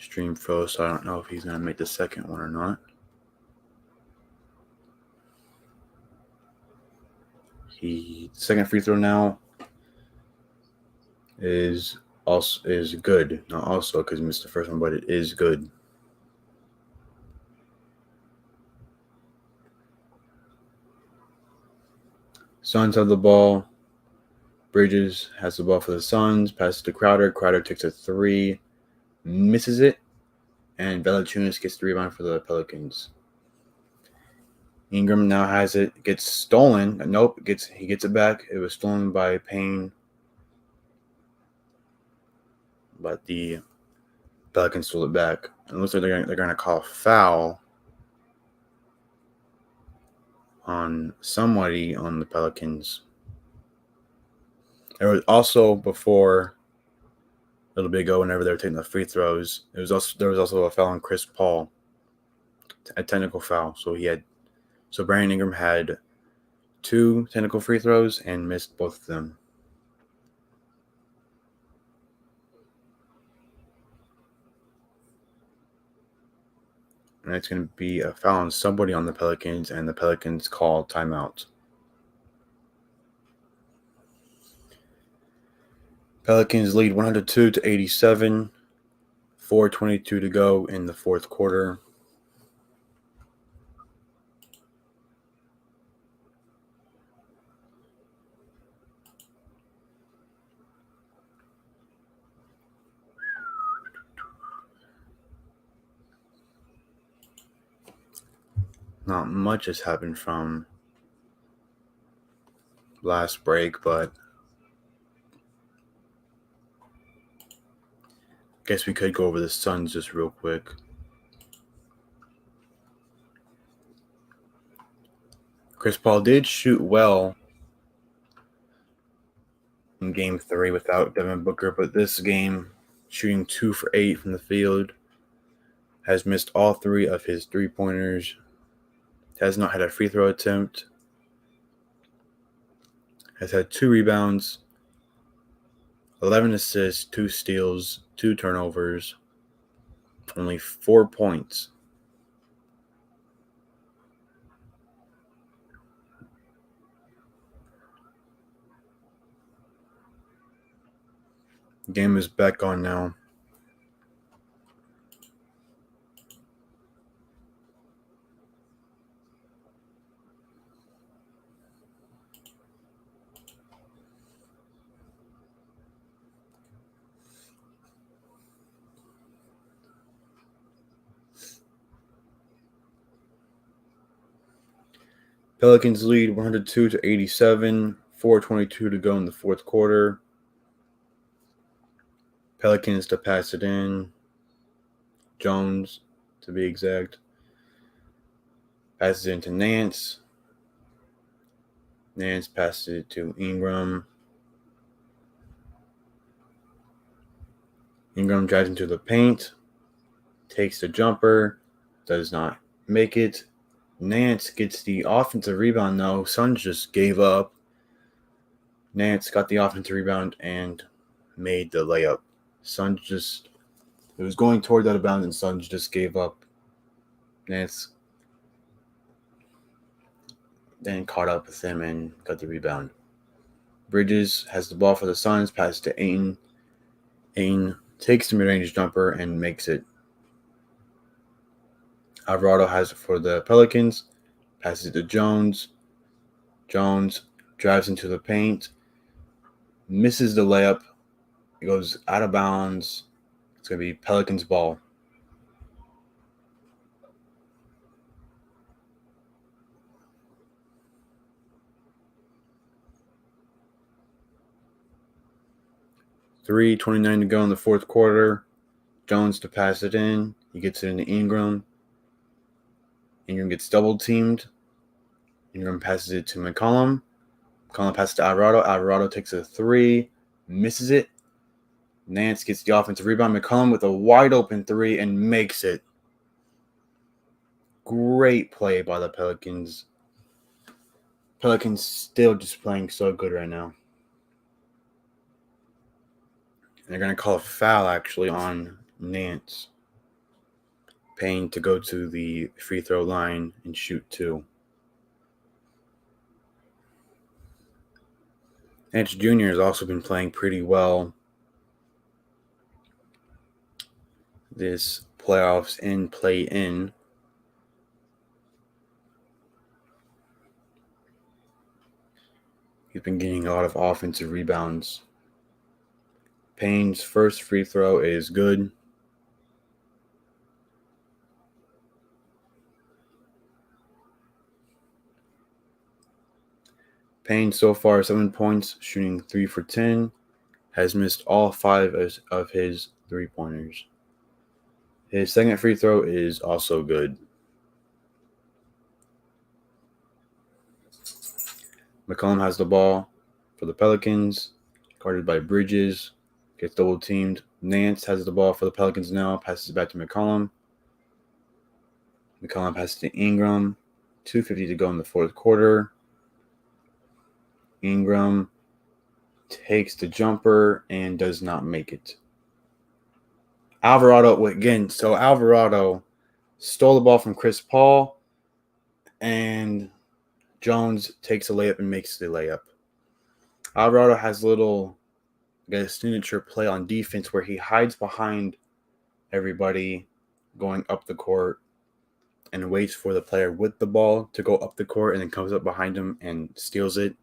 Speaker 1: Stream froze, so I don't know if he's going to make the second one or not. Second free throw now is good. Not also because he missed the first one, but it is good. Suns have the ball. Bridges has the ball for the Suns. Passes to Crowder. Crowder takes a three, misses it, and Valanciunas gets the rebound for the Pelicans. Ingram now has it. Gets stolen. Nope. He gets it back. It was stolen by Payne. But the Pelicans stole it back. And it looks like they're going to call a foul on somebody on the Pelicans. There was also before a little bit ago, whenever they were taking the free throws, there was also a foul on Chris Paul, a technical foul. So Brandon Ingram had 2 technical free throws and missed both of them. And it's going to be a foul on somebody on the Pelicans, and the Pelicans call timeout. Pelicans lead 102-87, 4:22 to go in the fourth quarter. Not much has happened from last break, but I guess we could go over the Suns just real quick. Chris Paul did shoot well in Game 3 without Devin Booker, but this game, shooting 2 for 8 from the field, has missed all 3 of his 3-pointers, has not had a free throw attempt, has had 2 rebounds, 11 assists, 2 steals, 2 turnovers, only 4 points. The game is back on now. Pelicans lead 102-87, 4:22 to go in the fourth quarter. Pelicans to pass it in. Jones, to be exact. Passes it into Nance. Nance passes it to Ingram. Ingram drives into the paint. Takes the jumper. Does not make it. Nance gets the offensive rebound, though. Suns just gave up. Nance got the offensive rebound and made the layup. Suns just, it was going toward that bounds, and Suns just gave up. Nance then caught up with him and got the rebound. Bridges has the ball for the Suns, passes to Ayton. Ayton takes the mid-range jumper and makes it. Alvarado has it for the Pelicans, passes it to Jones. Jones drives into the paint, misses the layup. It goes out of bounds. It's going to be Pelicans ball. $3:29 to go in the fourth quarter. Jones to pass it in. He gets it into Ingram. Ingram gets double-teamed. Ingram passes it to McCollum. McCollum passes to Alvarado. Alvarado takes a 3, misses it. Nance gets the offensive rebound. McCollum with a wide-open 3 and makes it. Great play by the Pelicans. Pelicans still just playing so good right now. And they're going to call a foul, actually, on Nance. Payne to go to the free throw line and shoot 2. Nance Jr. has also been playing pretty well this playoffs and play-in. He's been getting a lot of offensive rebounds. Payne's first free throw is good. Payne so far 7 points, shooting 3 for 10. Has missed all 5 of his 3-pointers. His second free throw is also good. McCollum has the ball for the Pelicans, guarded by Bridges, gets double-teamed. Nance has the ball for the Pelicans now, passes it back to McCollum. McCollum passes to Ingram. 2:50 to go in the fourth quarter. Ingram takes the jumper and does not make it. Alvarado stole the ball from Chris Paul, and Jones takes a layup and makes the layup. Alvarado has a signature play on defense where he hides behind everybody going up the court and waits for the player with the ball to go up the court and then comes up behind him and steals it.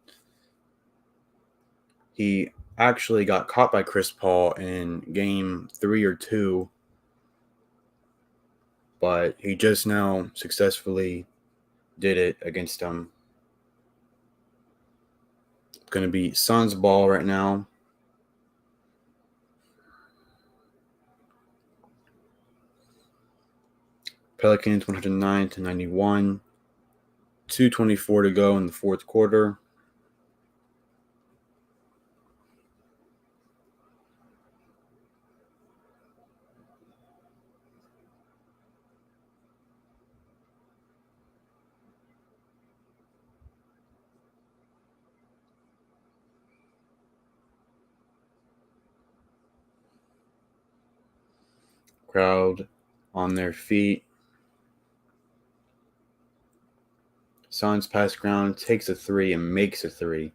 Speaker 1: He actually got caught by Chris Paul in game 3 or 2, but he just now successfully did it against him. It's going to be Suns ball right now. Pelicans 109-91. 2:24 to go in the fourth quarter. Crowd on their feet. Suns pass ground, takes a three, and makes a three.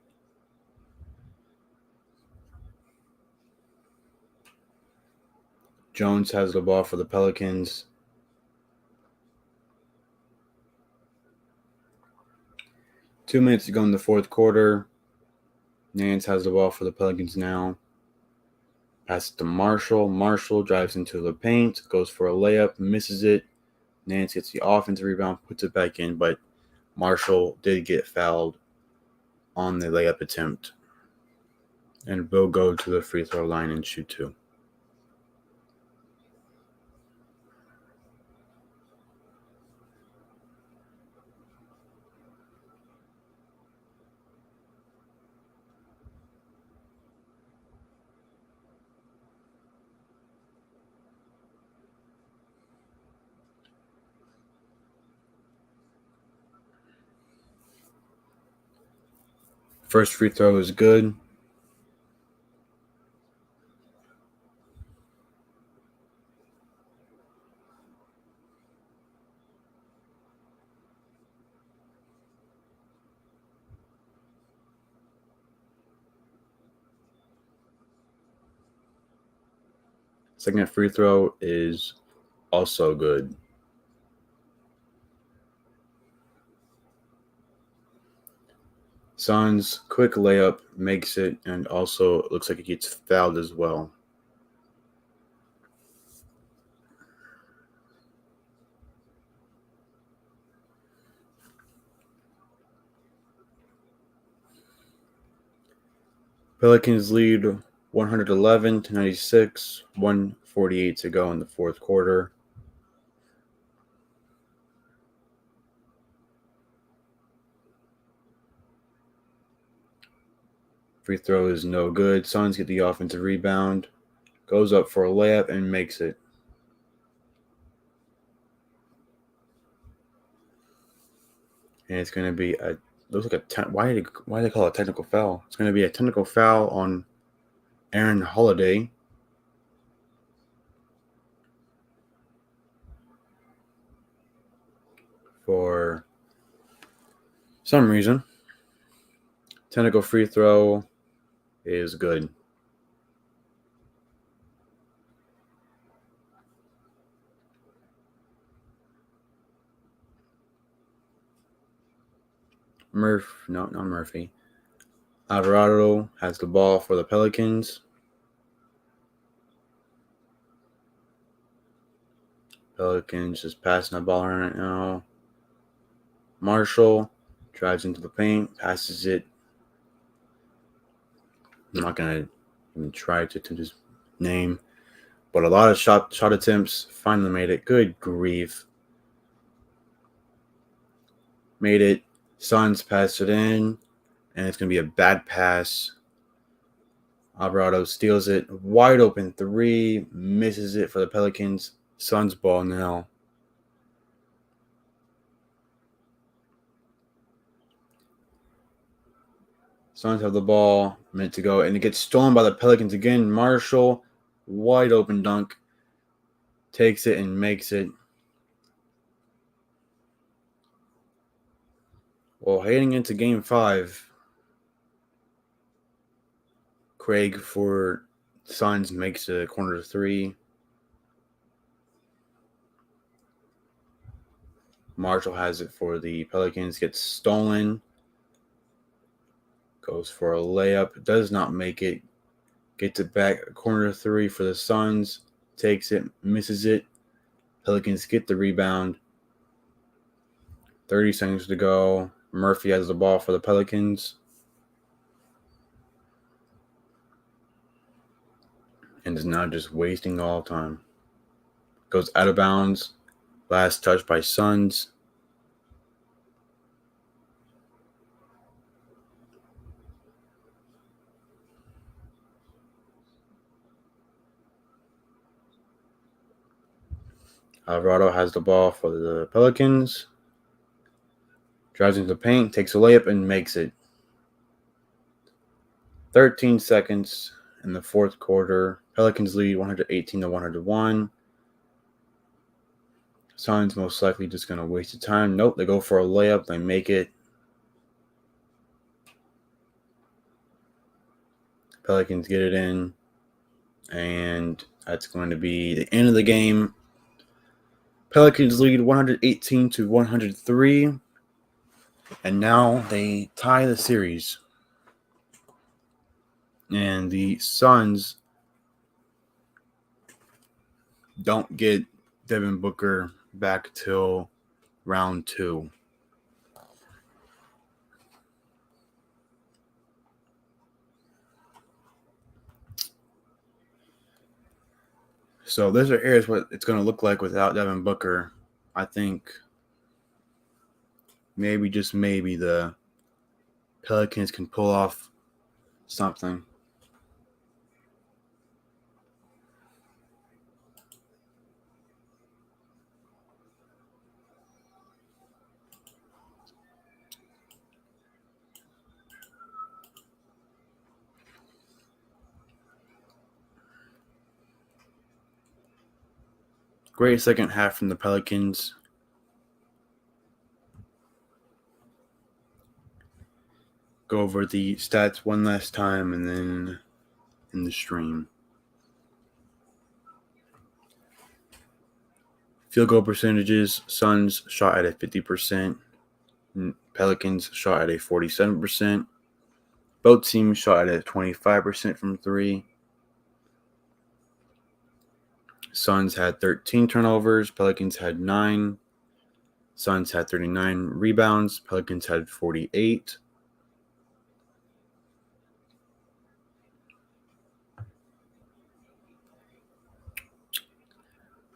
Speaker 1: Jones has the ball for the Pelicans. Two minutes to go in the fourth quarter. Nance has the ball for the Pelicans now. Passes to Marshall. Marshall drives into the paint, goes for a layup, misses it. Nance gets the offensive rebound, puts it back in, but Marshall did get fouled on the layup attempt and will go to the free throw line and shoot two. First free throw is good. Second free throw is also good. Suns quick layup makes it, and also looks like it gets fouled as well. Pelicans lead 111-96, 1:48 to go in the fourth quarter. Free throw is no good. Suns get the offensive rebound, goes up for a layup and makes it. And it's going to be looks like why do they call it a technical foul? It's going to be a technical foul on Aaron Holiday. For some reason. Technical free throw is good. Not Murphy. Alvarado has the ball for the Pelicans. Pelicans just passing the ball right now. Marshall drives into the paint, passes it. I'm not going to even try to attempt his name. But a lot of shot attempts. Finally made it. Good grief. Made it. Suns passed it in. And it's going to be a bad pass. Alvarado steals it. Wide open three. Misses it for the Pelicans. Suns ball now. Suns have the ball. Minute to go. And it gets stolen by the Pelicans again. Marshall. Wide open dunk. Takes it and makes it. Well, heading into game 5. Craig for Suns makes a corner three. Marshall has it for the Pelicans. Gets stolen. Goes for a layup. Does not make it. Gets it back. Corner three for the Suns. Takes it. Misses it. Pelicans get the rebound. 30 seconds to go. Murphy has the ball for the Pelicans. And is now just wasting all time. Goes out of bounds. Last touch by Suns. Alvarado has the ball for the Pelicans. Drives into the paint, takes a layup, and makes it. 13 seconds in the fourth quarter. Pelicans lead 118-101. Suns most likely just going to waste the time. Nope, they go for a layup. They make it. Pelicans get it in. And that's going to be the end of the game. Pelicans lead 118-103. And now they tie the series. And the Suns don't get Devin Booker back till round 2. So this right here is what it's going to look like without Devin Booker. I think maybe, just maybe, the Pelicans can pull off something. Great second half from the Pelicans. Go over the stats one last time and then in the stream. Field goal percentages: Suns shot at a 50%. Pelicans shot at a 47%. Both teams shot at a 25% from 3. Suns had 13 turnovers. Pelicans had 9. Suns had 39 rebounds. Pelicans had 48.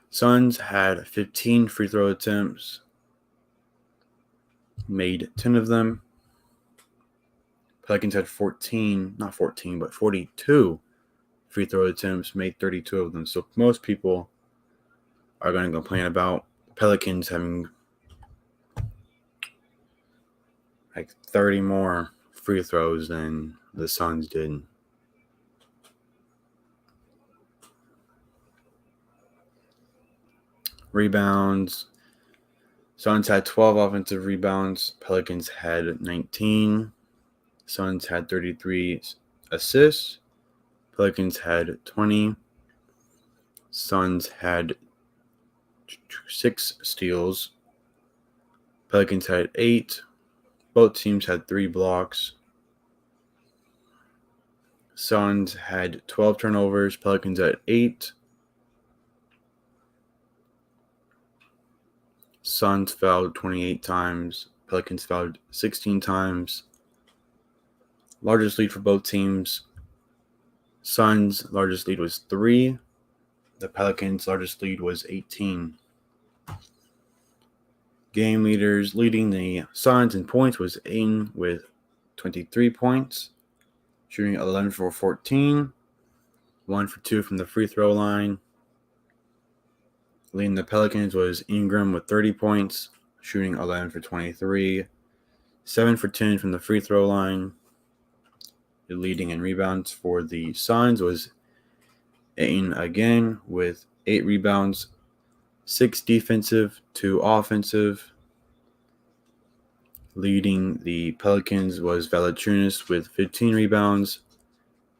Speaker 1: Suns had 15 free throw attempts. Made 10 of them. Pelicans had 42 free throw attempts, made 32 of them. So most people are going to complain about Pelicans having like 30 more free throws than the Suns did. Rebounds: Suns had 12 offensive rebounds. Pelicans had 19. Suns had 33 assists. Pelicans had 20. Suns had 6 steals. Pelicans had 8. Both teams had 3 blocks. Suns had 12 turnovers. Pelicans had 8. Suns fouled 28 times. Pelicans fouled 16 times. Largest lead for both teams: Suns' largest lead was 3. The Pelicans' largest lead was 18. Game leaders: leading the Suns in points was Ayton with 23 points, shooting 11 for 14, 1 for 2 from the free throw line. Leading the Pelicans was Ingram with 30 points, shooting 11 for 23, 7 for 10 from the free throw line. The leading in rebounds for the Suns was Ayton again with 8 rebounds, 6 defensive, 2 offensive. Leading the Pelicans was Valanciunas with 15 rebounds,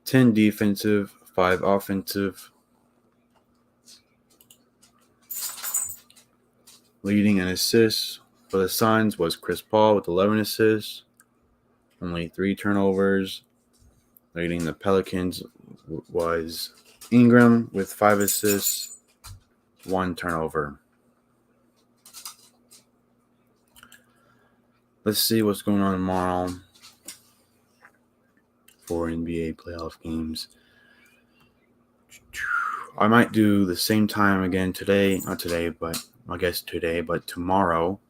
Speaker 1: 10 defensive, 5 offensive. Leading in assists for the Suns was Chris Paul with 11 assists, only 3 turnovers. Leading the Pelicans was Ingram with 5 assists, 1 turnover. Let's see what's going on tomorrow for NBA playoff games. I might do the same time again today. Not today, but I guess today, but tomorrow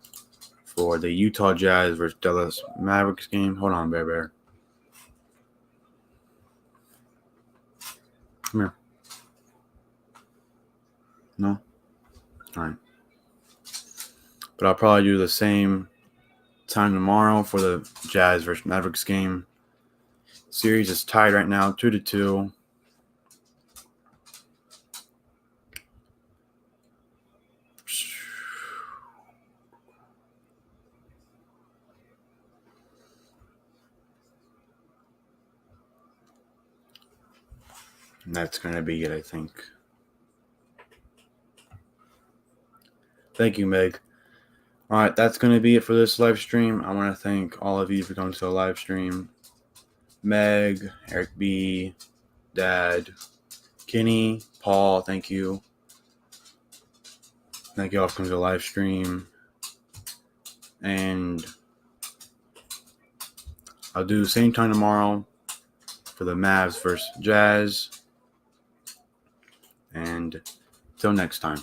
Speaker 1: for the Utah Jazz versus Dallas Mavericks game. Hold on, Bear. Come here. No? All right. But I'll probably do the same time tomorrow for the Jazz versus Mavericks game. Series is tied right now, 2-2. And that's going to be it, I think. Thank you, Meg. All right, that's going to be it for this live stream. I want to thank all of you for coming to the live stream. Meg, Eric B, Dad, Kenny, Paul, thank you. Thank you all for coming to the live stream. And I'll do the same time tomorrow for the Mavs versus Jazz. And till next time.